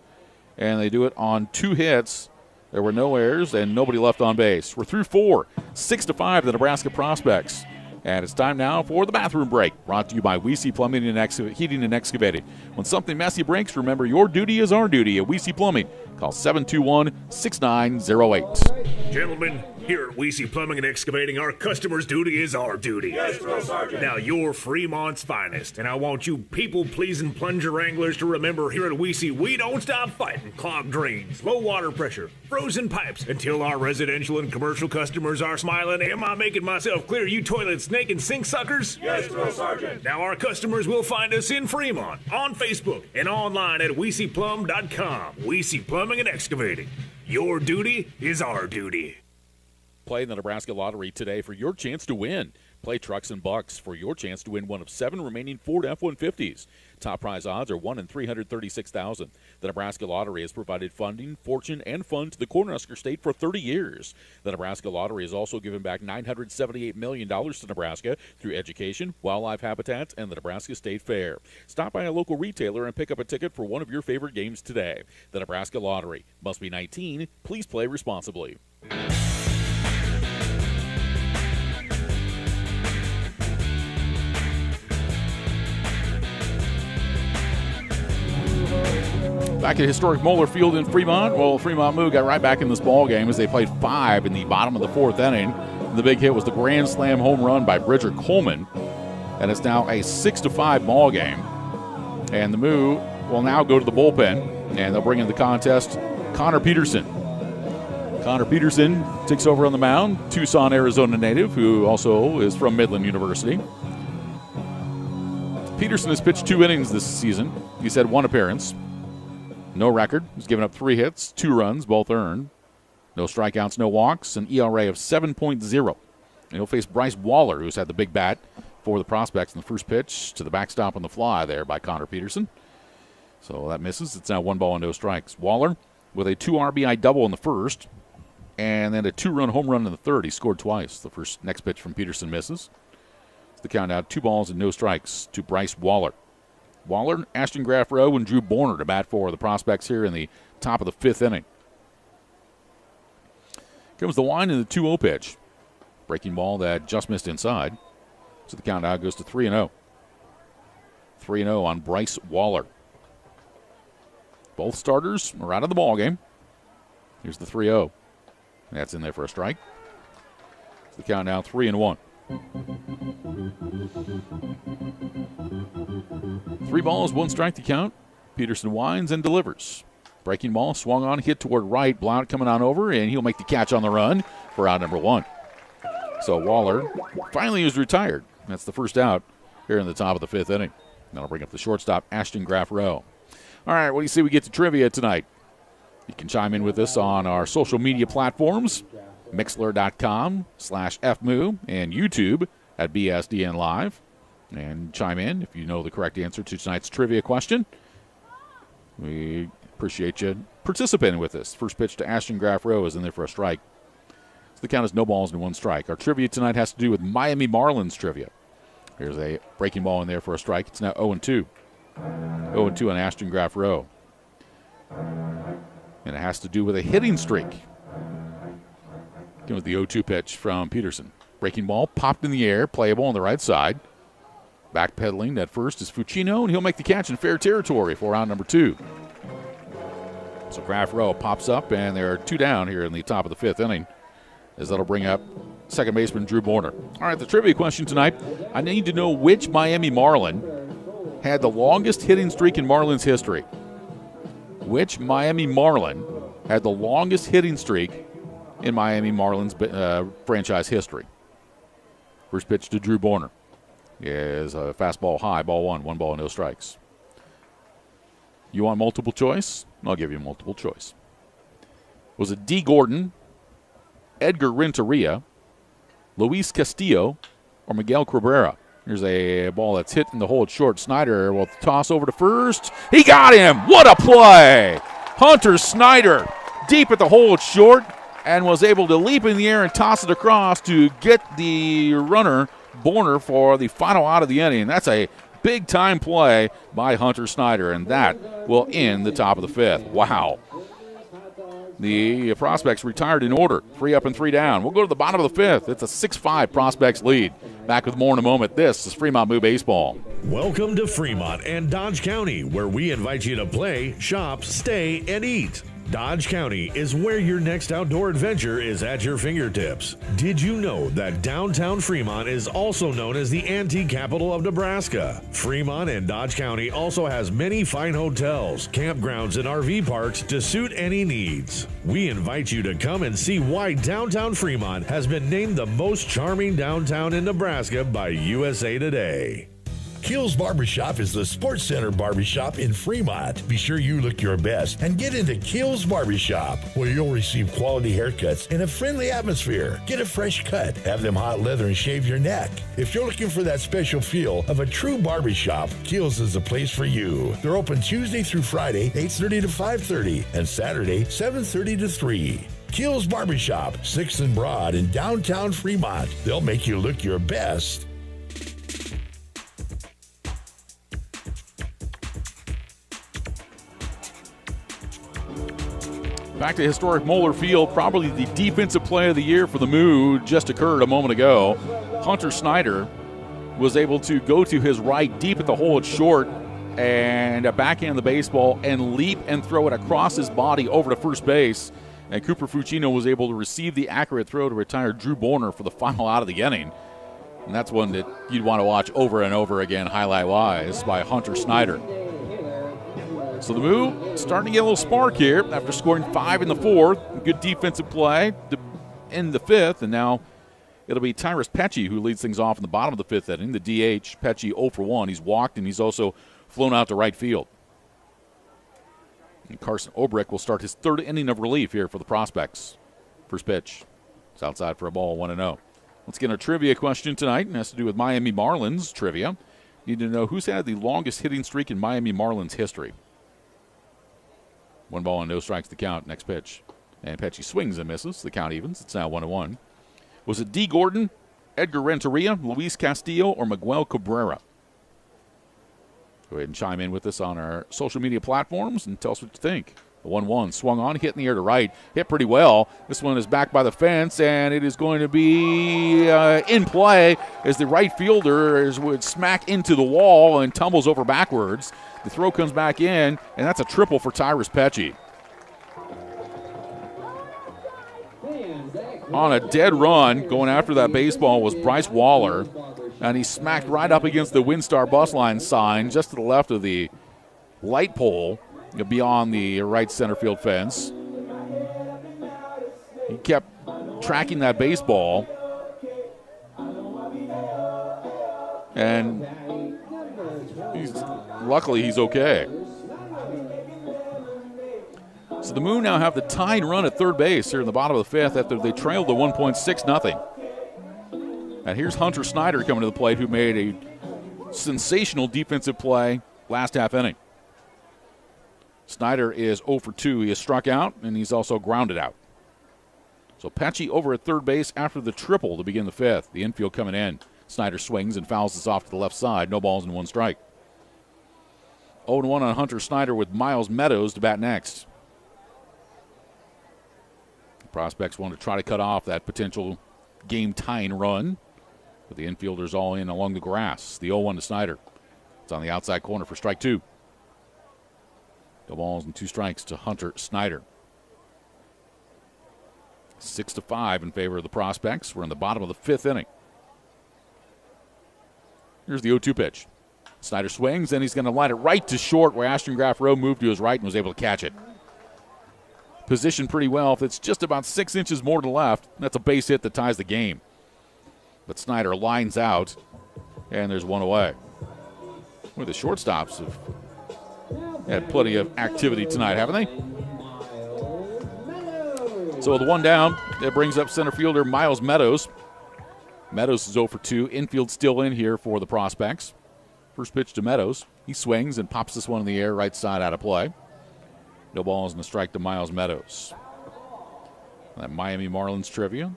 and they do it on 2 hits. There were no errors and nobody left on base. We're through 4, 6-5 the Nebraska Prospects. And it's time now for the bathroom break, brought to you by WeC Plumbing and Heating and Excavating. When something messy breaks, remember your duty is our duty at WeC Plumbing. Call 721-6908. Gentlemen, here at WeC Plumbing and Excavating, our customer's duty is our duty. Yes, Drill Sergeant. Now, you're Fremont's finest, and I want you people-pleasing plunger wranglers to remember here at WeC, we don't stop fighting clogged drains, low water pressure, frozen pipes, until our residential and commercial customers are smiling. Am I making myself clear, you toilet snake and sink suckers? Yes, Drill Sergeant. Now, our customers will find us in Fremont, on Facebook, and online at WeCPlum.com. WeC Plumbing and Excavating. Your duty is our duty. Play in the Nebraska Lottery today for your chance to win. Play trucks and bucks for your chance to win one of 7 remaining Ford F-150s. Top prize odds are 1 in 336,000. The Nebraska Lottery has provided funding, fortune, and fun to the Cornhusker State for 30 years. The Nebraska Lottery has also given back $978 million to Nebraska through education, wildlife habitats, and the Nebraska State Fair. Stop by a local retailer and pick up a ticket for one of your favorite games today. The Nebraska Lottery. Must be 19. Please play responsibly. Back at historic Moeller Field in Fremont. Well, Fremont Moo got right back in this ball game as they played 5 in the bottom of the 4th inning. The big hit was the grand slam home run by Bridger Coleman, and it's now a 6-5 ball game. And the Moo will now go to the bullpen, and they'll bring in the contest Connor Peterson. Connor Peterson takes over on the mound, Tucson, Arizona native, who also is from Midland University. Peterson has pitched 2 innings this season. He's had 1 appearance. No record. He's given up 3 hits, 2 runs, both earned. No strikeouts, no walks, an ERA of 7.0. And he'll face Bryce Waller, who's had the big bat for the Prospects in the first pitch to the backstop on the fly there by Connor Peterson. So that misses. It's now 1 ball and no strikes. Waller with a 2 RBI double in the first, and then a 2-run home run in the third. He scored twice. The next pitch from Peterson misses. It's the count out, 2 balls and no strikes to Bryce Waller. Waller, Ashton Graff Rowe, and Drew Borner to bat for the Prospects here in the top of the 5th inning. Comes the wind in the 2-0 pitch. Breaking ball that just missed inside. So the count out goes to 3-0. 3-0 on Bryce Waller. Both starters are out of the ballgame. Here's the 3-0. That's in there for a strike. So the count now 3-1. 3 balls, 1 strike to count. Peterson winds and delivers. Breaking ball swung on, hit toward right. Blount coming on over, and he'll make the catch on the run for out number 1. So Waller finally is retired. That's the first out here in the top of the 5th inning. That'll bring up the shortstop, Ashton Graff Rowe. All right, what do you say we get to trivia tonight? You can chime in with us on our social media platforms, Mixler.com/FMoo, and YouTube at BSDN Live. And chime in if you know the correct answer to tonight's trivia question. We appreciate you participating with us. First pitch to Ashton Graff Rowe is in there for a strike. So the count is no balls and 1 strike. Our trivia tonight has to do with Miami Marlins trivia. Here's a breaking ball in there for a strike. It's now 0-2. 0-2 on Ashton Graff Rowe. And it has to do with a hitting streak. Again with the 0-2 pitch from Peterson. Breaking ball popped in the air, playable on the right side. Backpedaling at first is Fucino, and he'll make the catch in fair territory for round number 2. So Graff Rowe pops up, and there are 2 down here in the top of the 5th inning, as that'll bring up second baseman Drew Borner. All right, the trivia question tonight, I need to know which Miami Marlin had the longest hitting streak in Marlins history. Which Miami Marlin had the longest hitting streak in Miami Marlins franchise history? First pitch to Drew Borner is a fastball high, ball 1 ball, no strikes. You want multiple choice? I'll give you multiple choice. Was it D. Gordon, Edgar Renteria, Luis Castillo, or Miguel Cabrera? Here's a ball that's hit in the hole at short. Snyder will toss over to first. He got him! What a play! Hunter Snyder deep at the hole at short and was able to leap in the air and toss it across to get the runner, Borner, for the final out of the inning. That's a big-time play by Hunter Snyder, and that will end the top of the 5th. Wow. The Prospects retired in order, 3 up and 3 down. We'll go to the bottom of the 5th. It's a 6-5 Prospects lead. Back with more in a moment. This is Fremont Moo Baseball. Welcome to Fremont and Dodge County, where we invite you to play, shop, stay, and eat. Dodge County is where your next outdoor adventure is at your fingertips. Did you know that downtown Fremont is also known as the antique capital of Nebraska? Fremont and Dodge County also has many fine hotels, campgrounds, and RV parks to suit any needs. We invite you to come and see why downtown Fremont has been named the most charming downtown in Nebraska by USA Today. Keel's Barbershop is the Sports Center barbershop in Fremont. Be sure you look your best and get into Keel's Barbershop, where you'll receive quality haircuts in a friendly atmosphere. Get a fresh cut, have them hot leather, and shave your neck. If you're looking for that special feel of a true barbershop, Keel's is the place for you. They're open Tuesday through Friday, 8:30 to 5:30, and Saturday, 7:30 to 3. Keel's Barbershop, 6th and Broad in downtown Fremont. They'll make you look your best. Back to historic Moeller Field, probably the defensive play of the year for the Moo just occurred a moment ago. Hunter Snyder was able to go to his right deep at the hole at short and backhand the baseball and leap and throw it across his body over to first base. And Cooper Fucino was able to receive the accurate throw to retire Drew Borner for the final out of the inning. And that's one that you'd want to watch over and over again, highlight-wise, by Hunter Snyder. So the Moo starting to get a little spark here after scoring 5 in the fourth. Good defensive play to end the fifth, and now it'll be Tyrus Pecci who leads things off in the bottom of the fifth inning. The DH, Pecci 0 for 1. He's walked, and he's also flown out to right field. And Carson Obrick will start his third inning of relief here for the Prospects. First pitch. It's outside for a ball, 1-0. Let's get our trivia question tonight, and it has to do with Miami Marlins trivia. Need to know who's had the longest hitting streak in Miami Marlins history. 1 ball and no strikes to count. Next pitch. And Pecci swings and misses. The count evens. It's now 1-1. Was it D. Gordon, Edgar Renteria, Luis Castillo, or Miguel Cabrera? Go ahead and chime in with us on our social media platforms and tell us what you think. The 1-1 swung on, hit in the air to right, hit pretty well. This one is back by the fence, and it is going to be in play as the right fielder would smack into the wall and tumbles over backwards. The throw comes back in, and that's a triple for Tyrus Pecci. On a dead run, going after that baseball was Bryce Waller, and he smacked right up against the WinStar bus line sign just to the left of the light pole beyond the right center field fence. He kept tracking that baseball, and luckily he's okay. So the Moo now have the tying run at third base here in the bottom of the fifth after they trailed to 1.6-0. And here's Hunter Snyder coming to the plate, who made a sensational defensive play last half inning. Snyder is 0 for 2. He is struck out, and he's also grounded out. So Pecci over at third base after the triple to begin the fifth. The infield coming in. Snyder swings and fouls this off to the left side. No balls and 1 strike. 0-1 on Hunter Snyder with Miles Meadows to bat next. The Prospects want to try to cut off that potential game-tying run, but the infielders all in along the grass. The 0-1 to Snyder. It's on the outside corner for strike 2. No balls and 2 strikes to Hunter Snyder. 6-5 in favor of the Prospects. We're in the bottom of the fifth inning. Here's the 0-2 pitch. Snyder swings, and he's going to line it right to short where Ashton Graff Rowe moved to his right and was able to catch it. Positioned pretty well. If it's just about 6 inches more to the left, that's a base hit that ties the game. But Snyder lines out, and there's 1 away. Well, the shortstops have had plenty of activity tonight, haven't they? So the 1 down, that brings up center fielder Miles Meadows. Meadows is 0 for 2. Infield still in here for the Prospects. First pitch to Meadows. He swings and pops this one in the air, right side out of play. No balls and a strike to Miles Meadows. That Miami Marlins trivia.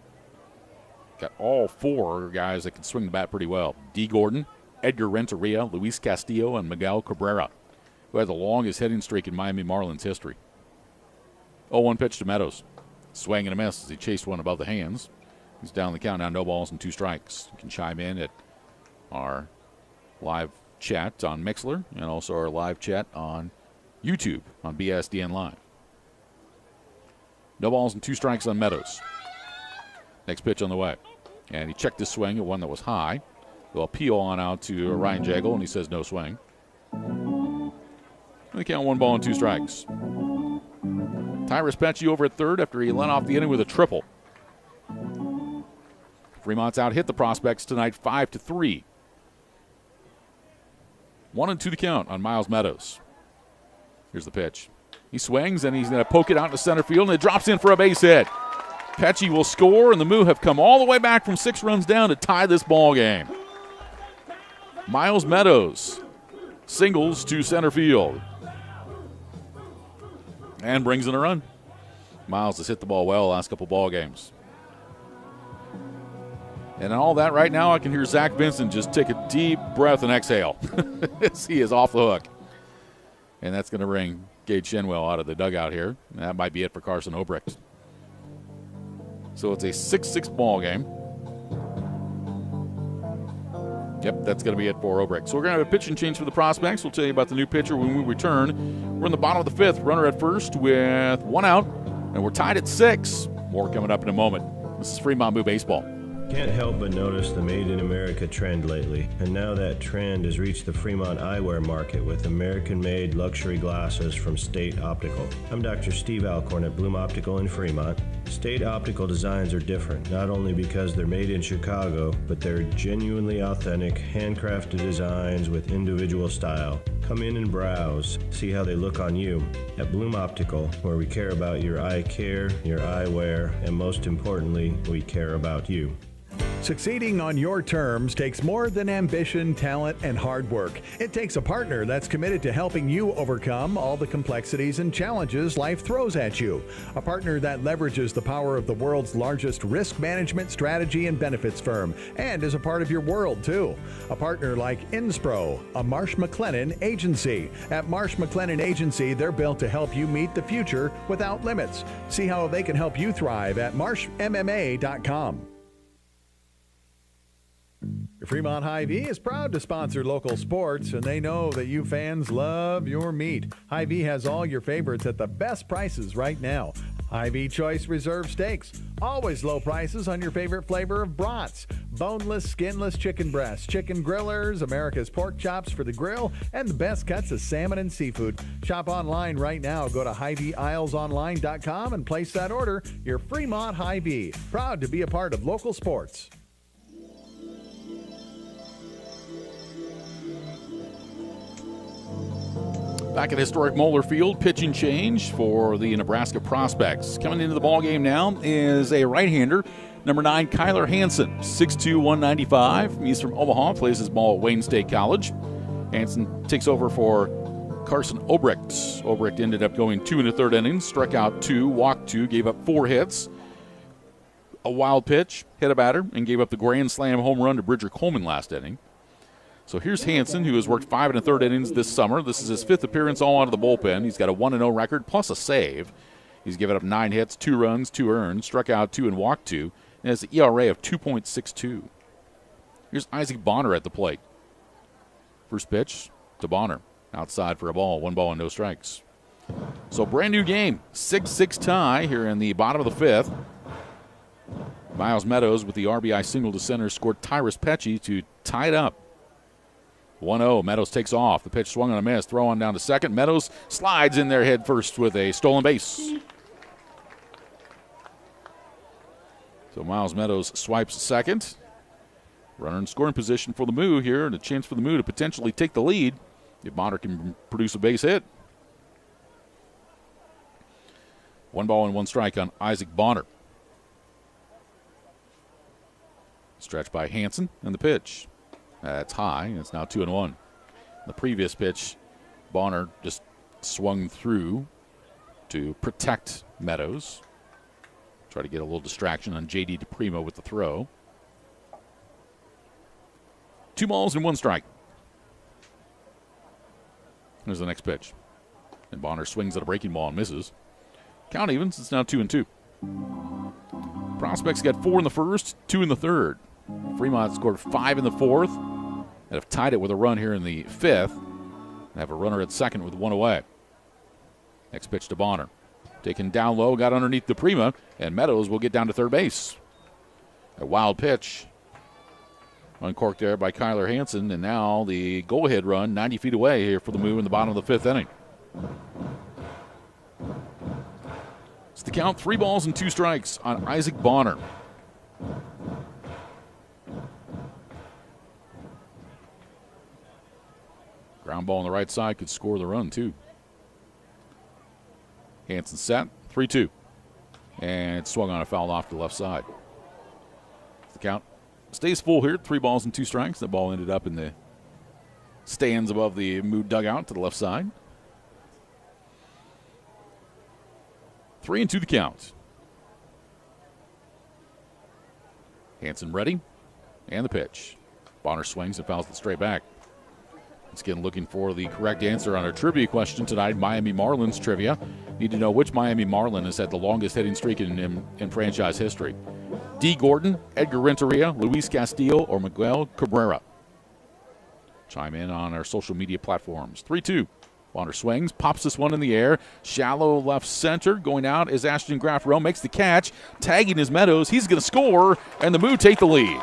Got all 4 guys that can swing the bat pretty well. D. Gordon, Edgar Renteria, Luis Castillo, and Miguel Cabrera, who had the longest hitting streak in Miami Marlins history. 0-1 pitch to Meadows. Swing and a miss as he chased one above the hands. He's down the count now, no balls and 2 strikes. You can chime in at our live chat on Mixlr and also our live chat on YouTube on BSDN Live. No balls and 2 strikes on Meadows. Next pitch on the way. And he checked his swing at one that was high. He'll appeal on out to Ryan Jagel, and he says no swing. They count 1 ball and 2 strikes. Tyrus Pecci over at third after he led off the inning with a triple. Fremont's out hit the Prospects tonight 5-3. 1-2 to count on Miles Meadows. Here's the pitch. He swings, and he's going to poke it out into center field, and it drops in for a base hit. Pecci will score, and the Moo have come all the way back from 6 runs down to tie this ball game. Miles Meadows singles to center field and brings in a run. Miles has hit the ball well the last couple ball games. And all that right now, I can hear Zach Vincent just take a deep breath and exhale. He is off the hook. And that's going to bring Gage Shenwell out of the dugout here. And that might be it for Carson Obrecht. So it's a 6-6 ball game. Yep, that's going to be it for Obrecht. So we're going to have a pitch and change for the Prospects. We'll tell you about the new pitcher when we return. We're in the bottom of the fifth. Runner at first with 1 out. And we're tied at 6. More coming up in a moment. This is Fremont Moo Baseball. Can't help but notice the Made in America trend lately, and now that trend has reached the Fremont eyewear market with American-made luxury glasses from State Optical. I'm Dr. Steve Alcorn at Bloom Optical in Fremont. State Optical designs are different, not only because they're made in Chicago, but they're genuinely authentic, handcrafted designs with individual style. Come in and browse, see how they look on you. At Bloom Optical, where we care about your eye care, your eyewear, and most importantly, we care about you. Succeeding on your terms takes more than ambition, talent, and hard work. It takes a partner that's committed to helping you overcome all the complexities and challenges life throws at you. A partner that leverages the power of the world's largest risk management strategy and benefits firm and is a part of your world, too. A partner like Inspro, a Marsh McLennan agency. At Marsh McLennan Agency, they're built to help you meet the future without limits. See how they can help you thrive at marshmma.com. Fremont Hy-Vee is proud to sponsor local sports, and they know that you fans love your meat. Hy-Vee has all your favorites at the best prices right now. Hy-Vee Choice Reserve Steaks. Always low prices on your favorite flavor of brats. Boneless, skinless chicken breasts, chicken grillers, America's pork chops for the grill, and the best cuts of salmon and seafood. Shop online right now. Go to HyVeeIslesOnline.com and place that order. Your Fremont Hy-Vee. Proud to be a part of local sports. Back at historic Moeller Field, pitching change for the Nebraska Prospects. Coming into the ballgame now is a right-hander, number 9, Kyler Hansen, 6'2", 195. He's from Omaha, plays his ball at Wayne State College. Hansen takes over for Carson Obrecht. Obrecht ended up going 2 1/3 innings, struck out 2, walked 2, gave up 4 hits. A wild pitch, hit a batter, and gave up the grand slam home run to Bridger Coleman last inning. So here's Hansen, who has worked 5 1/3 innings this summer. This is his 5th appearance all out of the bullpen. He's got a 1-0 record plus a save. He's given up 9 hits, 2 runs, 2 earned, struck out 2 and walked 2, and has an ERA of 2.62. Here's Isaac Bonner at the plate. First pitch to Bonner. Outside for a ball. 1 ball and no strikes. So brand new game. 6-6 tie here in the bottom of the 5th. Miles Meadows with the RBI single to center scored Tyrus Pecci to tie it up. 1-0. Meadows takes off. The pitch swung on a miss. Throw on down to second. Meadows slides in there head first with a stolen base. So Miles Meadows swipes second. Runner in scoring position for the Moo here, and a chance for the Moo to potentially take the lead if Bonner can produce a base hit. 1 ball and 1 strike on Isaac Bonner. Stretched by Hansen, and the pitch. That's high. It's now 2-1. The previous pitch, Bonner just swung through to protect Meadows. Try to get a little distraction on J.D. DePrimo with the throw. 2 balls and 1 strike. Here's the next pitch. And Bonner swings at a breaking ball and misses. Count evens. It's now 2-2. Prospects got 4 in the first, 2 in the third. Fremont scored 5 in the fourth and have tied it with a run here in the 5th. They have a runner at second with 1 away. Next pitch to Bonner. Taken down low, got underneath DePrima, and Meadows will get down to third base. A wild pitch. Uncorked there by Kyler Hansen, and now the go-ahead run 90 feet away here for the Moo in the bottom of the 5th inning. It's the count, 3 balls and 2 strikes on Isaac Bonner. Ground ball on the right side could score the run, too. Hansen set, 3-2. And it swung on a foul off to the left side. The count stays full here, 3 balls and 2 strikes. The ball ended up in the stands above the Moo dugout to the left side. 3-2 the count. Hansen ready, and the pitch. Bonner swings and fouls it straight back. Once again, looking for the correct answer on our trivia question tonight, Miami Marlins trivia. Need to know which Miami Marlin has had the longest hitting streak in franchise history. D. Gordon, Edgar Renteria, Luis Castillo, or Miguel Cabrera. Chime in on our social media platforms. 3-2. Bonner swings, pops this one in the air. Shallow left center. Going out is Ashton Graff-Rowe. Makes the catch. Tagging is Meadows. He's going to score, and the Moo take the lead.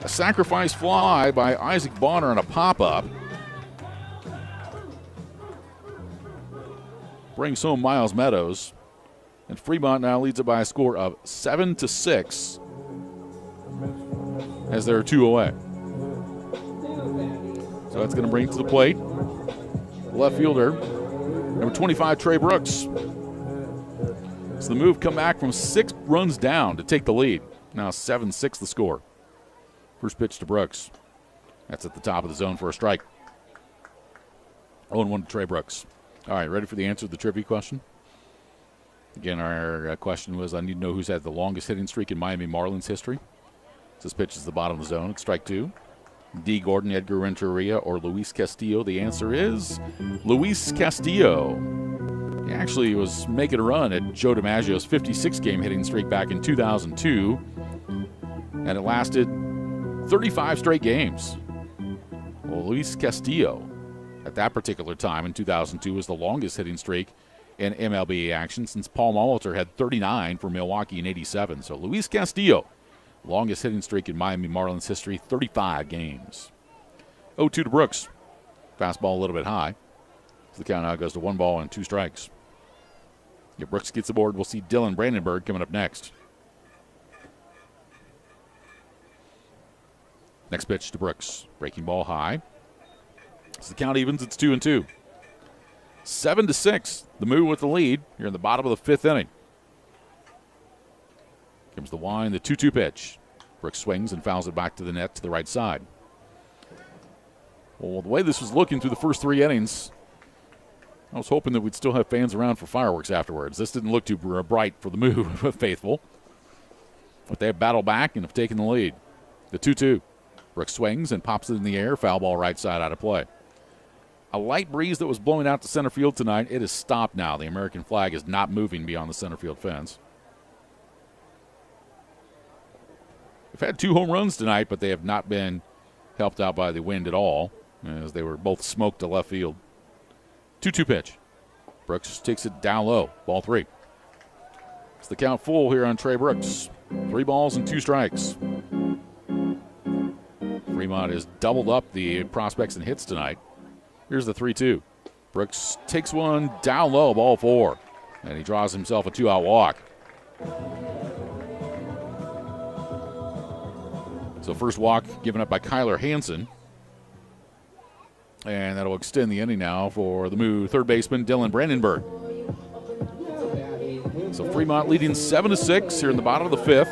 A sacrifice fly by Isaac Bonner on a pop-up. Brings home Miles Meadows. And Fremont now leads it by a score of 7-6 as there are 2 away. So that's going to bring it to the plate. Left fielder, number 25, Trey Brooks. So the Move come back from 6 runs down to take the lead. Now 7-6 the score. First pitch to Brooks. That's at the top of the zone for a strike. 0-1 to Trey Brooks. All right, ready for the answer to the trivia question? Again, our question was, I need to know who's had the longest hitting streak in Miami Marlins history. This pitch is the bottom of the zone. It's strike 2. D. Gordon, Edgar Renteria, or Luis Castillo. The answer is Luis Castillo. He actually was making a run at Joe DiMaggio's 56-game hitting streak back in 2002, and it lasted 35 straight games. Well, Luis Castillo, at that particular time in 2002, was the longest hitting streak in MLB action since Paul Molitor had 39 for Milwaukee in 87. So Luis Castillo, longest hitting streak in Miami Marlins history, 35 games. 0-2 to Brooks. Fastball a little bit high. So the count now goes to 1 ball and 2 strikes. If Brooks gets aboard, we'll see Dylan Brandenburg coming up next. Next pitch to Brooks. Breaking ball high. As the count evens, it's 2-2. 7-6. The Moo with the lead here in the bottom of the 5th inning. Comes the wind, the 2-2 pitch. Brooks swings and fouls it back to the net to the right side. Well, the way this was looking through the first 3 innings, I was hoping that we'd still have fans around for fireworks afterwards. This didn't look too bright for the Moo faithful. But they have battled back and have taken the lead. The 2-2. Brooks swings and pops it in the air. Foul ball right side out of play. A light breeze that was blowing out to center field tonight. It has stopped now. The American flag is not moving beyond the center field fence. We've had 2 home runs tonight, but they have not been helped out by the wind at all, as they were both smoked to left field. 2-2 pitch. Brooks takes it down low. Ball 3. It's the count full here on Trey Brooks. 3 balls and 2 strikes. Fremont has doubled up the prospects and hits tonight. Here's the 3-2. Brooks takes one down low, ball 4. And he draws himself a 2-out walk. So first walk given up by Kyler Hansen. And that'll extend the inning now for the Moo third baseman Dylan Brandenburg. So Fremont leading 7-6 here in the bottom of the 5th.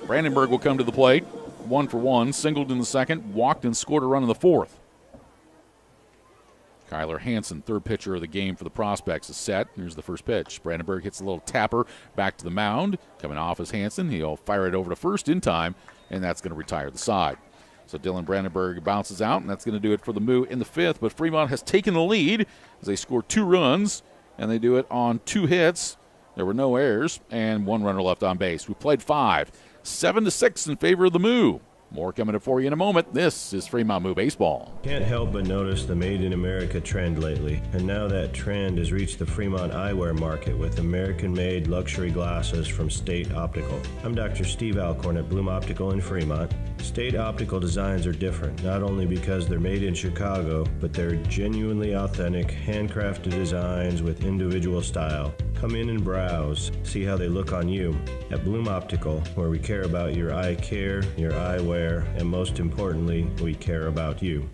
Brandenburg will come to the plate. 1 for 1, singled in the 2nd, walked and scored a run in the 4th. Kyler Hansen, third pitcher of the game for the prospects, is set. Here's the first pitch. Brandenburg hits a little tapper back to the mound. Coming off is Hansen. He'll fire it over to first in time, and that's going to retire the side. So Dylan Brandenburg bounces out, and that's going to do it for the Moo in the 5th. But Fremont has taken the lead as they score 2 runs, and they do it on 2 hits. There were no errors, and 1 runner left on base. We played 5. 7-6 in favor of the Moo. More coming up for you in a moment. This is Fremont Moo Baseball. Can't help but notice the Made in America trend lately. And now that trend has reached the Fremont eyewear market with American-made luxury glasses from State Optical. I'm Dr. Steve Alcorn at Bloom Optical in Fremont. State Optical designs are different, not only because they're made in Chicago, but they're genuinely authentic, handcrafted designs with individual style. Come in and browse, see how they look on you. At Bloom Optical, where we care about your eye care, your eyewear, and most importantly, we care about you.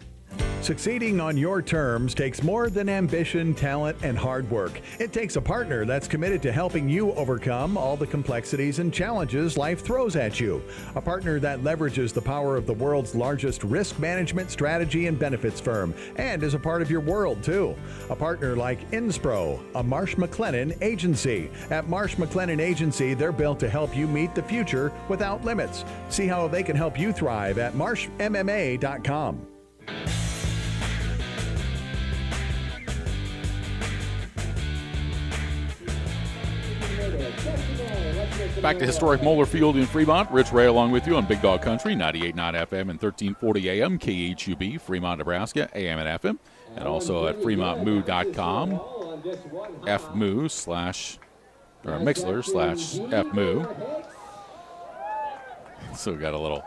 Succeeding on your terms takes more than ambition, talent, and hard work. It takes a partner that's committed to helping you overcome all the complexities and challenges life throws at you. A partner that leverages the power of the world's largest risk management strategy and benefits firm and is a part of your world, too. A partner like Inspro, a Marsh McLennan agency. At Marsh McLennan Agency, they're built to help you meet the future without limits. See how they can help you thrive at marshmma.com. Back to historic Moeller Field in Fremont. Rich Ray along with you on Big Dog Country, 98.9 FM and 1340 AM, KHUB, Fremont, Nebraska, AM and FM, and also at FremontMoo.com, Mixler/FMoo. So we got a little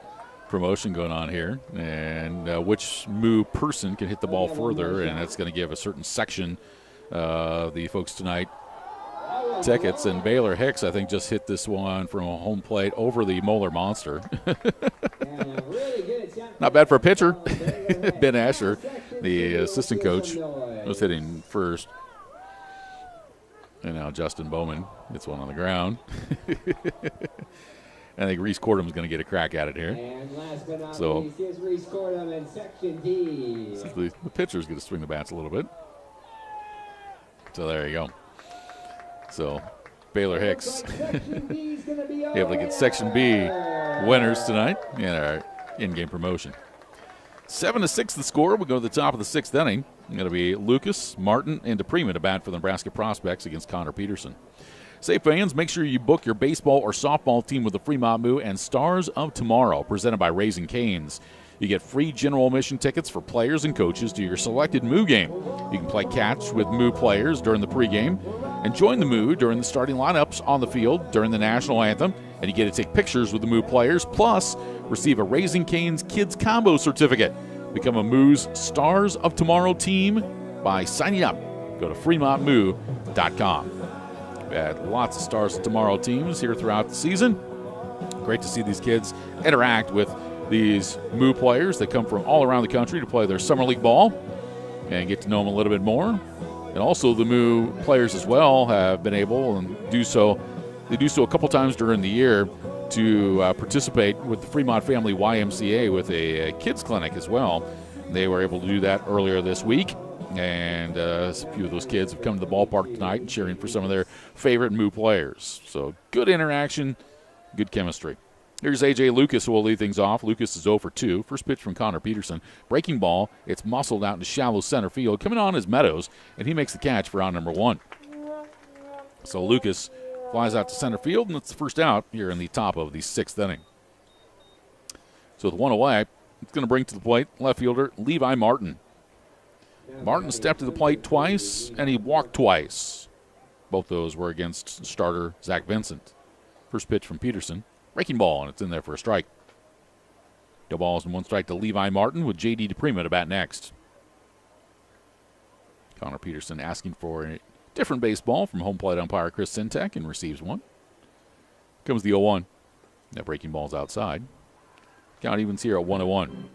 promotion going on here, and which Moo person can hit the ball further, and that's going to give a certain section the folks tonight tickets. And Baylor Hicks, I think, just hit this one from a home plate over the Moeller Monster. Not bad for a pitcher. Ben Asher, the assistant coach, was hitting first. And now Justin Bowman gets one on the ground. I think Reese Cordham's going to get a crack at it here. And last but not So least is Reese Cordham in Section D. the pitcher's going to swing the bats a little bit. So there you go. So Baylor Hicks able to get Section B winners tonight in our in-game promotion. 7-6 the score. We go to the top of the sixth inning. It's going to be Lucas, Martin, and DePrima to bat for the Nebraska Prospects against Connor Peterson. Say, fans, make sure you book your baseball or softball team with the Fremont Moo and Stars of Tomorrow, presented by Raising Cane's. You get free general admission tickets for players and coaches to your selected Moo game. You can play catch with Moo players during the pregame and join the Moo during the starting lineups on the field during the national anthem. And you get to take pictures with the Moo players, plus receive a Raising Cane's Kids Combo certificate. Become a Moo's Stars of Tomorrow team by signing up. Go to FremontMoo.com. We had lots of Stars of Tomorrow teams here throughout the season. Great to see these kids interact with these Moo players that come from all around the country to play their summer league ball and get to know them a little bit more. And also the Moo players as well have been able and do so. They do so a couple times during the year to participate with the Fremont Family YMCA with a kids clinic as well. They were able to do that earlier this week. And a few of those kids have come to the ballpark tonight and cheering for some of their favorite Moo players. So good interaction, good chemistry. Here's A.J. Lucas, who will lead things off. Lucas is 0 for 2. First pitch from Connor Peterson. Breaking ball. It's muscled out into shallow center field. Coming on is Meadows, and he makes the catch for out number 1. So Lucas flies out to center field, and it's the first out here in the top of the sixth inning. So with one away, it's going to bring to the plate left fielder Levi Martin. Martin stepped to the plate twice, and he walked twice. Both those were against starter Zach Vincent. First pitch from Peterson. Breaking ball, and it's in there for a strike. 2 balls and 1 strike to Levi Martin with J.D. DePrima to bat next. Connor Peterson asking for a different baseball from home plate umpire Chris Sintek and receives one. Comes the 0-1. That breaking ball's outside. Count evens here at 1-1.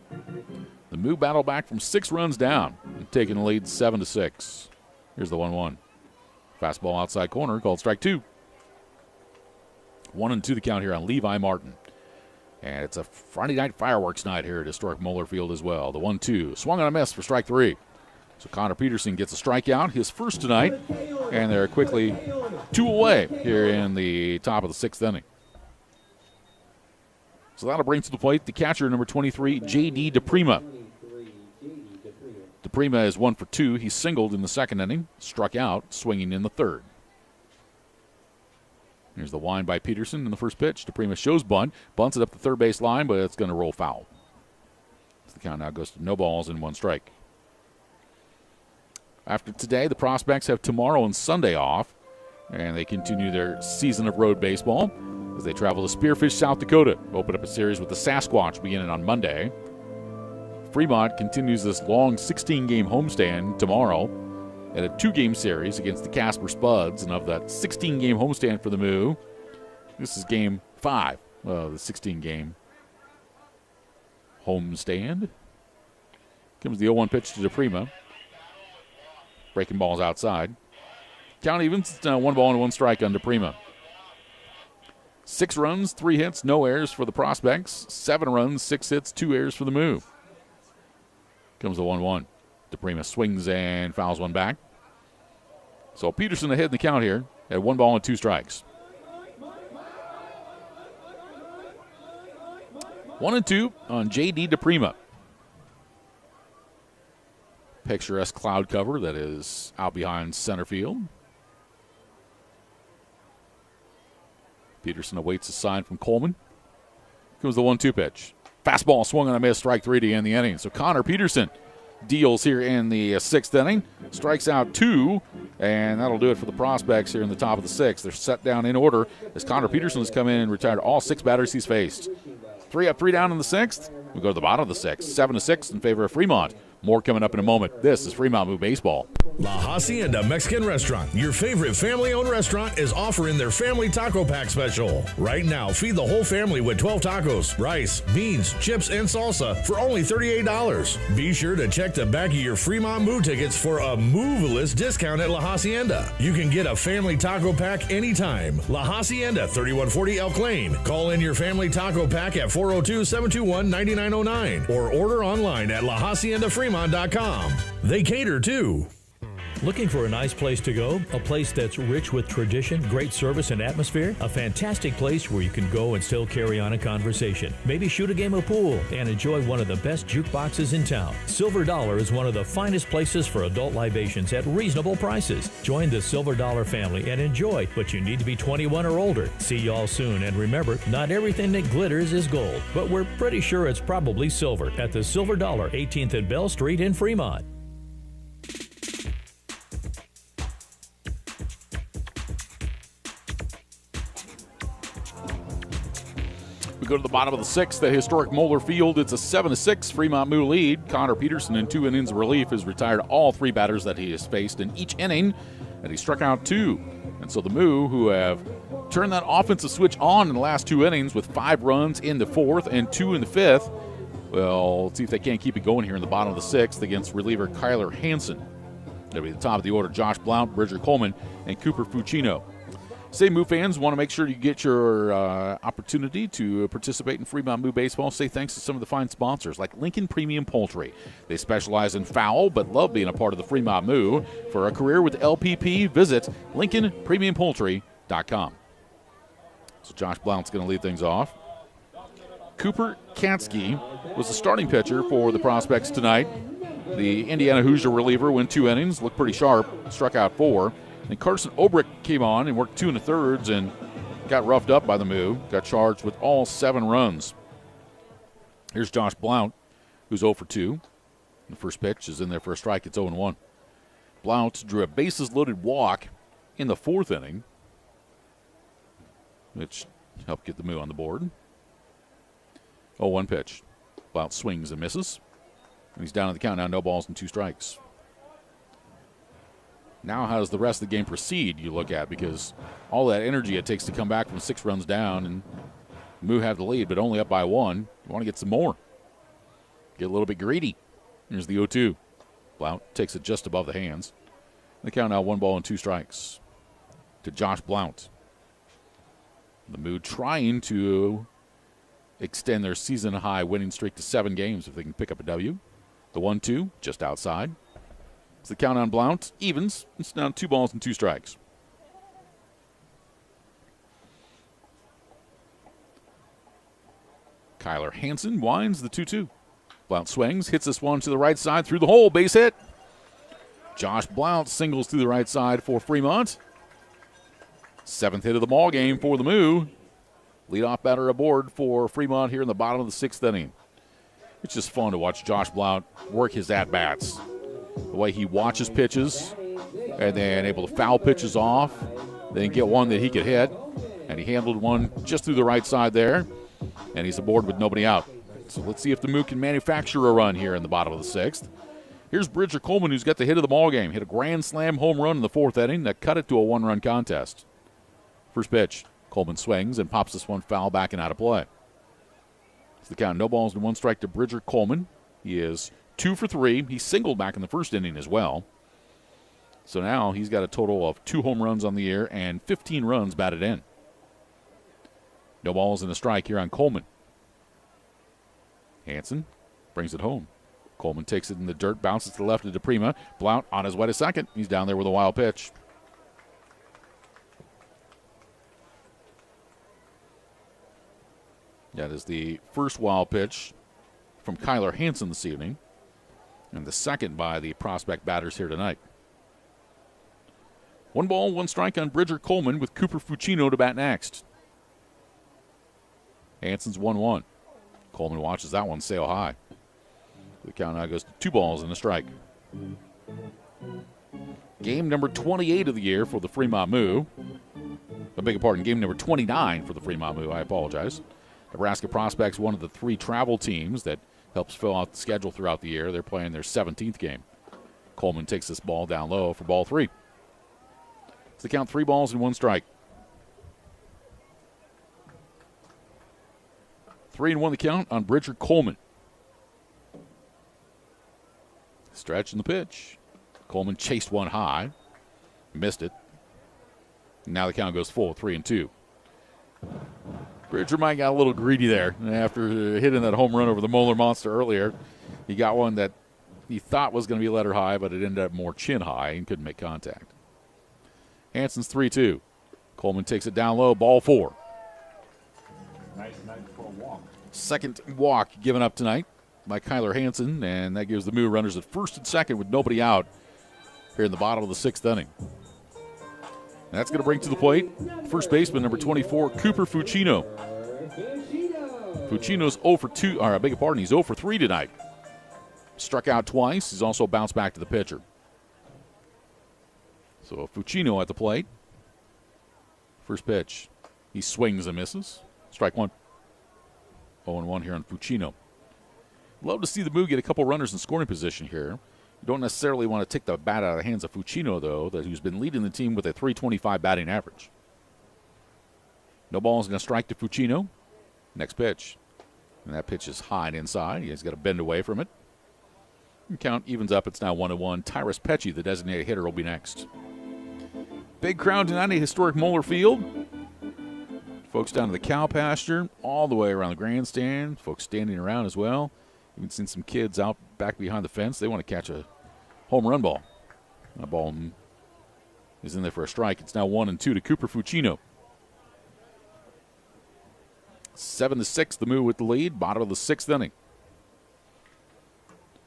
The Moo battle back from 6 runs down and taking the lead 7-6. Here's the 1-1. Fastball outside corner called strike 2. 1-2 the count here on Levi Martin. And it's a Friday night fireworks night here at historic Moeller Field as well. The 1-2 swung on a miss for strike 3. So Connor Peterson gets a strikeout, his first tonight, and they're quickly 2 away here in the top of the sixth inning. So that'll bring to the plate the catcher, number 23, J.D. DePrima. DePrima is 1 for 2. He singled in the second inning, struck out, swinging in the third. Here's the wind by Peterson in the first pitch. DePrima shows bunt, bunts it up the third base line, but it's going to roll foul. So the count now goes to no balls and 1 strike. After today, the Prospects have tomorrow and Sunday off, and they continue their season of road baseball as they travel to Spearfish, South Dakota. Open up a series with the Sasquatch beginning on Monday. Fremont continues this long 16-game homestand tomorrow at a 2-game series against the Casper Spuds. And of that 16-game homestand for the Moo, this is game 5 of the 16-game homestand. Comes the 0-1 pitch to DePrima. Breaking balls outside. Count evens, 1 ball and 1 strike on DePrima. 6 runs, 3 hits, no errors for the Prospects. 7 runs, 6 hits, 2 errors for the Moo. Comes the 1-1. DePrima swings and fouls one back. So Peterson ahead in the count here at 1 ball and 2 strikes. 1-2 on J.D. DePrima. Picturesque cloud cover that is out behind center field. Peterson awaits a sign from Coleman. Comes the 1-2 pitch. Fastball swung on a miss, strike 3 to end the inning. So Connor Peterson deals here in the 6th inning. Strikes out 2, and that'll do it for the Prospects here in the top of the 6th. They're set down in order as Connor Peterson has come in and retired all 6 batters he's faced. 3 up, 3 down in the 6th. We go to the bottom of the 6th. 7-6 in favor of Fremont. More coming up in a moment. This is Fremont Moo Baseball. La Hacienda Mexican Restaurant, your favorite family-owned restaurant, is offering their Family Taco Pack special. Right now, feed the whole family with 12 tacos, rice, beans, chips, and salsa for only $38. Be sure to check the back of your Fremont Moo tickets for a Moveless discount at La Hacienda. You can get a Family Taco Pack anytime. La Hacienda, 3140 Elk Lane. Call in your Family Taco Pack at 402-721-9909 or order online at LaHaciendaFremont.com. They cater too. Looking for a nice place to go? A place that's rich with tradition, great service, and atmosphere? A fantastic place where you can go and still carry on a conversation. Maybe shoot a game of pool and enjoy one of the best jukeboxes in town. Silver Dollar is one of the finest places for adult libations at reasonable prices. Join the Silver Dollar family and enjoy, but you need to be 21 or older. See y'all soon, and remember, not everything that glitters is gold, but we're pretty sure it's probably silver at the Silver Dollar, 18th and Bell Street in Fremont. Go to the bottom of the 6th at historic Moeller Field. It's a 7-6 Fremont Moo lead. Connor Peterson, in 2 innings of relief, has retired all 3 batters that he has faced in each inning, and he struck out 2. And so the Moo, who have turned that offensive switch on in the last 2 innings with 5 runs in the 4th and 2 in the 5th, well, let's see if they can't keep it going here in the bottom of the 6th against reliever Kyler Hansen. That'll be the top of the order: Josh Blount, Bridger Coleman, and Cooper Fucino. Say, Moo fans, want to make sure you get your opportunity to participate in Fremont Moo Baseball. Say thanks to some of the fine sponsors like Lincoln Premium Poultry. They specialize in fowl but love being a part of the Fremont Moo. For a career with LPP, visit LincolnPremiumPoultry.com. So Josh Blount's going to lead things off. Cooper Katsky was the starting pitcher for the Prospects tonight. The Indiana Hoosier reliever went 2 innings, looked pretty sharp, struck out 4. And Carson Obrick came on and worked 2 1/3 and got roughed up by the Moo. Got charged with all 7 runs. Here's Josh Blount, who's 0 for 2. The first pitch is in there for a strike. It's 0-1. Blount drew a bases-loaded walk in the 4th inning, which helped get the Moo on the board. 0-1 pitch. Blount swings and misses. And he's down on the count now, no balls and 2 strikes. Now how does the rest of the game proceed, you look at, because all that energy it takes to come back from 6 runs down, and Moo have the lead, but only up by 1. You want to get some more. Get a little bit greedy. Here's the 0-2. Blount takes it just above the hands. The count now 1 ball and 2 strikes to Josh Blount. The Moo trying to extend their season-high winning streak to 7 games if they can pick up a W. The 1-2 just outside. The count on Blount evens. It's down 2 balls and 2 strikes. Kyler Hansen winds the 2-2. Blount swings, hits this one to the right side through the hole. Base hit. Josh Blount singles through the right side for Fremont. 7th hit of the ball game for the Moo. Leadoff batter aboard for Fremont here in the bottom of the 6th inning. It's just fun to watch Josh Blount work his at-bats. The way he watches pitches and then able to foul pitches off, then get one that he could hit. And he handled one just through the right side there, and he's aboard with nobody out. So let's see if the Moo can manufacture a run here in the bottom of the 6th. Here's Bridger Coleman, who's got the hit of the ball game. Hit a grand slam home run in the 4th inning that cut it to a 1-run contest. First pitch, Coleman swings and pops this one foul back and out of play. It's the count, no balls and 1 strike to Bridger Coleman. He is 2 for 3. He singled back in the 1st inning as well. So now he's got a total of 2 home runs on the year and 15 runs batted in. No balls and a strike here on Coleman. Hansen brings it home. Coleman takes it in the dirt, bounces to the left of DePrima. Blount on his way to second. He's down there with a wild pitch. That is the first wild pitch from Kyler Hansen this evening, and the second by the Prospect batters here tonight. 1 ball, 1 strike on Bridger Coleman with Cooper Fucino to bat next. Hansen's 1-1. Coleman watches that one sail high. The count now goes to 2 balls and a strike. Game number 28 of the year for the Fremont Moo. I beg your pardon, game number 29 for the Fremont Moo. I apologize. Nebraska Prospects, one of the 3 travel teams that helps fill out the schedule throughout the year. They're playing their 17th game. Coleman takes this ball down low for ball 3. It's the count 3 balls and 1 strike. 3-1 the count on Bridger Coleman. Stretch in the pitch. Coleman chased one high. Missed it. Now the count goes full, 3-2. Bridger might got a little greedy there. After hitting that home run over the Moeller Monster earlier, he got one that he thought was going to be letter high, but it ended up more chin high and couldn't make contact. Hansen's 3-2. Coleman takes it down low, ball 4. Nice night for a walk. Second walk given up tonight by Kyler Hansen, and that gives the Moo runners at first and second with nobody out here in the bottom of the 6th inning. And that's going to bring to the plate first baseman number 24, Cooper Fucino. Fucino's 0 for 2, or I beg your pardon, he's 0 for 3 tonight. Struck out twice. He's also bounced back to the pitcher. So Fucino at the plate. First pitch. He swings and misses. Strike 1. 0-1 here on Fucino. Love to see the Moo get a couple runners in scoring position here. You don't necessarily want to take the bat out of the hands of Fucino, though, who's been leading the team with a .325 batting average. No balls going to strike to Fucino. Next pitch. And that pitch is high and inside. He's got to bend away from it. And count evens up. It's now 1-1. Tyrus Pecci, the designated hitter, will be next. Big crowd tonight at historic Moeller Field. Folks down to the cow pasture, all the way around the grandstand. Folks standing around as well. Even seen some kids out back behind the fence. They want to catch a home run ball. That ball is in there for a strike. It's now 1-2 to Cooper Fucino. 7-6, the Moo with the lead. Bottom of the 6th inning.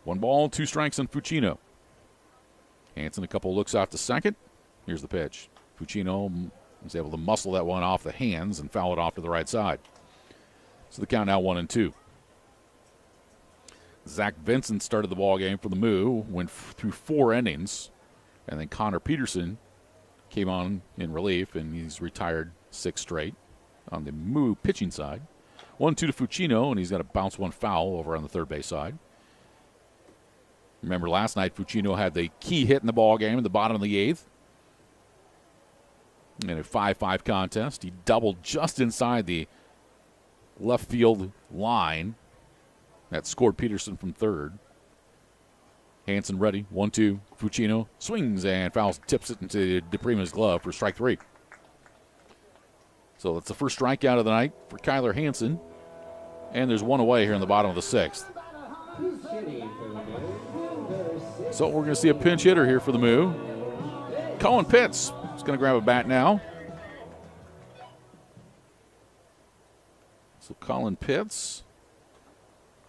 1 ball, 2 strikes on Fucino. Hansen a couple looks out to second. Here's the pitch. Fucino was able to muscle that one off the hands and foul it off to the right side. So the count now 1-2. Zach Vincent started the ball game for the Moo, went through 4 innings, and then Connor Peterson came on in relief, and he's retired 6 straight on the Moo pitching side. 1-2 to Fucino, and he's got to bounce one foul over on the third base side. Remember last night, Fucino had the key hit in the ball game in the bottom of the 8th. In a 5-5 contest, he doubled just inside the left field line. That scored Peterson from third. Hansen ready. 1-2. Fucino swings and fouls, tips it into DePrima's glove for strike 3. So that's the first strikeout of the night for Kyler Hansen. And there's 1 away here in the bottom of the 6th. So we're going to see a pinch hitter here for the Moo. Colin Pitts is going to grab a bat now. So Colin Pitts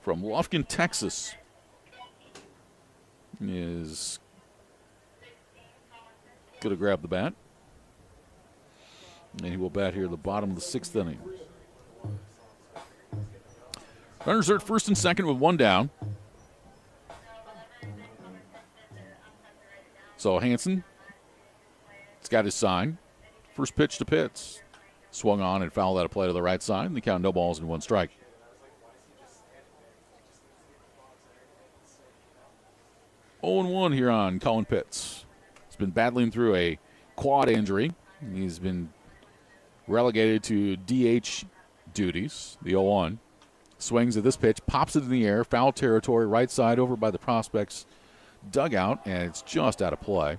from Lufkin, Texas, is going to grab the bat. And he will bat here at the bottom of the 6th inning. Runners are at first and second with 1 down. So Hansen, it's got his sign. First pitch to Pitts. Swung on and fouled out a play to the right side. And the count, no balls and 1 strike. Oh, 0-1 here on Colin Pitts. He's been battling through a quad injury. He's been relegated to DH duties, the 0-1. Swings at this pitch, pops it in the air, foul territory, right side over by the Prospects dugout, and it's just out of play.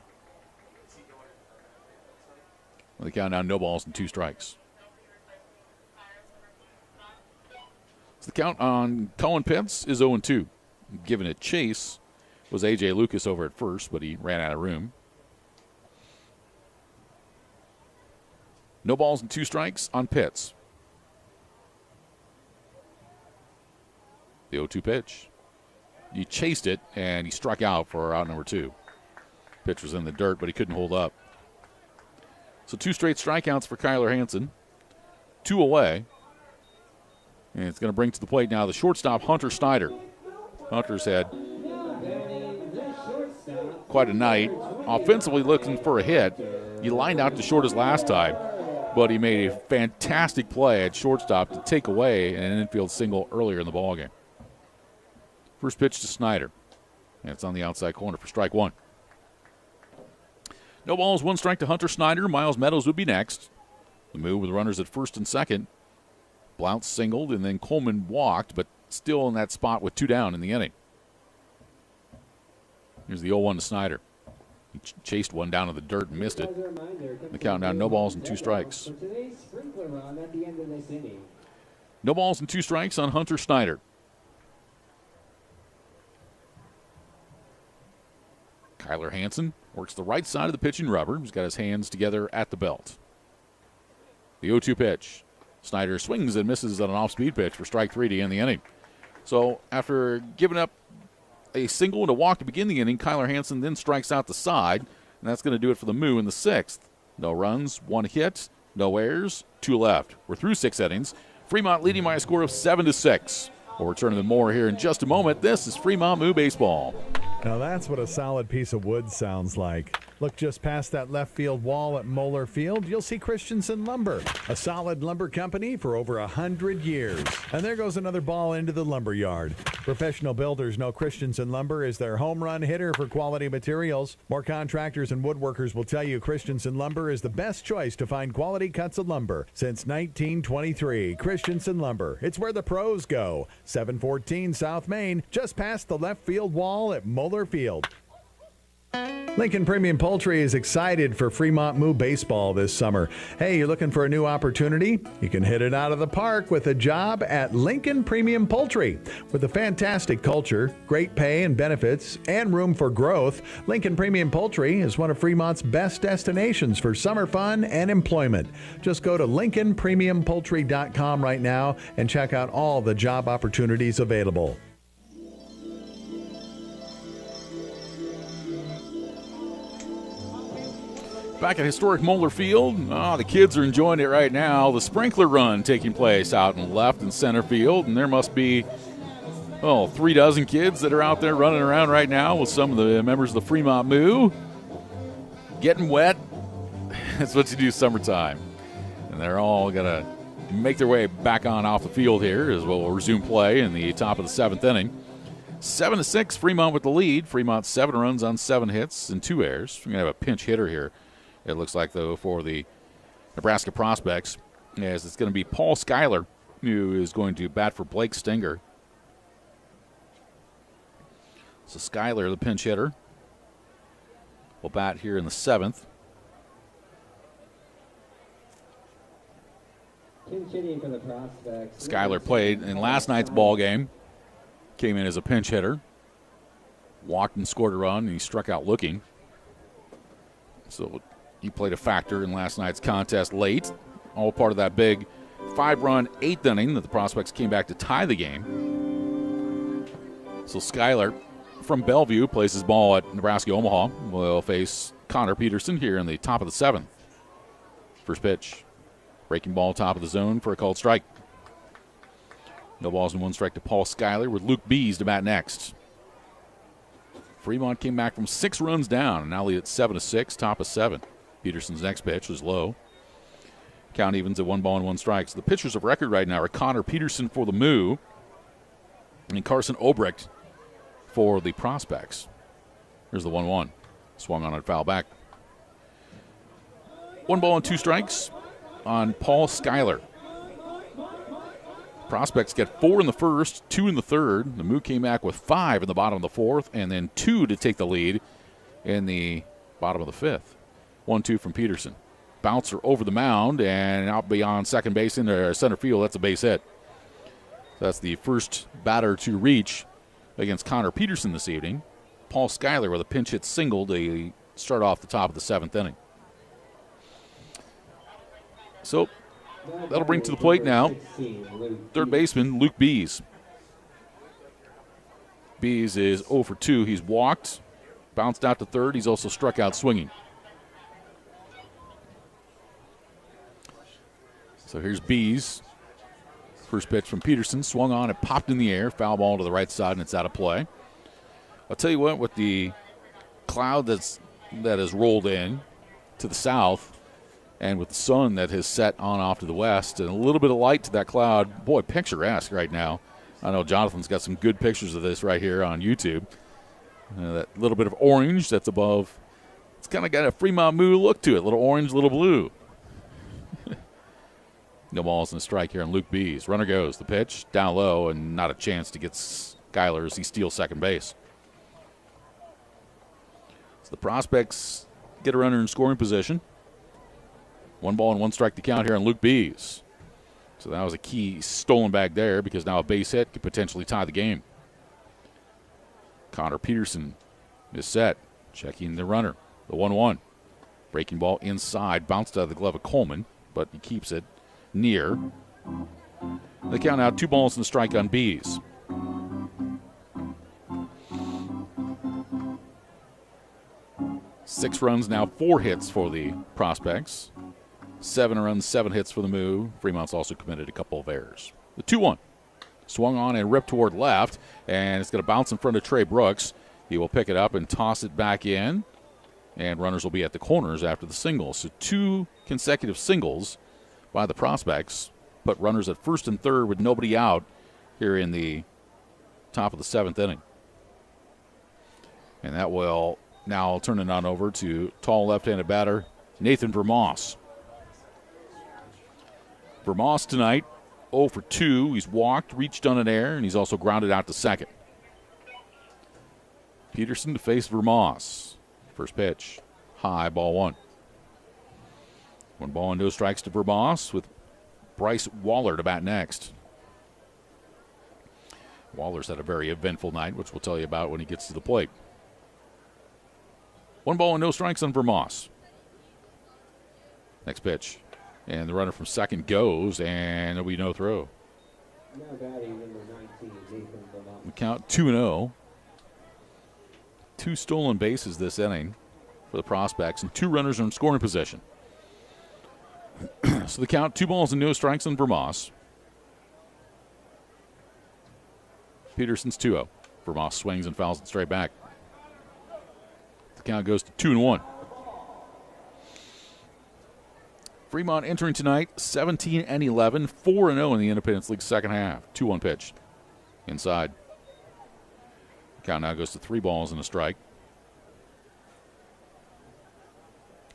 With the count now, no balls and 2 strikes. So the count on Colin Pitts is 0-2. Giving it chase was A.J. Lucas over at first, but he ran out of room. No balls and 2 strikes on Pitts. The 0-2 pitch. He chased it, and he struck out for out number 2. Pitch was in the dirt, but he couldn't hold up. So 2 straight strikeouts for Kyler Hansen. 2 away. And it's going to bring to the plate now the shortstop, Hunter Snyder. Hunter's had quite a night. Offensively looking for a hit. He lined out to short as last time, but he made a fantastic play at shortstop to take away an infield single earlier in the ballgame. First pitch to Snyder. And it's on the outside corner for strike one. No balls, one strike to Hunter Snyder. Miles Meadows would be next. The Moo with runners at first and second. Blount singled, and then Coleman walked, but still in that spot with two down in the inning. Here's the 0-1 to Snyder. He chased one down to the dirt and missed it. The count now, no balls and two strikes. No balls and two strikes on Hunter Snyder. Kyler Hansen works the right side of the pitching rubber. He's got his hands together at the belt. The 0-2 pitch. Snyder swings and misses on an off-speed pitch for strike three to end the inning. So after giving up a single and a walk to begin the inning, Kyler Hansen then strikes out the side, and that's going to do it for the Moo in the sixth. No runs, one hit, no errors, two left. We're through 6 innings. Fremont leading by a score of 7-6. We'll return to the more here in just a moment. This is Fremont Moo Baseball. Now that's what a solid piece of wood sounds like. Look just past that left field wall at Moeller Field, you'll see Christensen Lumber, a solid lumber company for over 100 years. And there goes another ball into the lumber yard. Professional builders know Christensen Lumber is their home run hitter for quality materials. More contractors and woodworkers will tell you Christensen Lumber is the best choice to find quality cuts of lumber. Since 1923, Christensen Lumber, it's where the pros go. 714 South Main, just past the left field wall at Moeller Field. Lincoln Premium Poultry is excited for Fremont Moo Baseball this summer. Hey, you're looking for a new opportunity? You can hit it out of the park with a job at Lincoln Premium Poultry. With a fantastic culture, great pay and benefits, and room for growth, Lincoln Premium Poultry is one of Fremont's best destinations for summer fun and employment. Just go to LincolnPremiumPoultry.com right now and check out all the job opportunities available. Back at historic Moeller Field, the kids are enjoying it right now. The sprinkler run taking place out in left and center field, and there must be, 3 dozen kids that are out there running around right now with some of the members of the Fremont Moo. Getting wet. That's what you do summertime. And they're all going to make their way back on off the field here as we'll resume play in the top of the 7th inning. 7-6, Fremont with the lead. Fremont 7 runs on 7 hits and 2 errors. We're going to have a pinch hitter here. It looks like, though, for the Nebraska prospects, as it's going to be Paul Schuyler who is going to bat for Blake Stinger. So Schuyler, the pinch hitter, will bat here in the 7th. Pinch hitting for the prospects. Schuyler played in last night's ball game, came in as a pinch hitter, walked and scored a run, and he struck out looking. So he played a factor in last night's contest late, all part of that big 5-run 8th inning that the prospects came back to tie the game. So Schuyler from Bellevue plays his ball at Nebraska Omaha. Will face Connor Peterson here in the top of the 7th. First pitch. Breaking ball top of the zone for a called strike. No balls and 1 strike to Paul Schuyler with Luke Bees to bat next. Fremont came back from 6 runs down and now lead at 7-6, top of 7. Peterson's next pitch was low. Count evens at 1 ball and 1 strike. So the pitchers of record right now are Connor Peterson for the Moo and Carson Obrecht for the prospects. Here's the 1-1. Swung on and foul back. 1 ball and 2 strikes on Paul Schuyler. Prospects get 4 in the first, 2 in the third. The Moo came back with 5 in the bottom of the 4th, and then 2 to take the lead in the bottom of the 5th. 1-2 from Peterson. Bouncer over the mound and out beyond second base into center field. That's a base hit. That's the first batter to reach against Connor Peterson this evening. Paul Schuyler with a pinch hit single to start off the top of the 7th inning. So that'll bring to the plate now third baseman Luke Bees. Bees is 0 for 2. He's walked, bounced out to third. He's also struck out swinging. So here's Bees First pitch from Peterson, swung on and popped in the air. Foul ball to the right side, and it's out of play. I'll tell you what, with the cloud that has rolled in to the south, and with the sun that has set on off to the west, and a little bit of light to that cloud, boy, picturesque right now. I know Jonathan's got some good pictures of this right here on YouTube. That little bit of orange that's above. It's kind of got a Fremont Moo look to it, little orange, little blue. No balls and a strike here on Luke Bees. Runner goes. The pitch down low and not a chance to get Skyler as he steals second base. So the Prospects get a runner in scoring position. 1 ball and 1 strike to count here on Luke Bees. So that was a key stolen bag there because now a base hit could potentially tie the game. Connor Peterson is set. Checking the runner. The 1-1. Breaking ball inside. Bounced out of the glove of Coleman, but he keeps it near. They count out 2 balls and a strike on Bees. Six runs now, 4 hits for the Prospects. 7 runs, 7 hits for the Moo. Fremont's also committed a couple of errors. The 2-1. Swung on and ripped toward left, and it's going to bounce in front of Trey Brooks. He will pick it up and toss it back in, and runners will be at the corners after the single. So 2 consecutive singles by the Prospects, put runners at first and third with nobody out here in the top of the 7th inning. And that will now turn it on over to tall left-handed batter Nathan Vermoss. Vermoss tonight, 0 for 2. He's walked, reached on an error, and he's also grounded out to second. Peterson to face Vermoss. First pitch, high, ball 1. 1 ball and no strikes to Vermoss with Bryce Waller to bat next. Waller's had a very eventful night, which we'll tell you about when he gets to the plate. 1 ball and no strikes on Vermoss. Next pitch. And the runner from second goes, and there'll be no throw. Now batting number 19, Nathan Vermont. We count 2-0. 2 stolen bases this inning for the Prospects, and 2 runners are in scoring position. So the count, 2 balls and no strikes on Vermoss. Peterson's 2-0. Vermoss swings and fouls it straight back. The count goes to 2-1. Fremont entering tonight 17-11, 4-0 in the Independence League second half. 2-1 pitch. Inside. The count now goes to 3 balls and a strike.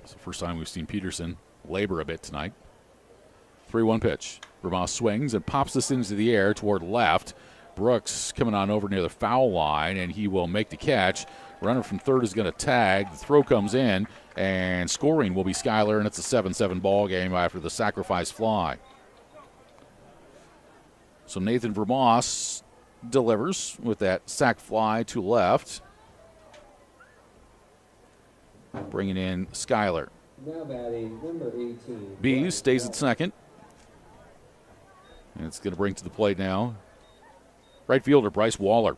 It's the first time we've seen Peterson labor a bit tonight. 3-1 pitch. Vermoss swings and pops this into the air toward left. Brooks coming on over near the foul line, and he will make the catch. Runner from third is going to tag. The throw comes in, and scoring will be Skyler, and it's a 7-7 ball game after the sacrifice fly. So Nathan Vermoss delivers with that sac fly to left. Bringing in Skyler. Now batting number 18. Bees stays at second. And it's going to bring to the plate now right fielder Bryce Waller.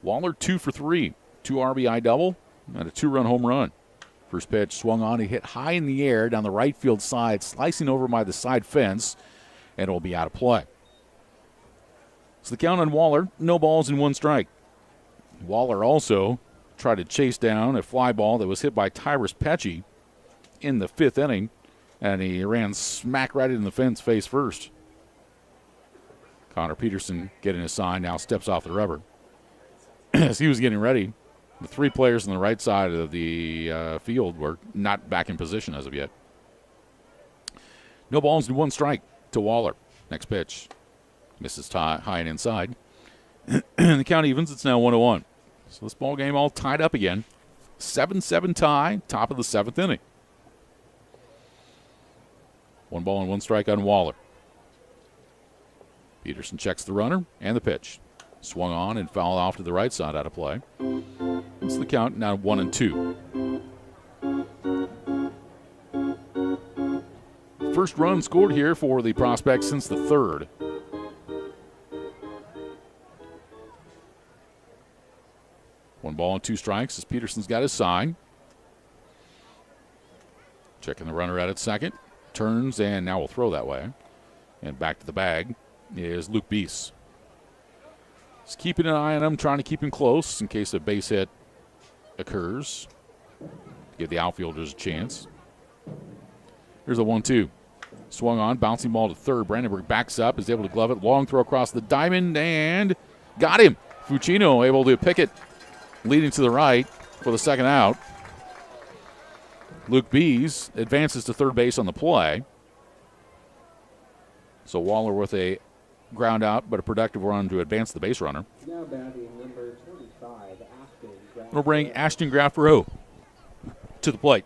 Waller 2 for 3. 2 RBI double and a 2-run home run. First pitch swung on. He hit high in the air down the right field side, slicing over by the side fence, and it will be out of play. So the count on Waller, no balls and 1 strike. Waller also tried to chase down a fly ball that was hit by Tyrus Pecci in the 5th inning, and he ran smack right into the fence face first. Connor Peterson getting a sign, now steps off the rubber. As he was getting ready, the 3 players on the right side of the field were not back in position as of yet. No balls and 1 strike to Waller. Next pitch. Misses high and inside. And the count evens. It's now 1-1. So this ball game all tied up again. 7-7 tie, top of the 7th inning. 1 ball and 1 strike on Waller. Peterson checks the runner and the pitch. Swung on and fouled off to the right side, out of play. It's the count now 1-2. First run scored here for the Prospects since the 3rd. One ball and 2 strikes as Peterson's got his sign. Checking the runner out at second. Turns and now will throw that way. And back to the bag is Luke Beese. Just keeping an eye on him, trying to keep him close in case a base hit occurs. Give the outfielders a chance. Here's a 1-2. Swung on, bouncing ball to third. Brandenburg backs up, is able to glove it. Long throw across the diamond, and got him. Fucino able to pick it, leading to the right for the second out. Luke Bees advances to third base on the play. So Waller with a ground out, but a productive run to advance the base runner. Now batting number 25, Ashton. We'll bring Ashton Graff-Rowe to the plate.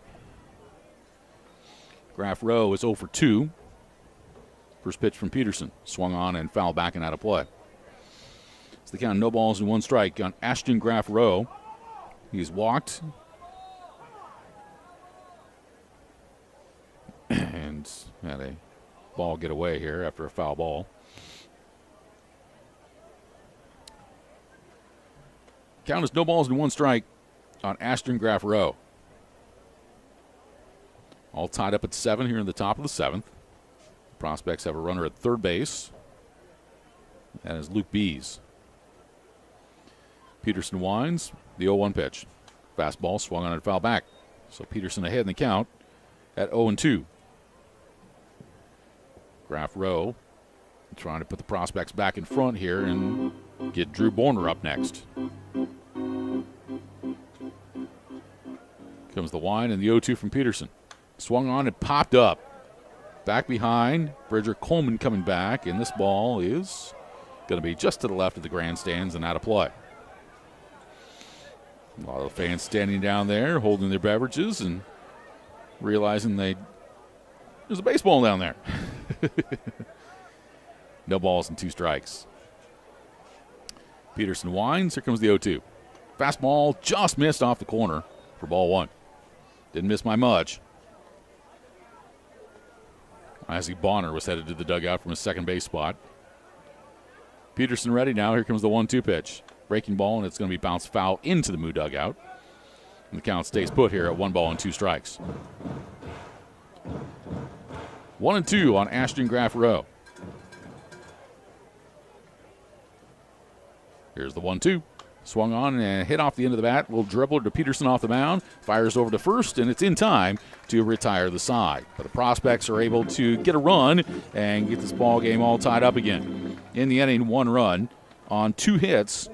Graff-Rowe is 0 for 2. First pitch from Peterson. Swung on and foul back and out of play. It's the count, no balls and 1 strike on Ashton Graff-Rowe. He's walked. And had a ball get away here after a foul ball. Count is no balls and 1 strike on Ashton Graff-Rowe. All tied up at 7 here in the top of the 7th. Prospects have a runner at third base. That is Luke Bees. Peterson winds. The 0-1 pitch. Fastball swung on and foul back. So Peterson ahead in the count at 0-2. Graff-Rowe trying to put the prospects back in front here and get Drew Borner up next. Comes the wind and the 0-2 from Peterson. Swung on and popped up. Back behind, Bridger Coleman coming back, and this ball is going to be just to the left of the grandstands and out of play. A lot of the fans standing down there holding their beverages and realizing there's a baseball down there. No balls and 2 strikes. Peterson winds. Here comes the 0-2. Fastball just missed off the corner for ball 1. Didn't miss by much. Isaac Bonner was headed to the dugout from his second base spot. Peterson ready now. Here comes the 1-2 pitch. Breaking ball, and it's going to be bounced foul into the Moo dugout. And the count stays put here at 1 ball and 2 strikes. 1-2 on Ashton Graff-Rowe. Here's the 1-2. Swung on and hit off the end of the bat. Little dribbler to Peterson off the mound. Fires over to first, and it's in time to retire the side. But the prospects are able to get a run and get this ball game all tied up again. In the inning, 1 run on 2 hits.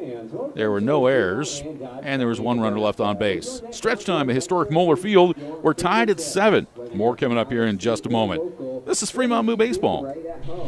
There were no errors, and there was 1 runner left on base. Stretch time at historic Moeller Field. We're tied at 7. More coming up here in just a moment. This is Fremont Moo Baseball.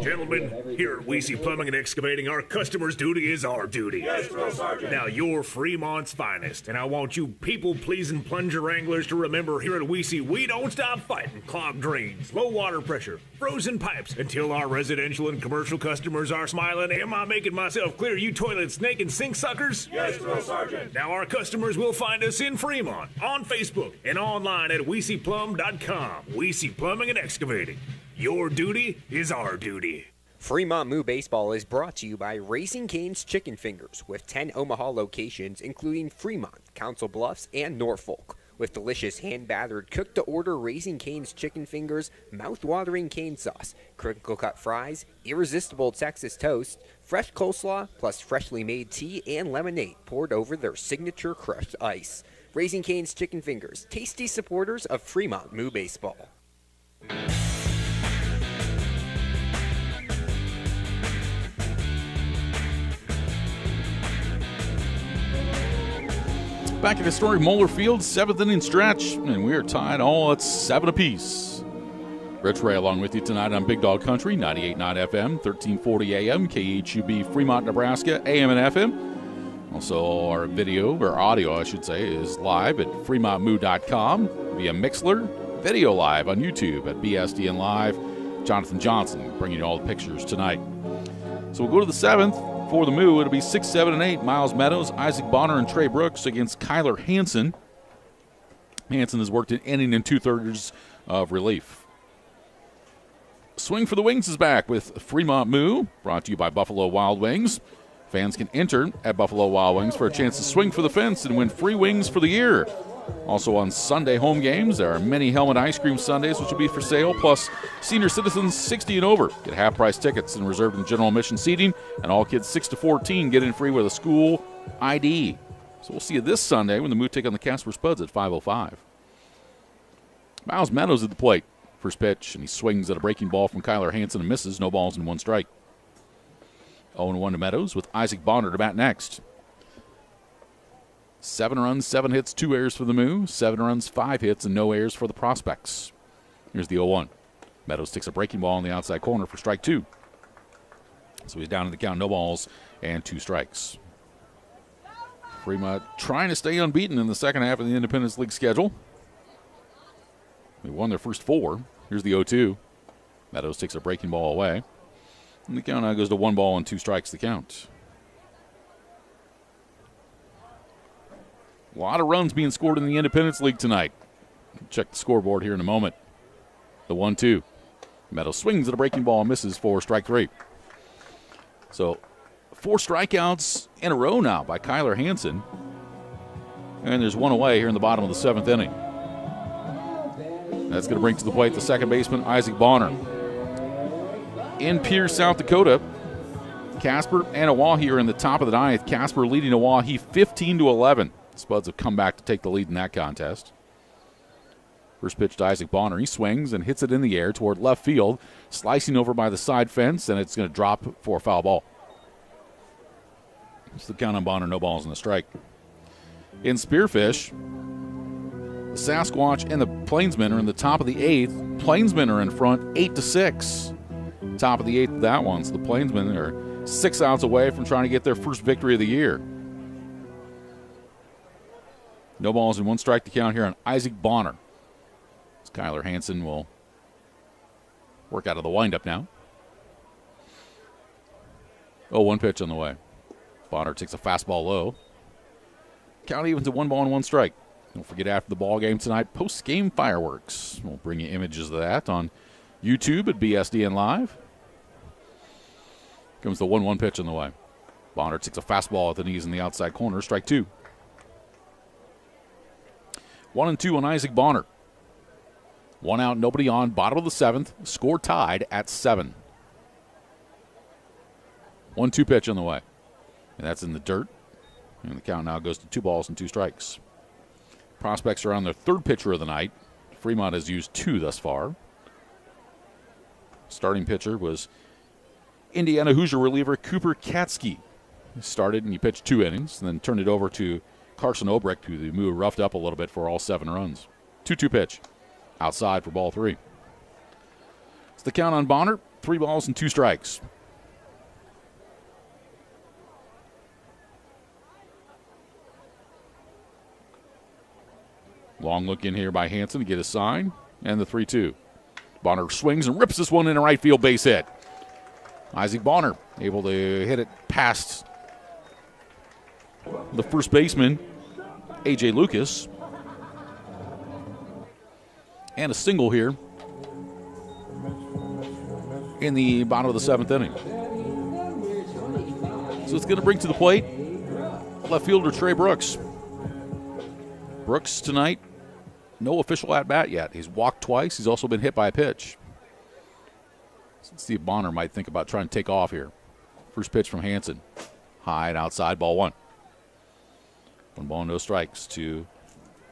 Gentlemen, here at Weesey Plumbing and Excavating, our customer's duty is our duty. Yes, Drill Sergeant. Now, you're Fremont's finest, and I want you people-pleasing plunger anglers to remember here at Weesey, we don't stop fighting clogged drains, low water pressure, frozen pipes, until our residential and commercial customers are smiling. Am I making myself clear, you toilet snake and sink suckers? Yes, Drill Sergeant. Now, our customers will find us in Fremont, on Facebook, and online at WeeseyPlum.com. Weesey Plumbing and Excavating. Your duty is our duty. Fremont Moo Baseball is brought to you by Raising Cane's Chicken Fingers, with 10 Omaha locations, including Fremont, Council Bluffs, and Norfolk. With delicious hand-battered, cooked-to-order Raising Cane's Chicken Fingers, mouth-watering cane sauce, crinkle-cut fries, irresistible Texas toast, fresh coleslaw, plus freshly made tea and lemonade poured over their signature crushed ice. Raising Cane's Chicken Fingers, tasty supporters of Fremont Moo Baseball. Back at historic Moeller Field, 7th inning stretch, and we are tied all at 7 apiece. Rich Ray along with you tonight on Big Dog Country, 98.9 FM, 1340 AM, KHUB, Fremont, Nebraska, AM and FM. Also, our video, or audio, I should say, is live at fremontmoo.com via Mixler, video live on YouTube at BSDN Live. Jonathan Johnson bringing you all the pictures tonight. So we'll go to the 7th. For the Moo, it'll be 6, 7, and 8. Miles Meadows, Isaac Bonner, and Trey Brooks against Kyler Hansen. Hansen has worked an inning and 2/3 of relief. Swing for the Wings is back with Fremont Moo, brought to you by Buffalo Wild Wings. Fans can enter at Buffalo Wild Wings for a chance to swing for the fence and win free wings for the year. Also on Sunday home games, there are many helmet ice cream sundaes, which will be for sale, plus senior citizens 60 and over get half-price tickets and reserved in general admission seating, and all kids 6 to 14 get in free with a school ID. So we'll see you this Sunday when the Moo take on the Casper Spuds at 5:05. Miles Meadows at the plate. First pitch, and he swings at a breaking ball from Kyler Hansen and misses. No balls and 1 strike. 0-1 to Meadows with Isaac Bonner to bat next. 7 runs, 7 hits, 2 errors for the Moo. 7 runs, 5 hits, and no errors for the Prospects. Here's the 0-1. Meadows takes a breaking ball in the outside corner for strike 2. So he's down to the count, no balls and 2 strikes. Fremont trying to stay unbeaten in the second half of the Independence League schedule. They won their first 4. Here's the 0-2. Meadows takes a breaking ball away. And the count now goes to 1 ball and 2 strikes to count. A lot of runs being scored in the Independence League tonight. Check the scoreboard here in a moment. The 1-2. Meadows swings at a breaking ball and misses for strike 3. So 4 strikeouts in a row now by Kyler Hansen. And there's 1 away here in the bottom of the 7th inning. That's going to bring to the plate the second baseman, Isaac Bonner. In Pierce, South Dakota, Casper and Oahe are in the top of the 9th. Casper leading Oahe 15-11. Spuds have come back to take the lead in that contest. First pitch to Isaac Bonner. He swings and hits it in the air toward left field, slicing over by the side fence, and it's going to drop for a foul ball. It's the count on Bonner, no balls and a strike. In Spearfish, the Sasquatch and the Plainsmen are in the top of the 8th. Plainsmen are in front 8-6. Top of the 8th, that one. So the Plainsmen are 6 outs away from trying to get their first victory of the year. No balls and 1 strike to count here on Isaac Bonner. As Kyler Hansen will work out of the windup now. 0-1 pitch on the way. Bonner takes a fastball low. Count even to 1 ball and 1 strike. Don't forget, after the ball game tonight, post-game fireworks. We'll bring you images of that on YouTube at BSDN Live. Comes the 1-1 pitch on the way. Bonner takes a fastball at the knees in the outside corner. Strike 2. 1-2 on Isaac Bonner. 1 out, nobody on. Bottom of the 7th. Score tied at 7. 1-2 pitch on the way. And that's in the dirt. And the count now goes to 2 balls and 2 strikes. Prospects are on their 3rd pitcher of the night. Fremont has used 2 thus far. Starting pitcher was Indiana Hoosier reliever Cooper Katsky. He started and he pitched 2 innings and then turned it over to Carson Obrecht, who the Moo roughed up a little bit for all 7 runs. 2-2 pitch. Outside for ball 3. It's the count on Bonner. 3 balls and 2 strikes. Long look in here by Hansen to get a sign. And the 3-2. Bonner swings and rips this one in a right field base hit. Isaac Bonner able to hit it past the first baseman, A.J. Lucas. And a single here in the bottom of the 7th inning. So it's going to bring to the plate left fielder Trey Brooks. Brooks tonight, no official at-bat yet. He's walked twice. He's also been hit by a pitch. Let's see if Bonner might think about trying to take off here. First pitch from Hansen. High and outside, ball 1. 1 ball, no strikes to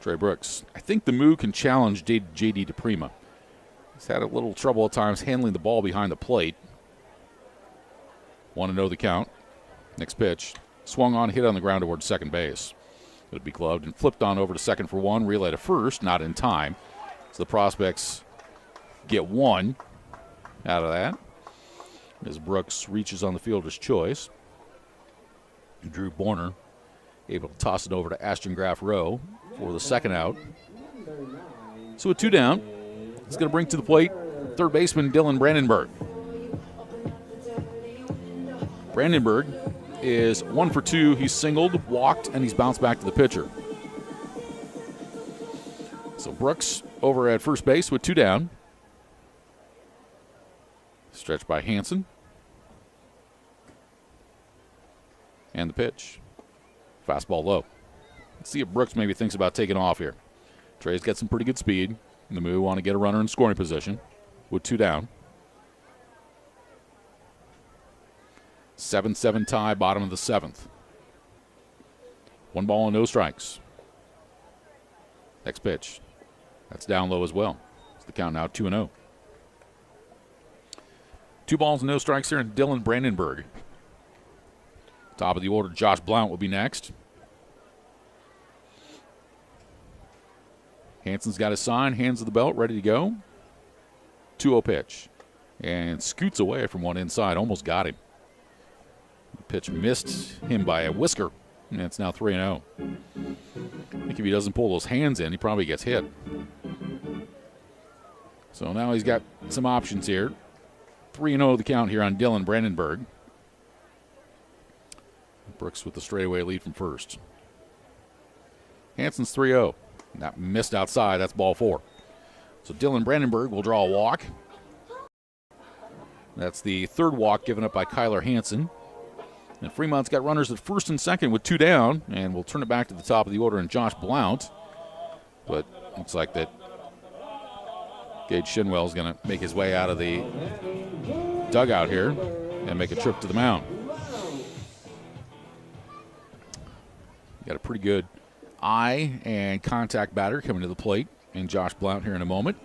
Trey Brooks. I think the Moo can challenge J.D. DePrima. He's had a little trouble at times handling the ball behind the plate. 1-0 the count. Next pitch. Swung on, hit on the ground towards second base. It would be gloved and flipped on over to second for 1. Relay to first, not in time. So the Prospects get 1 out of that as Brooks reaches on the fielder's choice. Drew Borner able to toss it over to Ashton Graff Rowe for the second out. So with 2 down, it's going to bring to the plate 3rd baseman Dylan Brandenburg. Brandenburg is 1 for 2. He's singled, walked, and he's bounced back to the pitcher. So Brooks over at first base with 2 down. Stretched by Hansen. And the pitch. Fastball low. Let's see if Brooks maybe thinks about taking off here. Trey's got some pretty good speed. The Moo want to get a runner in scoring position with 2 down. 7-7 tie, bottom of the 7th. 1 ball and no strikes. Next pitch. That's down low as well. It's the count now 2-0. 2 balls and no strikes here in Dylan Brandenburg. Top of the order, Josh Blount will be next. Hansen's got his sign, hands of the belt, ready to go. 2-0 pitch. And scoots away from one inside, almost got him. The pitch missed him by a whisker, and it's now 3-0. I think if he doesn't pull those hands in, he probably gets hit. So now he's got some options here. 3-0 the count here on Dylan Brandenburg. Brooks with the straightaway lead from first. Hansen's 3-0. That missed outside. That's ball 4. So Dylan Brandenburg will draw a walk. That's the 3rd walk given up by Kyler Hansen. And Fremont's got runners at first and second with 2 down, and we'll turn it back to the top of the order and Josh Blount. But looks like that Gage Shinwell's going to make his way out of the dugout here and make a trip to the mound. Got a pretty good eye and contact batter coming to the plate in Josh Blount here in a moment.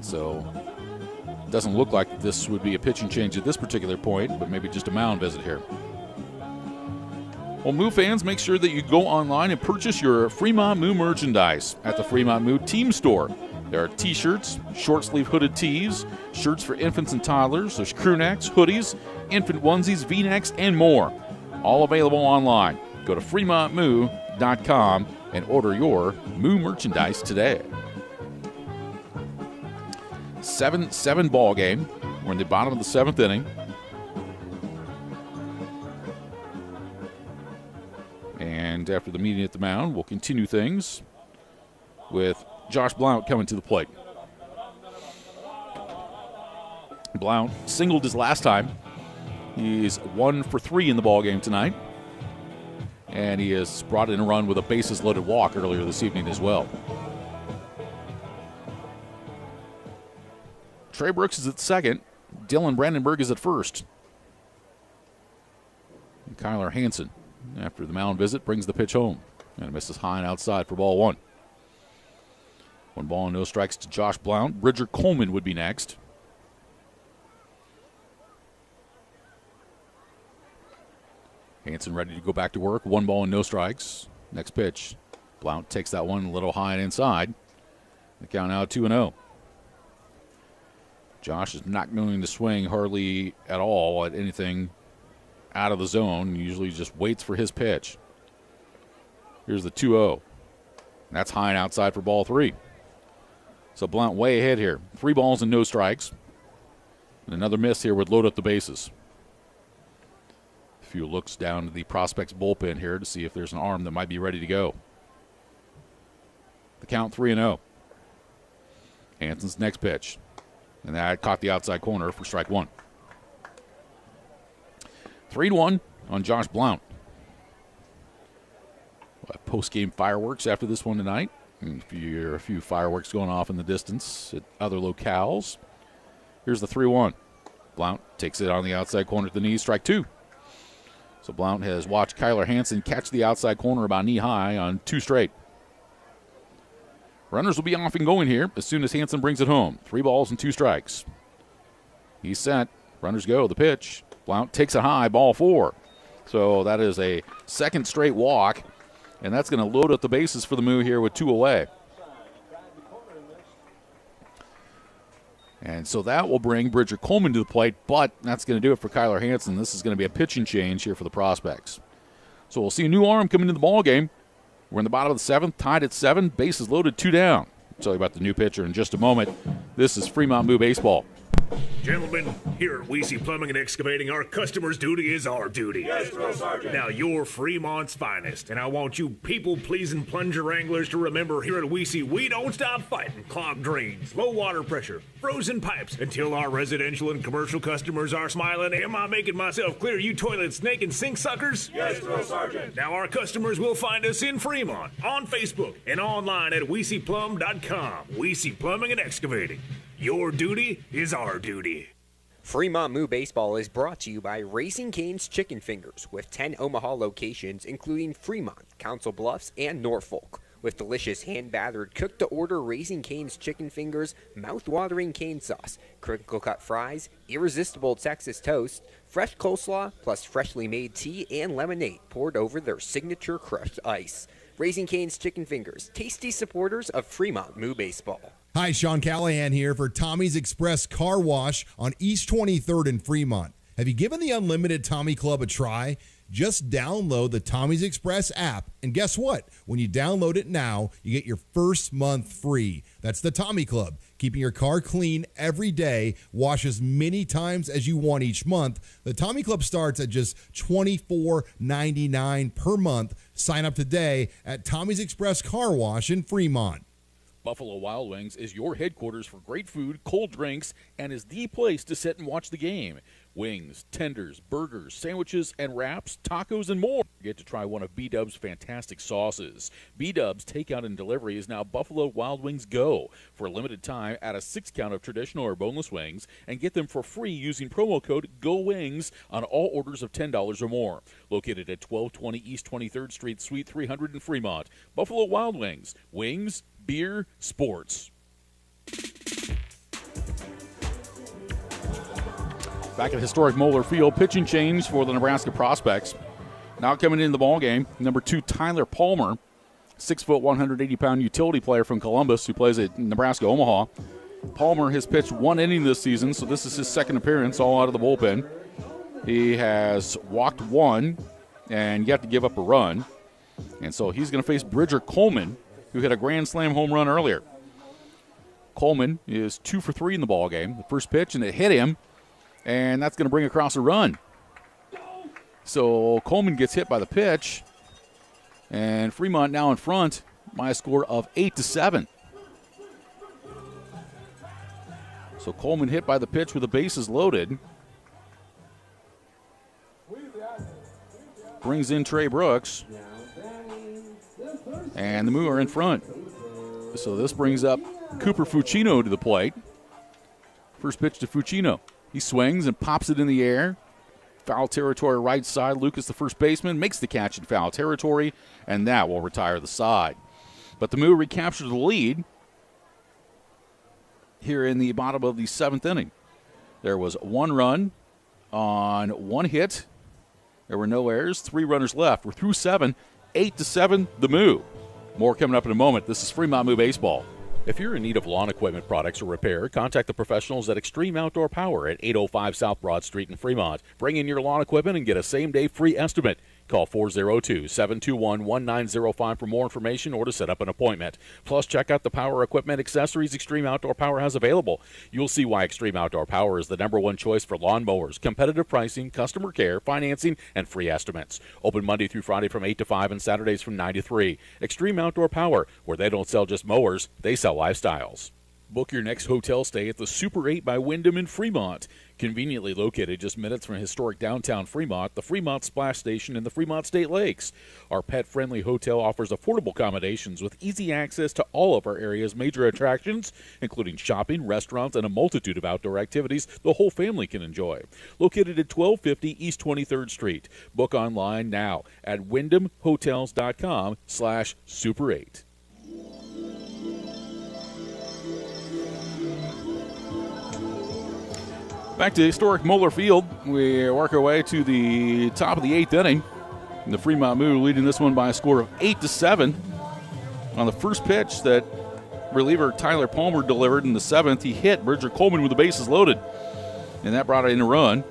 So it doesn't look like this would be a pitching change at this particular point, but maybe just a mound visit here. Well, Moo fans, make sure that you go online and purchase your Fremont Moo merchandise at the Fremont Moo Team Store. There are T-shirts, short-sleeve hooded tees, shirts for infants and toddlers, there's crew necks, hoodies, infant onesies, V-necks, and more. All available online. Go to FremontMoo.com and order your Moo merchandise today. 7-7 ball game. We're in the bottom of the 7th inning. And after the meeting at the mound, we'll continue things with Josh Blount coming to the plate. Blount singled his last time. He's 1 for 3 in the ball game tonight. And he has brought in a run with a bases-loaded walk earlier this evening as well. Trey Brooks is at second. Dylan Brandenburg is at first. And Kyler Hansen, after the mound visit, brings the pitch home. And misses high and outside for ball 1. 1 ball and no strikes to Josh Blount. Bridger Coleman would be next. Hansen ready to go back to work. 1 ball and no strikes. Next pitch. Blount takes that one a little high and inside. The count now 2-0. Josh is not going to swing hardly at all at anything out of the zone. He usually just waits for his pitch. Here's the 2-0. That's high and outside for ball 3. So Blount way ahead here. 3 balls and no strikes. And another miss here would load up the bases. A few looks down to the prospects bullpen here to see if there's an arm that might be ready to go. The count 3-0. Hansen's next pitch. And that caught the outside corner for strike 1. 3-1 on Josh Blount. We'll have post-game fireworks after this one tonight. And a few fireworks going off in the distance at other locales. Here's the 3-1. Blount takes it on the outside corner to the knee, strike 2. So Blount has watched Kyler Hansen catch the outside corner about knee-high on 2 straight. Runners will be off and going here as soon as Hansen brings it home. 3 balls and 2 strikes. He's set. Runners go. The pitch. Blount takes it high. Ball 4. So that is a second straight walk, and that's going to load up the bases for the Moo here with 2 away. And so that will bring Bridger Coleman to the plate, but that's going to do it for Kyler Hansen. This is going to be a pitching change here for the prospects. So we'll see a new arm come into the ball game. We're in the bottom of the 7th, tied at 7, bases loaded, 2 down. I'll tell you about the new pitcher in just a moment. This is Fremont Moo Baseball. Gentlemen, here at Weesey Plumbing and Excavating, our customer's duty is our duty. Yes, Drill Sergeant. Now, you're Fremont's finest, and I want you people-pleasing plunger wranglers to remember here at Weesey, we don't stop fighting clogged drains, low water pressure, frozen pipes, until our residential and commercial customers are smiling. Am I making myself clear, you toilet snake and sink suckers? Yes, Drill Sergeant. Now, our customers will find us in Fremont, on Facebook, and online at WeeseyPlum.com. Weesey Plumbing and Excavating. Your duty is our duty. Fremont Moo Baseball is brought to you by Raising Cane's Chicken Fingers, with 10 Omaha locations, including Fremont, Council Bluffs, and Norfolk. With delicious hand-battered, cooked-to-order Raising Cane's Chicken Fingers, mouth-watering cane sauce, crinkle-cut fries, irresistible Texas toast, fresh coleslaw, plus freshly made tea and lemonade poured over their signature crushed ice. Raising Cane's Chicken Fingers, tasty supporters of Fremont Moo Baseball. Hi, Sean Callahan here for Tommy's Express Car Wash on East 23rd in Fremont. Have you given the Unlimited Tommy Club a try? Just download the Tommy's Express app, and guess what? When you download it now, you get your first month free. That's the Tommy Club, keeping your car clean every day. Wash as many times as you want each month. The Tommy Club starts at just $24.99 per month. Sign up today at Tommy's Express Car Wash in Fremont. Buffalo Wild Wings is your headquarters for great food, cold drinks, and is the place to sit and watch the game. Wings, tenders, burgers, sandwiches, and wraps, tacos, and more. You get to try one of B-Dub's fantastic sauces. B-Dub's takeout and delivery is now Buffalo Wild Wings Go. For a limited time, add a 6-count of traditional or boneless wings and get them for free using promo code GOWINGS on all orders of $10 or more. Located at 1220 East 23rd Street, Suite 300 in Fremont. Buffalo Wild Wings. Wings, beer, sports. Back at historic Moeller Field, pitching change for the Nebraska prospects. Now coming into the ball game, number 2 Tyler Palmer, 6', 180-pound utility player from Columbus who plays at Nebraska Omaha. Palmer has pitched 1 inning this season, so this is his second appearance, all out of the bullpen. He has walked 1 and yet to give up a run, and so he's going to face Bridger Coleman, who hit a grand slam home run earlier. Coleman is 2 for 3 in the ball game. The first pitch, and it hit him, and that's going to bring across a run. So Coleman gets hit by the pitch, and Fremont now in front by a score of 8-7. So Coleman hit by the pitch with the bases loaded. Brings in Trey Brooks. And the Moo are in front. So this brings up Cooper Fucino to the plate. First pitch to Fucino. He swings and pops it in the air. Foul territory right side. Lucas, the first baseman, makes the catch in foul territory, and that will retire the side. But the Moo recaptures the lead here in the bottom of the 7th inning. There was 1 run on 1 hit. There were no errors. 3 runners left. We're through 7. 8-7, the Moo. More coming up in a moment. This is Fremont Moo Baseball. If you're in need of lawn equipment products or repair, contact the professionals at Extreme Outdoor Power at 805 South Broad Street in Fremont. Bring in your lawn equipment and get a same-day free estimate. Call 402-721-1905 for more information or to set up an appointment. Plus, check out the power equipment accessories Extreme Outdoor Power has available. You'll see why Extreme Outdoor Power is the #1 choice for lawn mowers. Competitive pricing, customer care, financing, and free estimates. Open Monday through Friday from 8 to 5 and Saturdays from 9 to 3. Extreme Outdoor Power, where they don't sell just mowers, they sell lifestyles. Book your next hotel stay at the Super 8 by Wyndham in Fremont. Conveniently located just minutes from historic downtown Fremont, the Fremont Splash Station, and the Fremont State Lakes. Our pet-friendly hotel offers affordable accommodations with easy access to all of our area's major attractions, including shopping, restaurants, and a multitude of outdoor activities the whole family can enjoy. Located at 1250 East 23rd Street. Book online now at wyndhamhotels.com/Super 8. Back to historic Moeller Field. We work our way to the top of the 8th inning. And the Fremont Moo leading this one by a score of 8-7. On the first pitch that reliever Tyler Palmer delivered in the 7th, he hit Bridger Coleman with the bases loaded. And that brought in a run.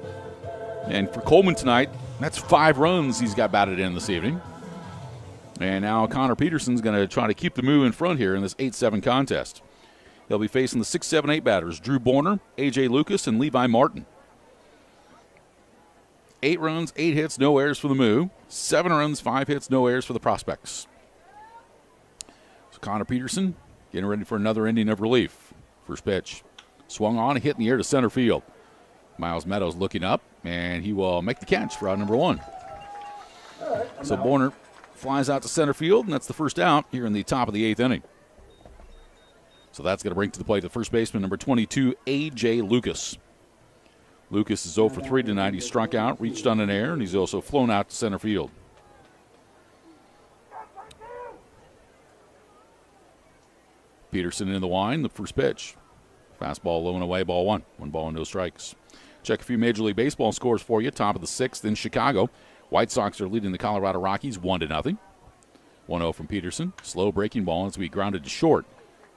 And for Coleman tonight, that's 5 runs he's got batted in this evening. And now Connor Peterson's going to try to keep the Moo in front here in this 8-7 contest. He'll be facing the 6, 7, 8 batters, Drew Borner, A.J. Lucas, and Levi Martin. 8 runs, 8 hits, no errors for the Moo. 7 runs, 5 hits, no errors for the Prospects. So Connor Peterson getting ready for another inning of relief. First pitch. Swung on, hit in the air to center field. Miles Meadows looking up, and he will make the catch for out number 1. So Borner flies out to center field, and that's the first out here in the top of the 8th inning. So that's going to bring to the plate the first baseman, number 22, A.J. Lucas. Lucas is 0 for 3 tonight. He struck out, reached on an error, and he's also flown out to center field. Peterson in the line, the first pitch. Fastball low and away, ball 1. 1 ball and no strikes. Check a few Major League Baseball scores for you. Top of the 6th in Chicago. White Sox are leading the Colorado Rockies 1-0. 1-0 from Peterson. Slow breaking ball as we grounded to short.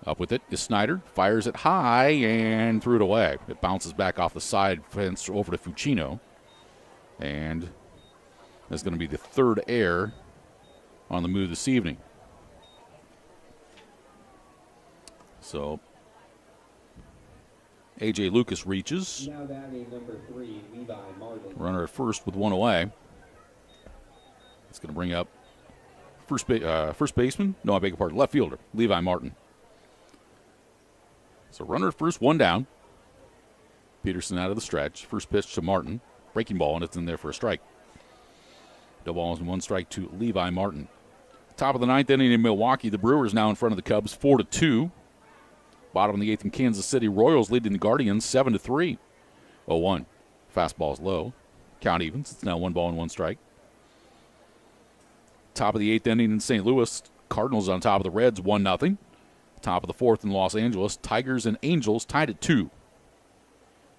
Up with it is Snyder. Fires it high and threw it away. It bounces back off the side fence over to Fucino. And that's going to be the 3rd error on the Moo this evening. So A.J. Lucas reaches. Now batting number 3, Levi Martin. Runner at first with 1 away. It's going to bring up first baseman. No, I beg your pardon. Left fielder, Levi Martin. So runner at first, 1 down. Peterson out of the stretch. First pitch to Martin. Breaking ball, and it's in there for a strike. No balls and 1 strike to Levi Martin. Top of the 9th inning in Milwaukee. The Brewers now in front of the Cubs, 4-2. Bottom of the 8th in Kansas City. Royals leading the Guardians 7-3. 0-1. Fastball's low. Count evens. It's now 1 ball and 1 strike. Top of the 8th inning in St. Louis. Cardinals on top of the Reds 1-0. Top of the 4th in Los Angeles. Tigers and Angels tied at 2.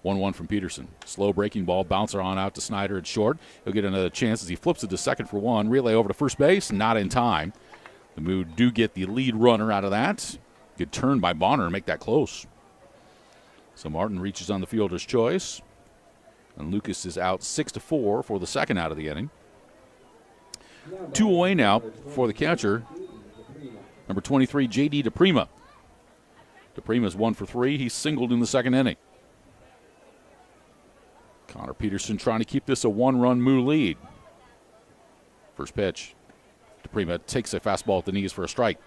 1-1 from Peterson. Slow breaking ball. Bouncer on out to Snyder at short. He'll get another chance as he flips it to second for 1. Relay over to first base. Not in time. The Moo do get the lead runner out of that. Good turn by Bonner to make that close. So Martin reaches on the fielder's choice. And Lucas is out 6-4 for the 2nd out of the inning. 2 away now for the catcher. Number 23, J.D. DePrima. DePrima's 1 for 3. He's singled in the 2nd inning. Connor Peterson trying to keep this a 1-run Moo lead. First pitch. DePrima takes a fastball at the knees for a strike.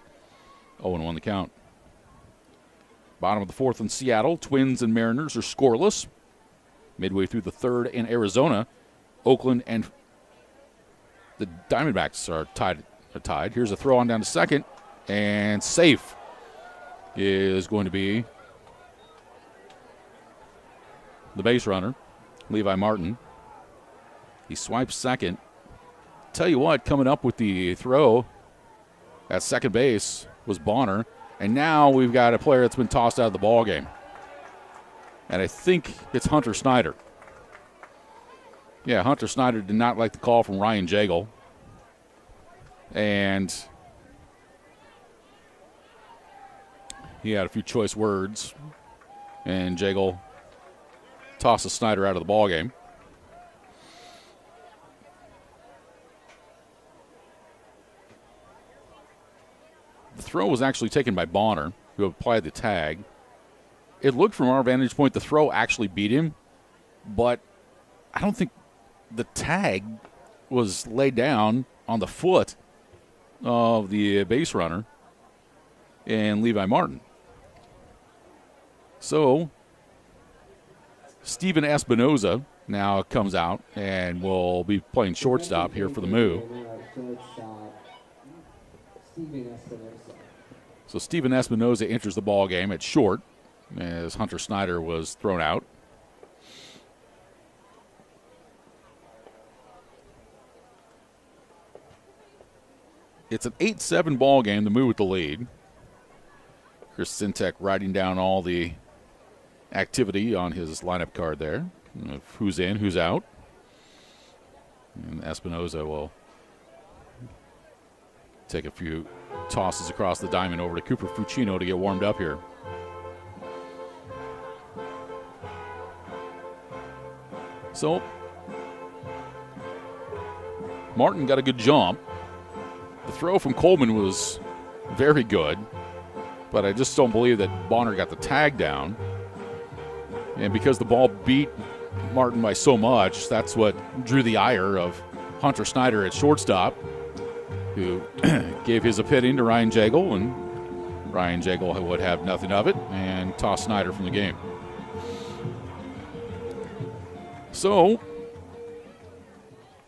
0-1 the count. Bottom of the 4th in Seattle. Twins and Mariners are scoreless. Midway through the 3rd in Arizona. Oakland and the Diamondbacks are tied. Here's a throw on down to second. And safe is going to be the base runner, Levi Martin. He swipes second. Tell you what, coming up with the throw at second base was Bonner. And now we've got a player that's been tossed out of the ball game. And I think it's Hunter Snyder. Yeah, Hunter Snyder did not like the call from Ryan Jagel. And he had a few choice words. And Jagel tosses Snyder out of the ball game. The throw was actually taken by Bonner, who applied the tag. It looked from our vantage point the throw actually beat him, but I don't think the tag was laid down on the foot of the base runner and Levi Martin. So Steven Espinoza now comes out and will be playing shortstop here for the Moo. So Steven Espinoza enters the ball game at short as Hunter Snyder was thrown out. It's an 8-7 ball game, the Moo with the lead. Chris Sintek writing down all the activity on his lineup card there. Who's in, who's out. And Espinoza will take a few tosses across the diamond over to Cooper Fucino to get warmed up here. So Martin got a good jump. The throw from Coleman was very good. but I just don't believe that Bonner got the tag down. And because the ball beat Martin by so much, that's what drew the ire of Hunter Snyder at shortstop, who gave his opinion to Ryan Jagel, and Ryan Jagel would have nothing of it and tossed Snyder from the game. So,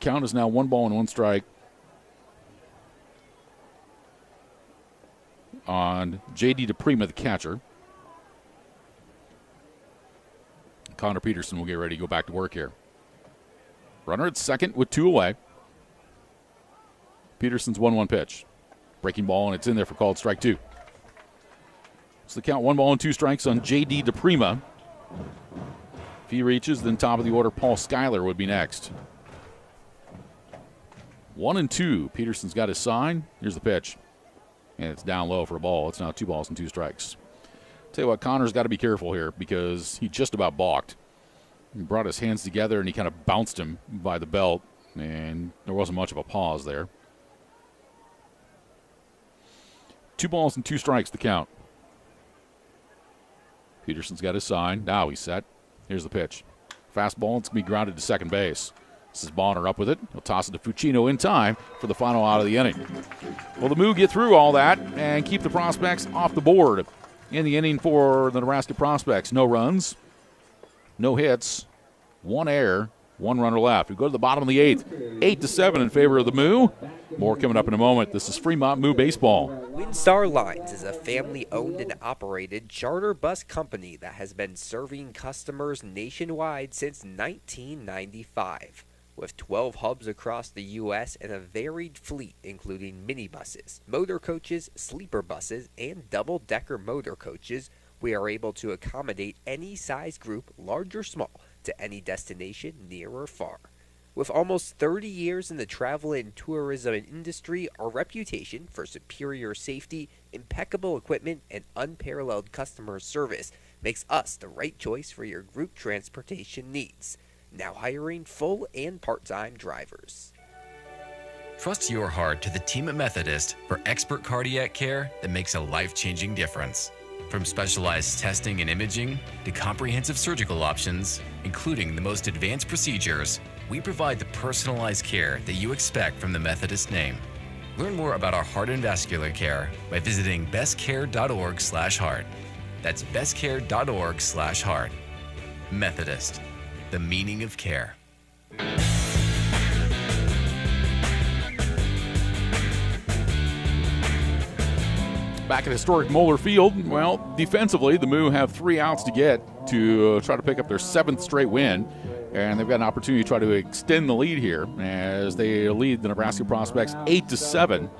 count is now 1-1 strike on J.D. DePrima, the catcher. Connor Peterson will get ready to go back to work here. Runner at second with 2 away. Peterson's 1-1 pitch. Breaking ball, and it's in there for called strike 2. So the count 1-2 strikes on J.D. DePrima. If he reaches, then top of the order, Paul Schuyler would be next. 1-2. Peterson's got his sign. Here's the pitch. And it's down low for a ball. It's now 2 strikes. Tell you what, Connor's got to be careful here because he just about balked. He brought his hands together and he kind of bounced him by the belt, and there wasn't much of a pause there. 2 strikes the count. Peterson's got his sign. Now he's set. Here's the pitch. Fastball. It's going to be grounded to second base. This is Bonner up with it. He'll toss it to Fucino in time for the final out of the inning. Well, the Moo get through all that and keep the Prospects off the board in the inning for the Nebraska Prospects. No runs, no hits, 1 error, 1 runner left. We go to the bottom of the 8th. 8-7 in favor of the Moo. More coming up in a moment. This is Fremont Moo Baseball. Windstar Lines is a family-owned and operated charter bus company that has been serving customers nationwide since 1995. With 12 hubs across the U.S. and a varied fleet including minibuses, motor coaches, sleeper buses, and double-decker motor coaches, we are able to accommodate any size group, large or small, to any destination, near or far. With almost 30 years in the travel and tourism industry, our reputation for superior safety, impeccable equipment, and unparalleled customer service makes us the right choice for your group transportation needs. Now hiring full and part-time drivers. Trust your heart to the team at Methodist for expert cardiac care that makes a life-changing difference. From specialized testing and imaging to comprehensive surgical options, including the most advanced procedures, we provide the personalized care that you expect from the Methodist name. Learn more about our heart and vascular care by visiting bestcare.org/heart. That's bestcare.org/heart. Methodist, the meaning of care. Back at historic Moeller Field, well, defensively, the Moo have 3 outs to get to try to pick up their 7th straight win, and they've got an opportunity to try to extend the lead here as they lead the Nebraska Prospects 8-7.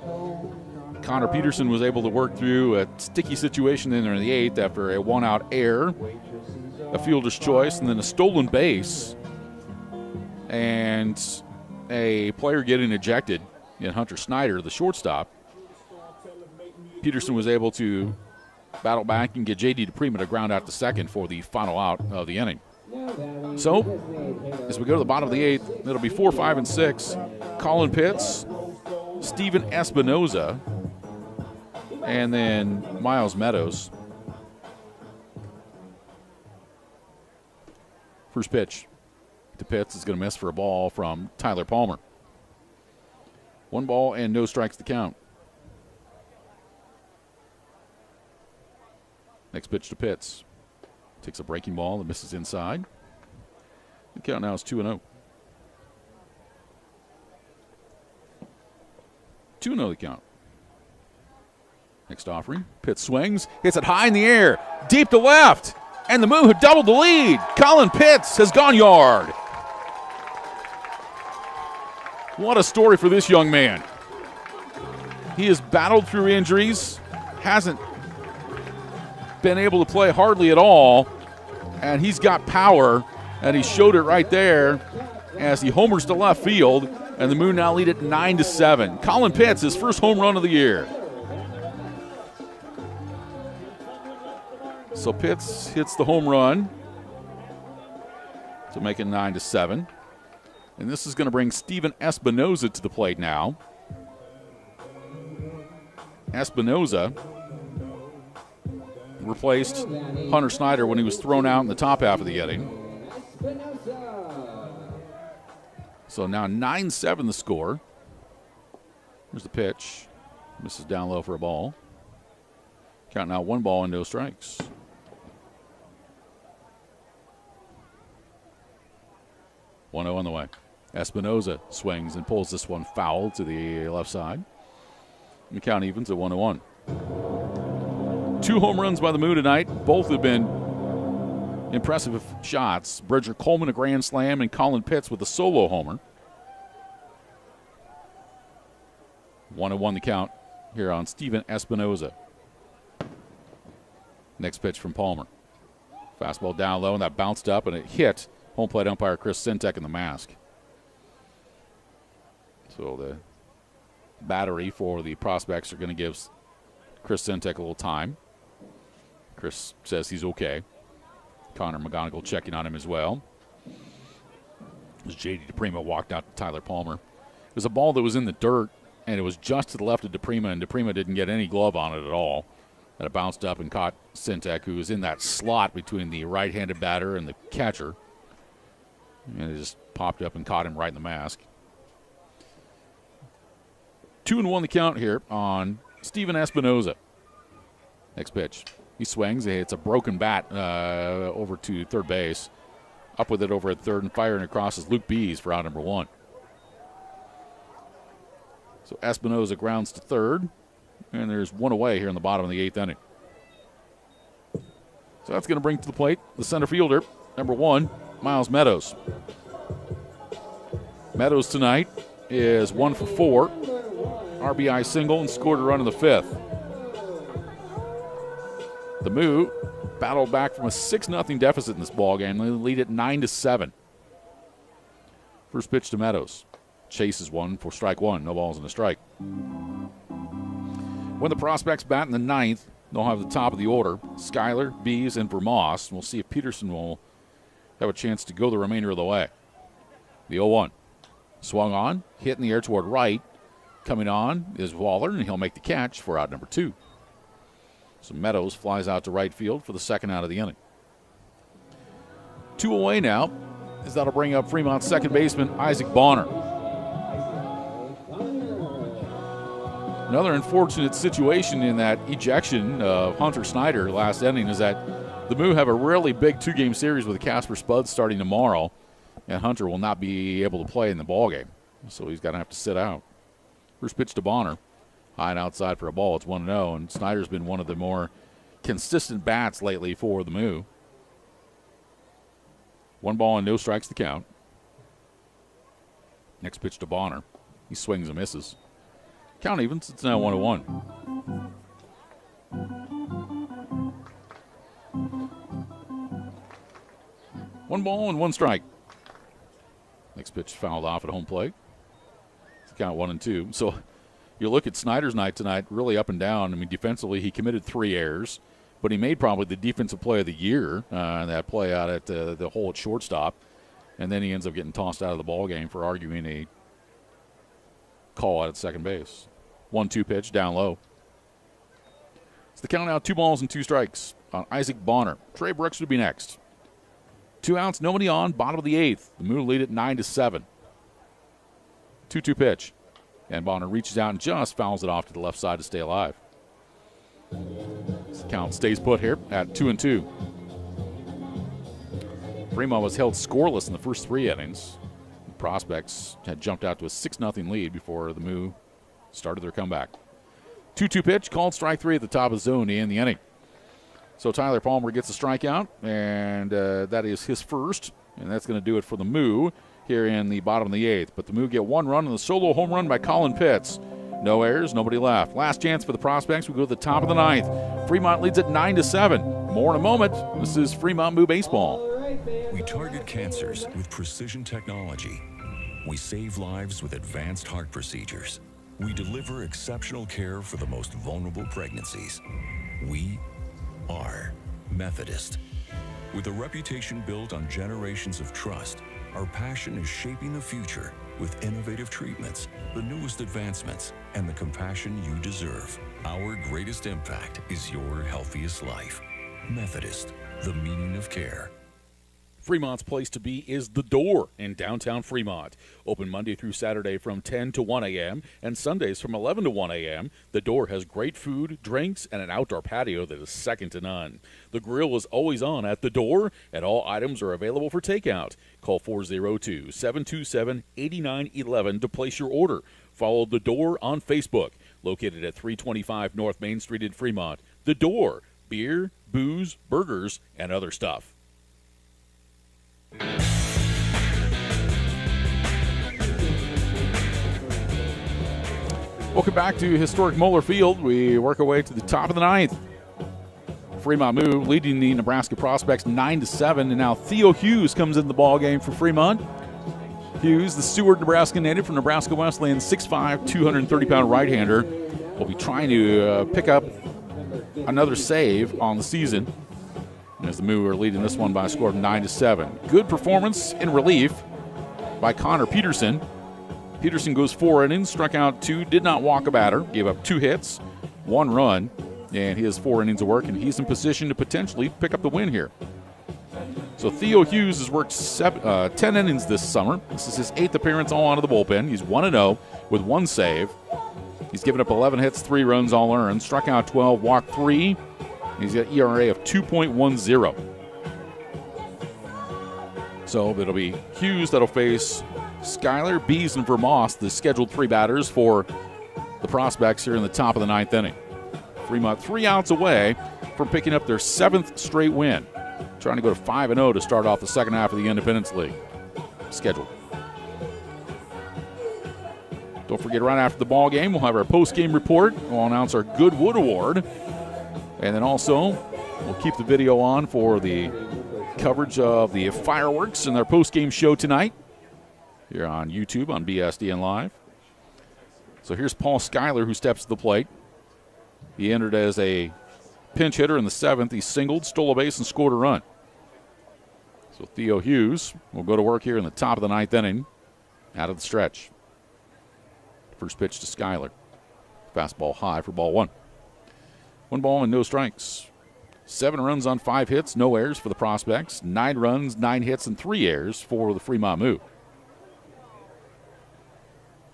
Connor Peterson was able to work through a sticky situation in there in the 8th after a 1-out error, a fielder's choice, and then a stolen base, and a player getting ejected in Hunter Snyder, the shortstop. Peterson was able to battle back and get J.D. DePrima to ground out to second for the final out of the inning. So, as we go to the bottom of the 8th, it'll be 4, 5, and 6. Colin Pitts, Steven Espinoza, and then Miles Meadows. First pitch to Pitts is going to miss for a ball from Tyler Palmer. 1 ball and no strikes to count. Next pitch to Pitts. Takes a breaking ball and misses inside. The count now is 2-0. 2-0 the count. Next offering. Pitts swings. Hits it high in the air. Deep to left. And the Moo have doubled the lead. Colin Pitts has gone yard. What a story for this young man. He has battled through injuries. Hasn't been able to play hardly at all, and he's got power, and he showed it right there as he homers to left field, and the Moo now lead it 9-7. Colin Pitts, his first home run of the year. So Pitts hits the home run to make it 9-7, and this is going to bring Steven Espinoza to the plate now. Espinoza replaced Hunter Snyder when he was thrown out in the top half of the inning. So now 9-7 the score. Here's the pitch. Misses down low for a ball. Count now 1 ball and no strikes. One 0 on the way. Espinoza swings and pulls this one foul to the left side. And the count evens at 1-1. 2 home runs by the Moo tonight. Both have been impressive shots. Bridger Coleman a grand slam and Colin Pitts with a solo homer. 1-1 the count here on Steven Espinoza. Next pitch from Palmer. Fastball down low, and that bounced up, and it hit home plate umpire Chris Sintek in the mask. So the battery for the prospects are going to give Chris Sintek a little time. Chris says he's okay. Connor McGonigal checking on him as well. As J.D. DePrima walked out to Tyler Palmer. It was a ball that was in the dirt, and it was just to the left of DePrima, and DePrima didn't get any glove on it at all. And it bounced up and caught Sintek, who was in that slot between the right-handed batter and the catcher. And it just popped up and caught him right in the mask. 2-1 the count here on Steven Espinoza. Next pitch. He swings. It's a broken bat over to third base. Up with it over at third and firing across is Luke Bees for out number 1. So Espinoza grounds to third. And there's 1 away here in the bottom of the 8th inning. So that's going to bring to the plate the center fielder, number 1, Miles Meadows. Meadows tonight is 1 for 4. RBI single and scored a run in the 5th. The Moo battled back from a 6-0 deficit in this ballgame. They lead it 9-7. First pitch to Meadows. Chases one for strike 1. No balls and a strike. When the prospects bat in the 9th, they'll have the top of the order. Schuyler, Bees, and Vermoss. We'll see if Peterson will have a chance to go the remainder of the way. The 0-1. Swung on, hit in the air toward right. Coming on is Waller, and he'll make the catch for out number 2. So Meadows flies out to right field for the second out of the inning. 2 away now, as that'll bring up Fremont's second baseman, Isaac Bonner. Another unfortunate situation in that ejection of Hunter Snyder last inning is that the Moo have a really big 2-game series with the Casper Spuds starting tomorrow, and Hunter will not be able to play in the ballgame, so he's going to have to sit out. First pitch to Bonner, high and outside for a ball. It's 1-0, and Snyder's been one of the more consistent bats lately for the Moo. 1 ball and no strikes to count. Next pitch to Bonner. He swings and misses. Count evens, it's now 1-1. One ball and 1 strike. Next pitch fouled off at home plate. It's count 1-2. So you look at Snyder's night tonight, really up and down. I mean, defensively, he committed 3 errors, but he made probably the defensive play of the year, that play out at the hole at shortstop. And then he ends up getting tossed out of the ball game for arguing a call out at second base. 1-2 pitch down low. It's the count out, 2 balls and 2 strikes on Isaac Bonner. Trey Brooks would be next. 2 outs, nobody on, bottom of the 8th. The Moo lead it 9-7. 2-2 pitch. And Bonner reaches out and just fouls it off to the left side to stay alive. The count stays put here at 2-2. Fremont was held scoreless in the first 3 innings. The prospects had jumped out to a 6-0 lead before the Moo started their comeback. 2-2 pitch, called strike 3 at the top of the zone to end the inning. So Tyler Palmer gets a strikeout, and that is his first, and that's going to do it for the Moo here in the bottom of the 8th. But the Moo get 1 run on the solo home run by Colin Pitts. No errors, nobody left. Last chance for the prospects. We go to the top of the 9th. Fremont leads at 9-7. More in a moment. This is Fremont Moo Baseball. We target cancers with precision technology. We save lives with advanced heart procedures. We deliver exceptional care for the most vulnerable pregnancies. We are Methodist. With a reputation built on generations of trust, our passion is shaping the future with innovative treatments, the newest advancements, and the compassion you deserve. Our greatest impact is your healthiest life. Methodist, the meaning of care. Fremont's place to be is The Door in downtown Fremont. Open Monday through Saturday from 10 to 1 a.m. and Sundays from 11 to 1 a.m. The Door has great food, drinks, and an outdoor patio that is second to none. The grill is always on at The Door, and all items are available for takeout. Call 402-727-8911 to place your order. Follow The Door on Facebook, located at 325 North Main Street in Fremont. The Door, beer, booze, burgers, and other stuff. Welcome back to historic Moeller Field. We work our way to the top of the ninth. Fremont Moo leading the Nebraska Prospects 9-7, and now Theo Hughes comes in the ball game for Fremont. Hughes, the Seward, Nebraska native from Nebraska Wesleyan, 6'5", 230-pound right-hander, will be trying to pick up another save on the season, as the Moo are leading this one by a score of 9-7. Good performance in relief by Connor Peterson. Peterson goes 4 innings, struck out 2, did not walk a batter, gave up 2 hits, 1 run, and he has 4 innings of work, and he's in position to potentially pick up the win here. So Theo Hughes has worked 10 innings this summer. This is his 8th appearance all out of the bullpen. He's 1-0 with 1 save. He's given up 11 hits, 3 runs all earned, struck out 12, walked 3. He's got an ERA of 2.10. So it'll be Hughes that'll face Schuyler, Bees, and Vermoss, the scheduled 3 batters for the Prospects here in the top of the 9th inning. Fremont 3 outs away from picking up their 7th straight win, trying to go to 5-0 to start off the second half of the Independence League schedule. Don't forget, right after the ball game, we'll have our post-game report. We'll announce our Goodwood Award. And then also, we'll keep the video on for the coverage of the fireworks in their post-game show tonight here on YouTube on BSDN Live. So here's Paul Schuyler, who steps to the plate. He entered as a pinch hitter in the 7th. He singled, stole a base, and scored a run. So Theo Hughes will go to work here in the top of the 9th inning out of the stretch. First pitch to Schuyler. Fastball high for ball 1. 1 ball and no strikes. 7 runs on 5 hits, no errors for the Prospects. 9 runs, 9 hits, and 3 errors for the Fremont Moo.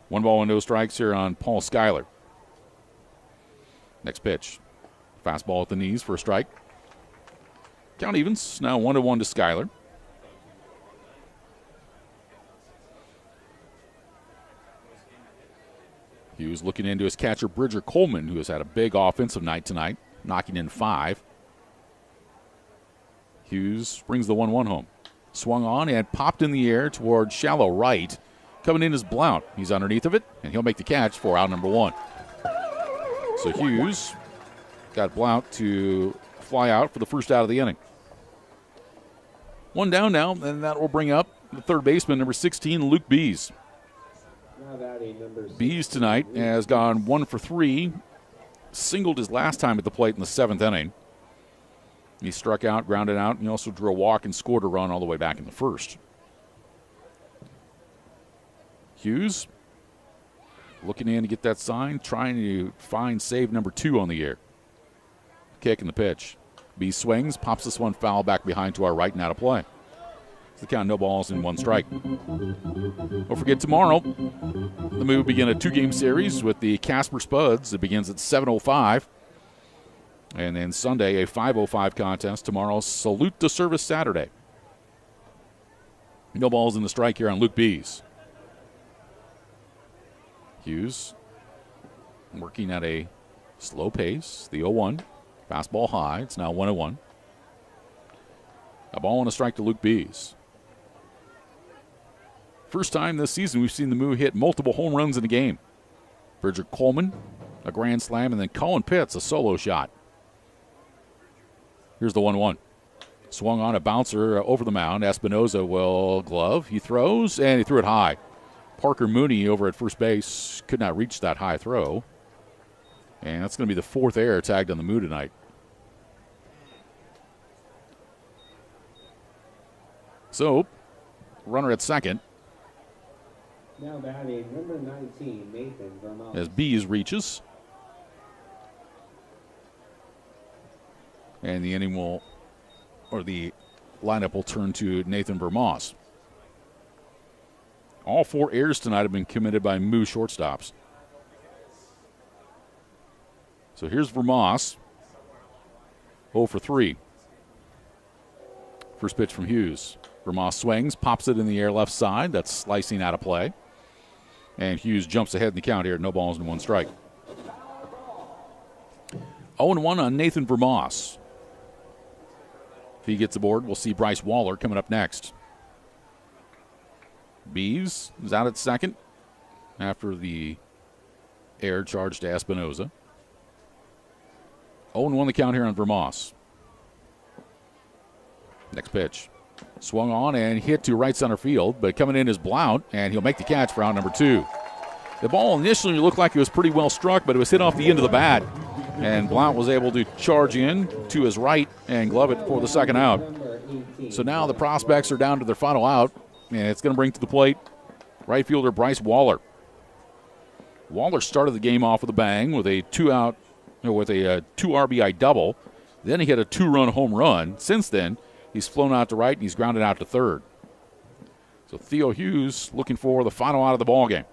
1 ball and no strikes here on Paul Schuyler. Next pitch. Fastball at the knees for a strike. Count evens, now 1-1 to Schuyler. Hughes looking into his catcher, Bridger Coleman, who has had a big offensive night tonight, knocking in 5. Hughes brings the 1-1 home. Swung on and popped in the air toward shallow right. Coming in is Blount. He's underneath of it, and he'll make the catch for out number 1. So Hughes got Blount to fly out for the first out of the inning. 1 down now, and that will bring up the third baseman, number 16, Luke Bees. Bees tonight has gone 1 for 3. Singled his last time at the plate in the 7th inning. He struck out, grounded out, and he also drew a walk and scored a run all the way back in the 1st. Hughes looking in to get that sign, trying to find save number 2 on the air. Kick and the pitch. Bees swings, pops this one foul back behind to our right and out of play. The count, no balls and 1 strike. Don't forget, tomorrow, the Moo begin a 2-game series with the Casper Spuds. It begins at 7:05. And then Sunday, a 5:05 contest. Tomorrow, Salute to Service Saturday. No balls in the strike here on Luke Bees. Hughes working at a slow pace. The 0-1. Fastball high. It's now 1-1. A ball and a strike to Luke Bees. First time this season we've seen the Moo hit multiple home runs in a game. Bridger Coleman, a grand slam, and then Colin Pitts, a solo shot. Here's the 1-1. Swung on a bouncer over the mound. Espinoza will glove. He throws, and he threw it high. Parker Mooney over at first base could not reach that high throw. And that's going to be the 4th error tagged on the Moo tonight. So, runner at second. Now batting number 19, Nathan Vermont. As Bees reaches. And the lineup will turn to Nathan Vermoss. All 4 errors tonight have been committed by Moo shortstops. So here's Vermoss, 0 for 3. First pitch from Hughes. Vermoss swings, pops it in the air left side. That's slicing out of play. And Hughes jumps ahead in the count here. No balls and 1 strike. 0-1 on Nathan Vermoss. If he gets aboard, we'll see Bryce Waller coming up next. Bees is out at second after the air charge to Espinoza. 0-1 the count here on Vermoss. Next pitch. Swung on and hit to right center field, but coming in is Blount, and he'll make the catch for out number 2. The ball initially looked like it was pretty well struck, but it was hit off the end of the bat, and Blount was able to charge in to his right and glove it for the second out. So now the prospects are down to their final out, and it's going to bring to the plate right fielder Bryce Waller. Waller started the game off with a bang with a 2 RBI double. Then he hit a 2-run home run. Since then, he's flown out to right and he's grounded out to third. So Theo Hughes looking for the final out of the ballgame.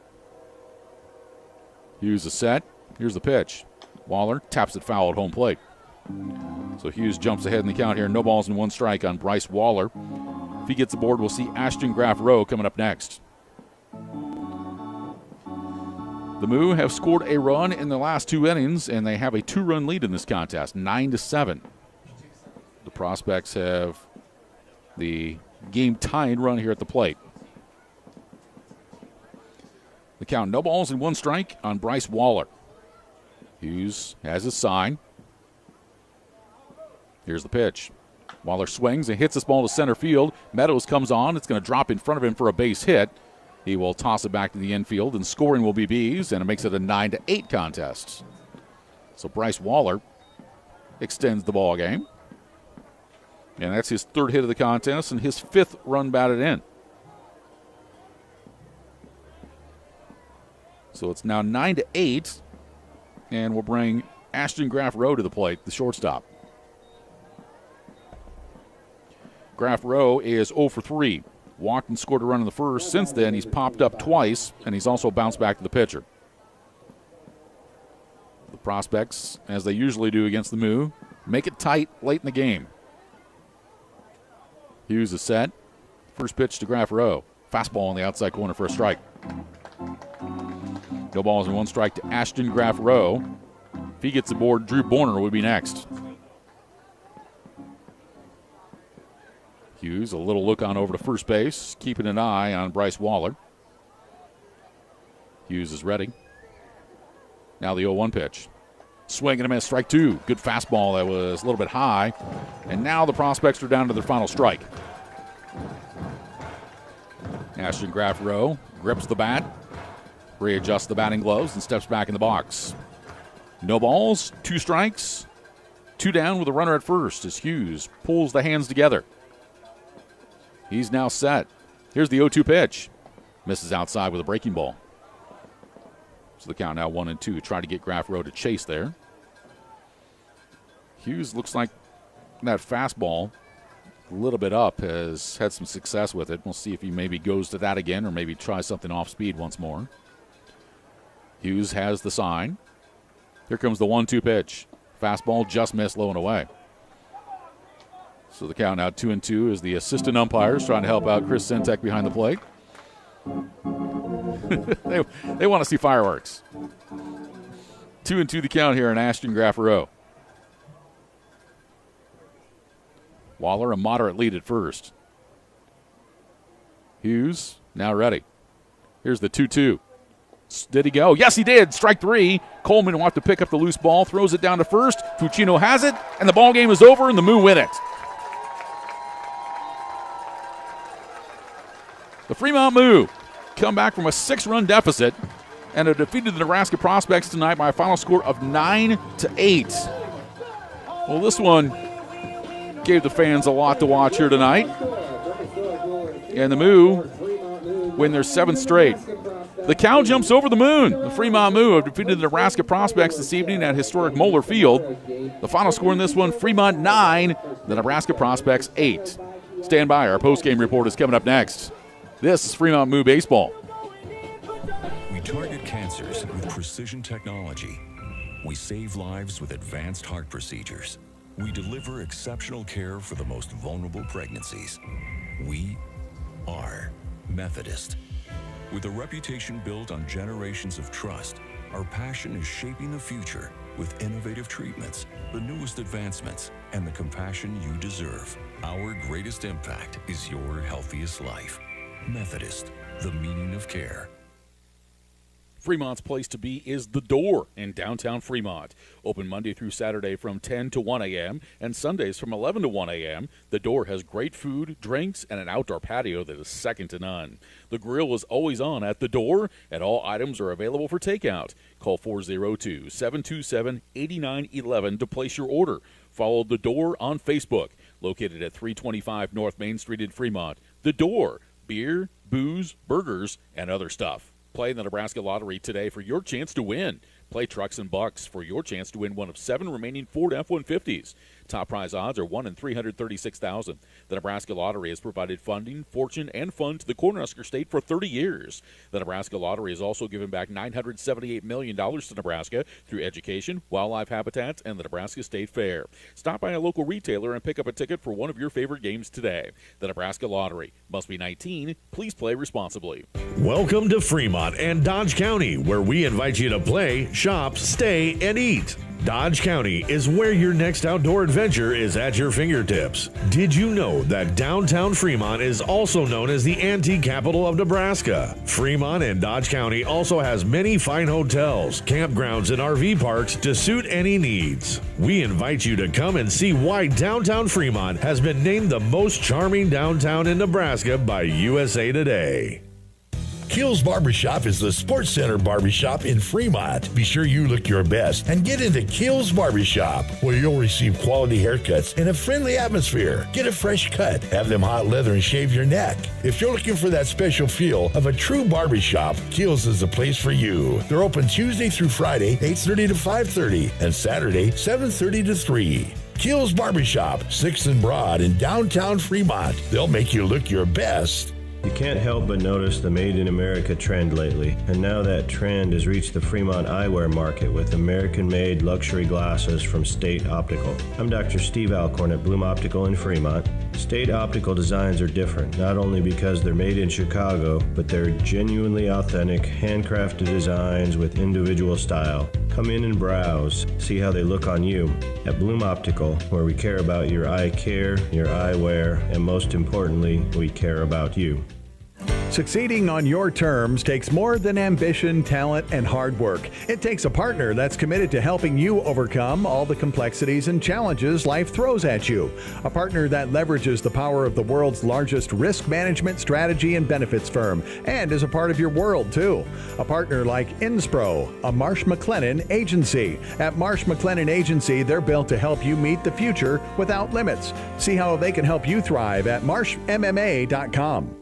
Hughes is set. Here's the pitch. Waller taps it foul at home plate. So Hughes jumps ahead in the count here. No balls and 1 strike on Bryce Waller. If he gets aboard, we'll see Ashton Graff Rowe coming up next. The Moo have scored a run in the last 2 innings, and they have a 2-run lead in this contest, 9-7. The prospects have the game-tying run here at the plate. The count, no balls and 1 strike on Bryce Waller. Hughes has his sign. Here's the pitch. Waller swings and hits this ball to center field. Meadows comes on. It's going to drop in front of him for a base hit. He will toss it back to the infield, and scoring will be Bees, and it makes it a 9-8 contest. So Bryce Waller extends the ball game. And that's his 3rd hit of the contest and his 5th run batted in. So it's now 9-8, and we'll bring Ashton Graff Rowe to the plate, the shortstop. Graff Rowe is 0 for 3. Walked and scored a run in the first. Since then, he's popped up twice, and he's also bounced back to the pitcher. The prospects, as they usually do against the Moo, make it tight late in the game. Hughes is set. First pitch to Graff Rowe. Fastball on the outside corner for a strike. No balls and 1 strike to Ashton Graff Rowe. If he gets aboard, Drew Borner will be next. Hughes, a little look on over to first base, keeping an eye on Bryce Waller. Hughes is ready. Now the 0-1 pitch. Swing and a miss, strike 2. Good fastball that was a little bit high. And now the prospects are down to their final strike. Ashton Graff Rowe grips the bat, readjusts the batting gloves, and steps back in the box. No balls, 2 strikes, 2 down with a runner at first as Hughes pulls the hands together. He's now set. Here's the 0-2 pitch. Misses outside with a breaking ball. So the count now 1-2. Try to get Graff Rowe to chase there. Hughes looks like that fastball, a little bit up, has had some success with it. We'll see if he maybe goes to that again or maybe tries something off speed once more. Hughes has the sign. Here comes the 1-2 pitch. Fastball just missed low and away. So the count now 2-2 as the assistant umpires trying to help out Chris Sentek behind the plate. they want to see fireworks. 2-2 the count here on Ashton Graff Rowe. Waller a moderate lead at first. Hughes now ready. Here's the 2-2. Did he go? Yes, he did. Strike 3. Coleman will have to pick up the loose ball, throws it down to first. Fucino has it, and the ball game is over, and the Moo win it. The Fremont Moo come back from a 6-run deficit and have defeated the Nebraska Prospects tonight by a final score of 9-8. Well, this one gave the fans a lot to watch here tonight. And the Moo win their 7th straight. The Cow jumps over the moon. The Fremont Moo have defeated the Nebraska Prospects this evening at historic Moeller Field. The final score in this one, Fremont 9, the Nebraska Prospects 8. Stand by. Our post-game report is coming up next. This is Fremont Moo Baseball. We target cancers with precision technology. We save lives with advanced heart procedures. We deliver exceptional care for the most vulnerable pregnancies. We are Methodist. With a reputation built on generations of trust, our passion is shaping the future with innovative treatments, the newest advancements, and the compassion you deserve. Our greatest impact is your healthiest life. Methodist, the meaning of care. Fremont's place to be is The Door in downtown Fremont. Open Monday through Saturday from 10 to 1 a.m. and Sundays from 11 to 1 a.m. The Door has great food, drinks, and an outdoor patio that is second to none. The grill is always on at The Door, and all items are available for takeout. Call 402-727-8911 to place your order. Follow The Door on Facebook, located at 325 North Main Street in Fremont. The Door, beer, booze, burgers, and other stuff. Play in the Nebraska Lottery today for your chance to win. Play Trucks and Bucks for your chance to win one of 7 remaining Ford F-150s. Top prize odds are 1 in 336,000. The Nebraska Lottery has provided funding, fortune, and fun to the Cornhusker State for 30 years. The Nebraska Lottery has also given back $978 million to Nebraska through education, wildlife habitats, and the Nebraska State Fair. Stop by a local retailer and pick up a ticket for one of your favorite games today. The Nebraska Lottery. Must be 19. Please play responsibly. Welcome to Fremont and Dodge County, where we invite you to play, shop, stay, and eat. Dodge County is where your next outdoor adventure is at your fingertips. Did you know that downtown Fremont is also known as the antique capital of Nebraska? Fremont and Dodge County also has many fine hotels, campgrounds, and RV parks to suit any needs. We invite you to come and see why downtown Fremont has been named the most charming downtown in Nebraska by USA Today. Kills Barbershop is the Sports Center barbershop in Fremont. Be sure you look your best and get into Kills Barbershop, where you'll receive quality haircuts in a friendly atmosphere. Get a fresh cut, have them hot leather, and shave your neck. If you're looking for that special feel of a true barbershop, Kills is the place for you. They're open Tuesday through Friday, 8:30 to 5:30, and Saturday, 7:30 to 3. Kills Barbershop, 6th and Broad in downtown Fremont. They'll make you look your best. You can't help but notice the Made in America trend lately, and now that trend has reached the Fremont eyewear market with American-made luxury glasses from State Optical. I'm Dr. Steve Alcorn at Bloom Optical in Fremont. State Optical designs are different, not only because they're made in Chicago, but they're genuinely authentic, handcrafted designs with individual style. Come in and browse, see how they look on you. At Bloom Optical, where we care about your eye care, your eyewear, and most importantly, we care about you. Succeeding on your terms takes more than ambition, talent, and hard work. It takes a partner that's committed to helping you overcome all the complexities and challenges life throws at you. A partner that leverages the power of the world's largest risk management strategy and benefits firm, and is a part of your world, too. A partner like Inspro, a Marsh McLennan agency. At Marsh McLennan Agency, they're built to help you meet the future without limits. See how they can help you thrive at marshmma.com.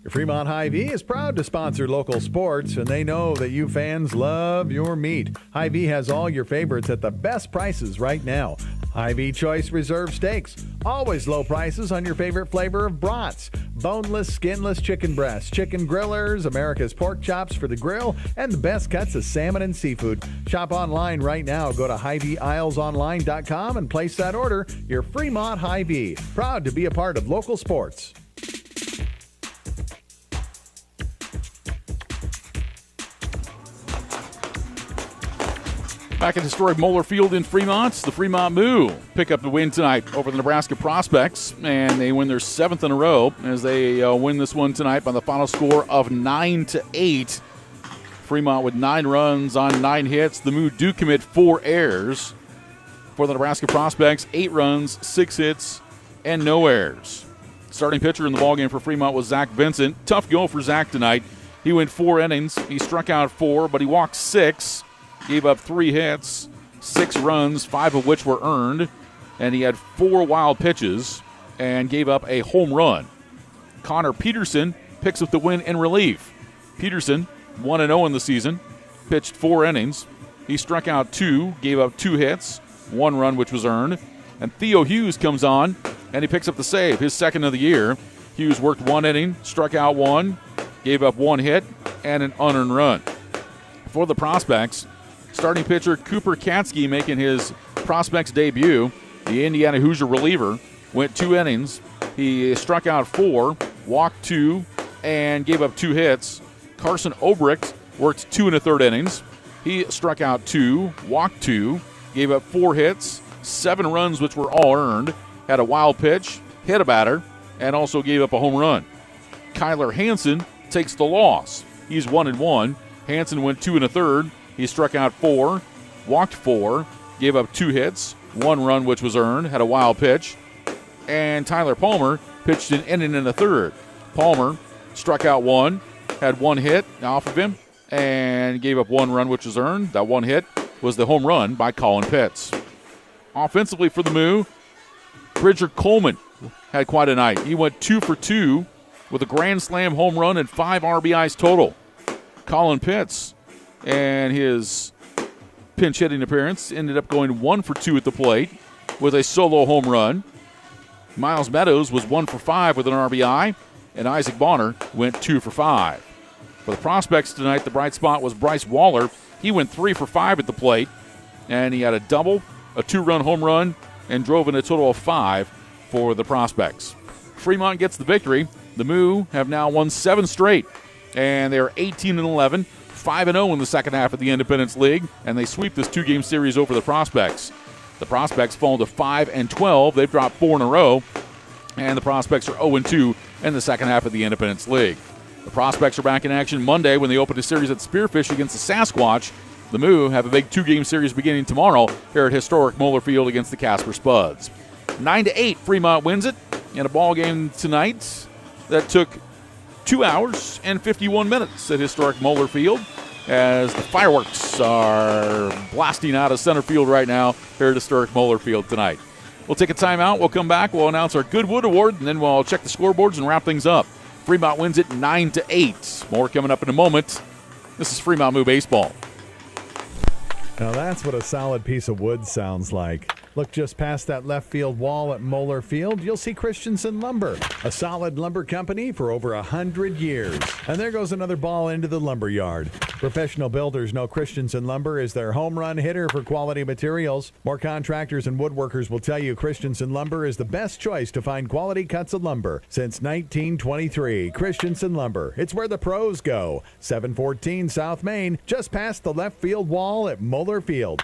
Fremont Hy-Vee is proud to sponsor local sports, and they know that you fans love your meat. Hy-Vee has all your favorites at the best prices right now. Hy-Vee Choice Reserve Steaks. Always low prices on your favorite flavor of brats. Boneless, skinless chicken breasts, chicken grillers, America's pork chops for the grill, and the best cuts of salmon and seafood. Shop online right now. Go to HyVeeIslesOnline.com and place that order. Your Fremont Hy-Vee. Proud to be a part of local sports. Back at historic Moeller Field in Fremont, the Fremont Moo pick up the win tonight over the Nebraska Prospects, and they win their 7th in a row as they win this one tonight by the final score of 9-8. Fremont with 9 runs on 9 hits. The Moo do commit 4 errors. For the Nebraska Prospects, 8 runs, 6 hits, and no errors. Starting pitcher in the ballgame for Fremont was Zach Vincent. Tough go for Zach tonight. He went 4 innings. He struck out 4, but he walked 6. Gave up 3 hits, 6 runs, 5 of which were earned, and he had 4 wild pitches and gave up a home run. Connor Peterson picks up the win in relief. Peterson 1-0 in the season, pitched 4 innings. He struck out 2, gave up 2 hits, 1 run which was earned. And Theo Hughes comes on, and he picks up the save, his second of the year. Hughes worked 1 inning, struck out 1, gave up 1 hit, and an unearned run. For the Prospects, starting pitcher Cooper Katsky making his Prospects debut. The Indiana Hoosier reliever went 2 innings. He struck out 4, walked 2, and gave up 2 hits. Carson Obricht worked 2 1/3 innings. He struck out 2, walked 2, gave up 4 hits, 7 runs which were all earned, had a wild pitch, hit a batter, and also gave up a home run. Kyler Hansen takes the loss. He's 1-1. Hansen went 2 1/3. He struck out 4, walked 4, gave up 2 hits, 1 run which was earned, had a wild pitch. And Tyler Palmer pitched an inning and a third. Palmer struck out 1, had 1 hit off of him, and gave up 1 run which was earned. That 1 hit was the home run by Colin Pitts. Offensively for the Moo, Bridger Coleman had quite a night. He went 2 for 2 with a grand slam home run and 5 RBIs total. Colin Pitts and his pinch hitting appearance ended up going 1 for 2 at the plate with a solo home run. Miles Meadows was 1 for 5 with an RBI, and Isaac Bonner went 2 for 5. For the Prospects tonight, the bright spot was Bryce Waller. He went 3 for 5 at the plate, and he had a double, a 2-run home run, and drove in a total of 5 for the Prospects. Fremont gets the victory. The Moo have now won 7 straight, and they're 18-11, 5-0 in the second half of the Independence League, and they sweep this 2-game series over the Prospects. The Prospects fall to 5-12. They've dropped 4 in a row, and the Prospects are 0-2 in the second half of the Independence League. The Prospects are back in action Monday when they open a series at Spearfish against the Sasquatch. The Moo have a big 2-game series beginning tomorrow here at historic Moeller Field against the Casper Spuds. 9-8, Fremont wins it in a ball game tonight that took 2 hours and 51 minutes at historic Moeller Field, as the fireworks are blasting out of center field right now here at historic Moeller Field tonight. We'll take a timeout. We'll come back. We'll announce our Goodwood Award, and then we'll check the scoreboards and wrap things up. Fremont wins it 9-8. More coming up in a moment. This is Fremont Moo Baseball. Now that's what a solid piece of wood sounds like. Look just past that left field wall at Moeller Field, you'll see Christensen Lumber, a solid lumber company for over 100 years. And there goes another ball into the lumber yard. Professional builders know Christensen Lumber is their home run hitter for quality materials. More contractors and woodworkers will tell you Christensen Lumber is the best choice to find quality cuts of lumber since 1923. Christensen Lumber, it's where the pros go. 714 South Main, just past the left field wall at Moeller Field.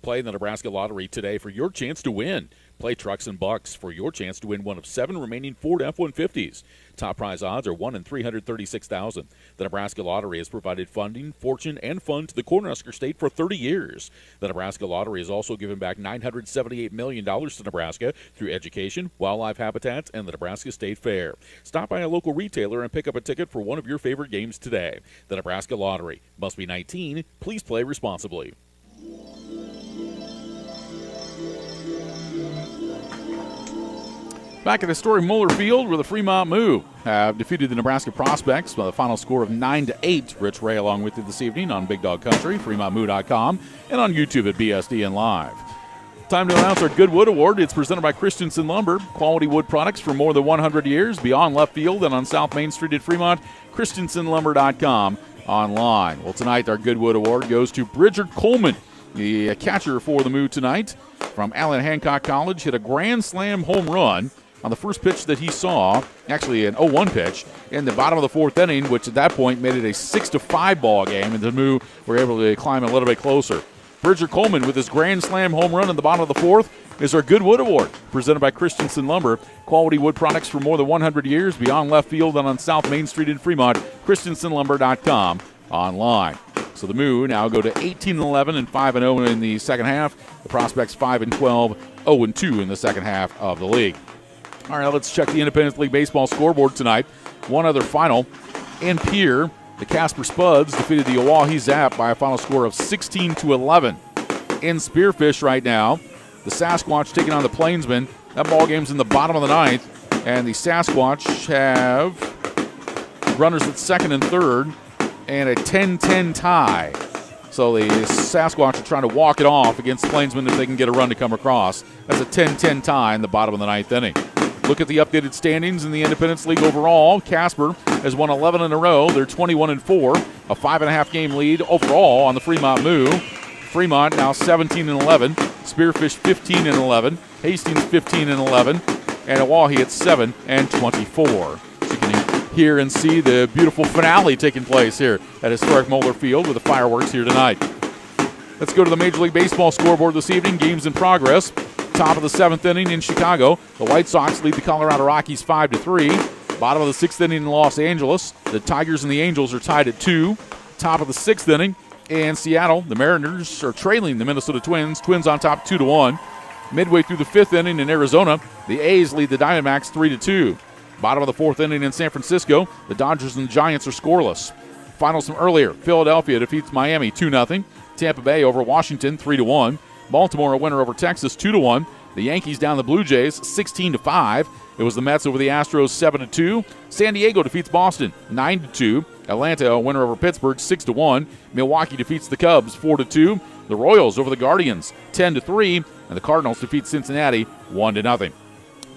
Play the Nebraska Lottery today for your chance to win. Play Trucks and Bucks for your chance to win one of 7 remaining Ford F-150s. Top prize odds are 1 in 336,000. The Nebraska Lottery has provided funding, fortune, and fun to the Cornhusker State for 30 years. The Nebraska Lottery has also given back $978 million to Nebraska through education, wildlife habitats, and the Nebraska State Fair. Stop by a local retailer and pick up a ticket for one of your favorite games today. The Nebraska Lottery. Must be 19. Please play responsibly. Back at historic Moeller Field, where the Fremont Moo have defeated the Nebraska Prospects by the final score of 9-8. Rich Ray along with you this evening on Big Dog Country, FremontMoo.com, and on YouTube at BSDN Live. Time to announce our Goodwood Award. It's presented by Christensen Lumber, quality wood products for more than 100 years, beyond left field and on South Main Street at Fremont, ChristensenLumber.com online. Well, tonight our Goodwood Award goes to Bridger Coleman, the catcher for the Moo tonight from Allen Hancock College. Hit a grand slam home run on the first pitch that he saw, actually an 0-1 pitch, in the bottom of the 4th inning, which at that point made it a 6-5 ball game, and the Moo were able to climb a little bit closer. Bridger Coleman with his grand slam home run in the bottom of the 4th is our Goodwood Award, presented by Christensen Lumber, quality wood products for more than 100 years, beyond left field and on South Main Street in Fremont, ChristensenLumber.com online. So the Moo now go to 18-11 and 5-0 in the second half. The Prospects 5-12, 0-2 in the second half of the league. All right, let's check the Independence League Baseball scoreboard tonight. One other final. In Pierre, the Casper Spuds defeated the Oahe Zap by a final score of 16-11. In Spearfish right now, the Sasquatch taking on the Plainsmen. That ball game's in the bottom of the 9th, and the Sasquatch have runners at second and third, and a 10-10 tie. So the Sasquatch are trying to walk it off against Plainsman if they can get a run to come across. That's a 10-10 tie in the bottom of the ninth inning. Look at the updated standings in the Independence League overall. Casper has won 11 in a row. They're 21-4, a 5.5 game lead overall on the Fremont Moo. Fremont now 17-11, Spearfish 15-11, Hastings 15-11, and Oahe at 7-24. So you can hear and see the beautiful finale taking place here at historic Moeller Field with the fireworks here tonight. Let's go to the Major League Baseball scoreboard this evening. Games in progress. Top of the 7th inning in Chicago. The White Sox lead the Colorado Rockies 5-3. Bottom of the 6th inning in Los Angeles. The Tigers and the Angels are tied at 2. Top of the 6th inning in Seattle. The Mariners are trailing the Minnesota Twins. Twins on top 2-1. Midway through the 5th inning in Arizona, the A's lead the Diamondbacks 3-2. Bottom of the 4th inning in San Francisco, the Dodgers and the Giants are scoreless. Finals from earlier, Philadelphia defeats Miami 2-0. Tampa Bay over Washington 3-1. Baltimore a winner over Texas 2-1. The Yankees down the Blue Jays 16-5. It was the Mets over the Astros 7-2. San Diego defeats Boston 9-2. Atlanta a winner over Pittsburgh 6-1. Milwaukee defeats the Cubs 4-2. The Royals over the Guardians 10-3. And the Cardinals defeat Cincinnati 1-0.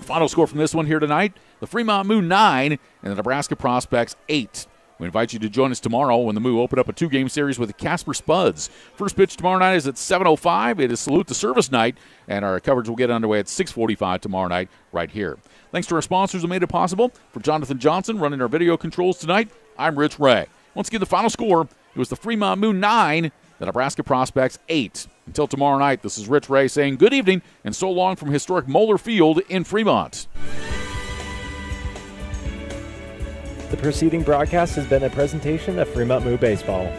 Final score from this one here tonight, the Fremont Moo 9 and the Nebraska Prospects 8. We invite you to join us tomorrow when the Moo open up a 2-game series with the Casper Spuds. First pitch tomorrow night is at 7:05. It is Salute the Service night, and our coverage will get underway at 6:45 tomorrow night right here. Thanks to our sponsors who made it possible. For Jonathan Johnson running our video controls tonight, I'm Rich Ray. Once again, the final score, it was the Fremont Moo 9, the Nebraska Prospects 8. Until tomorrow night, this is Rich Ray saying good evening and so long from historic Moeller Field in Fremont. The preceding broadcast has been a presentation of Fremont Moo Baseball.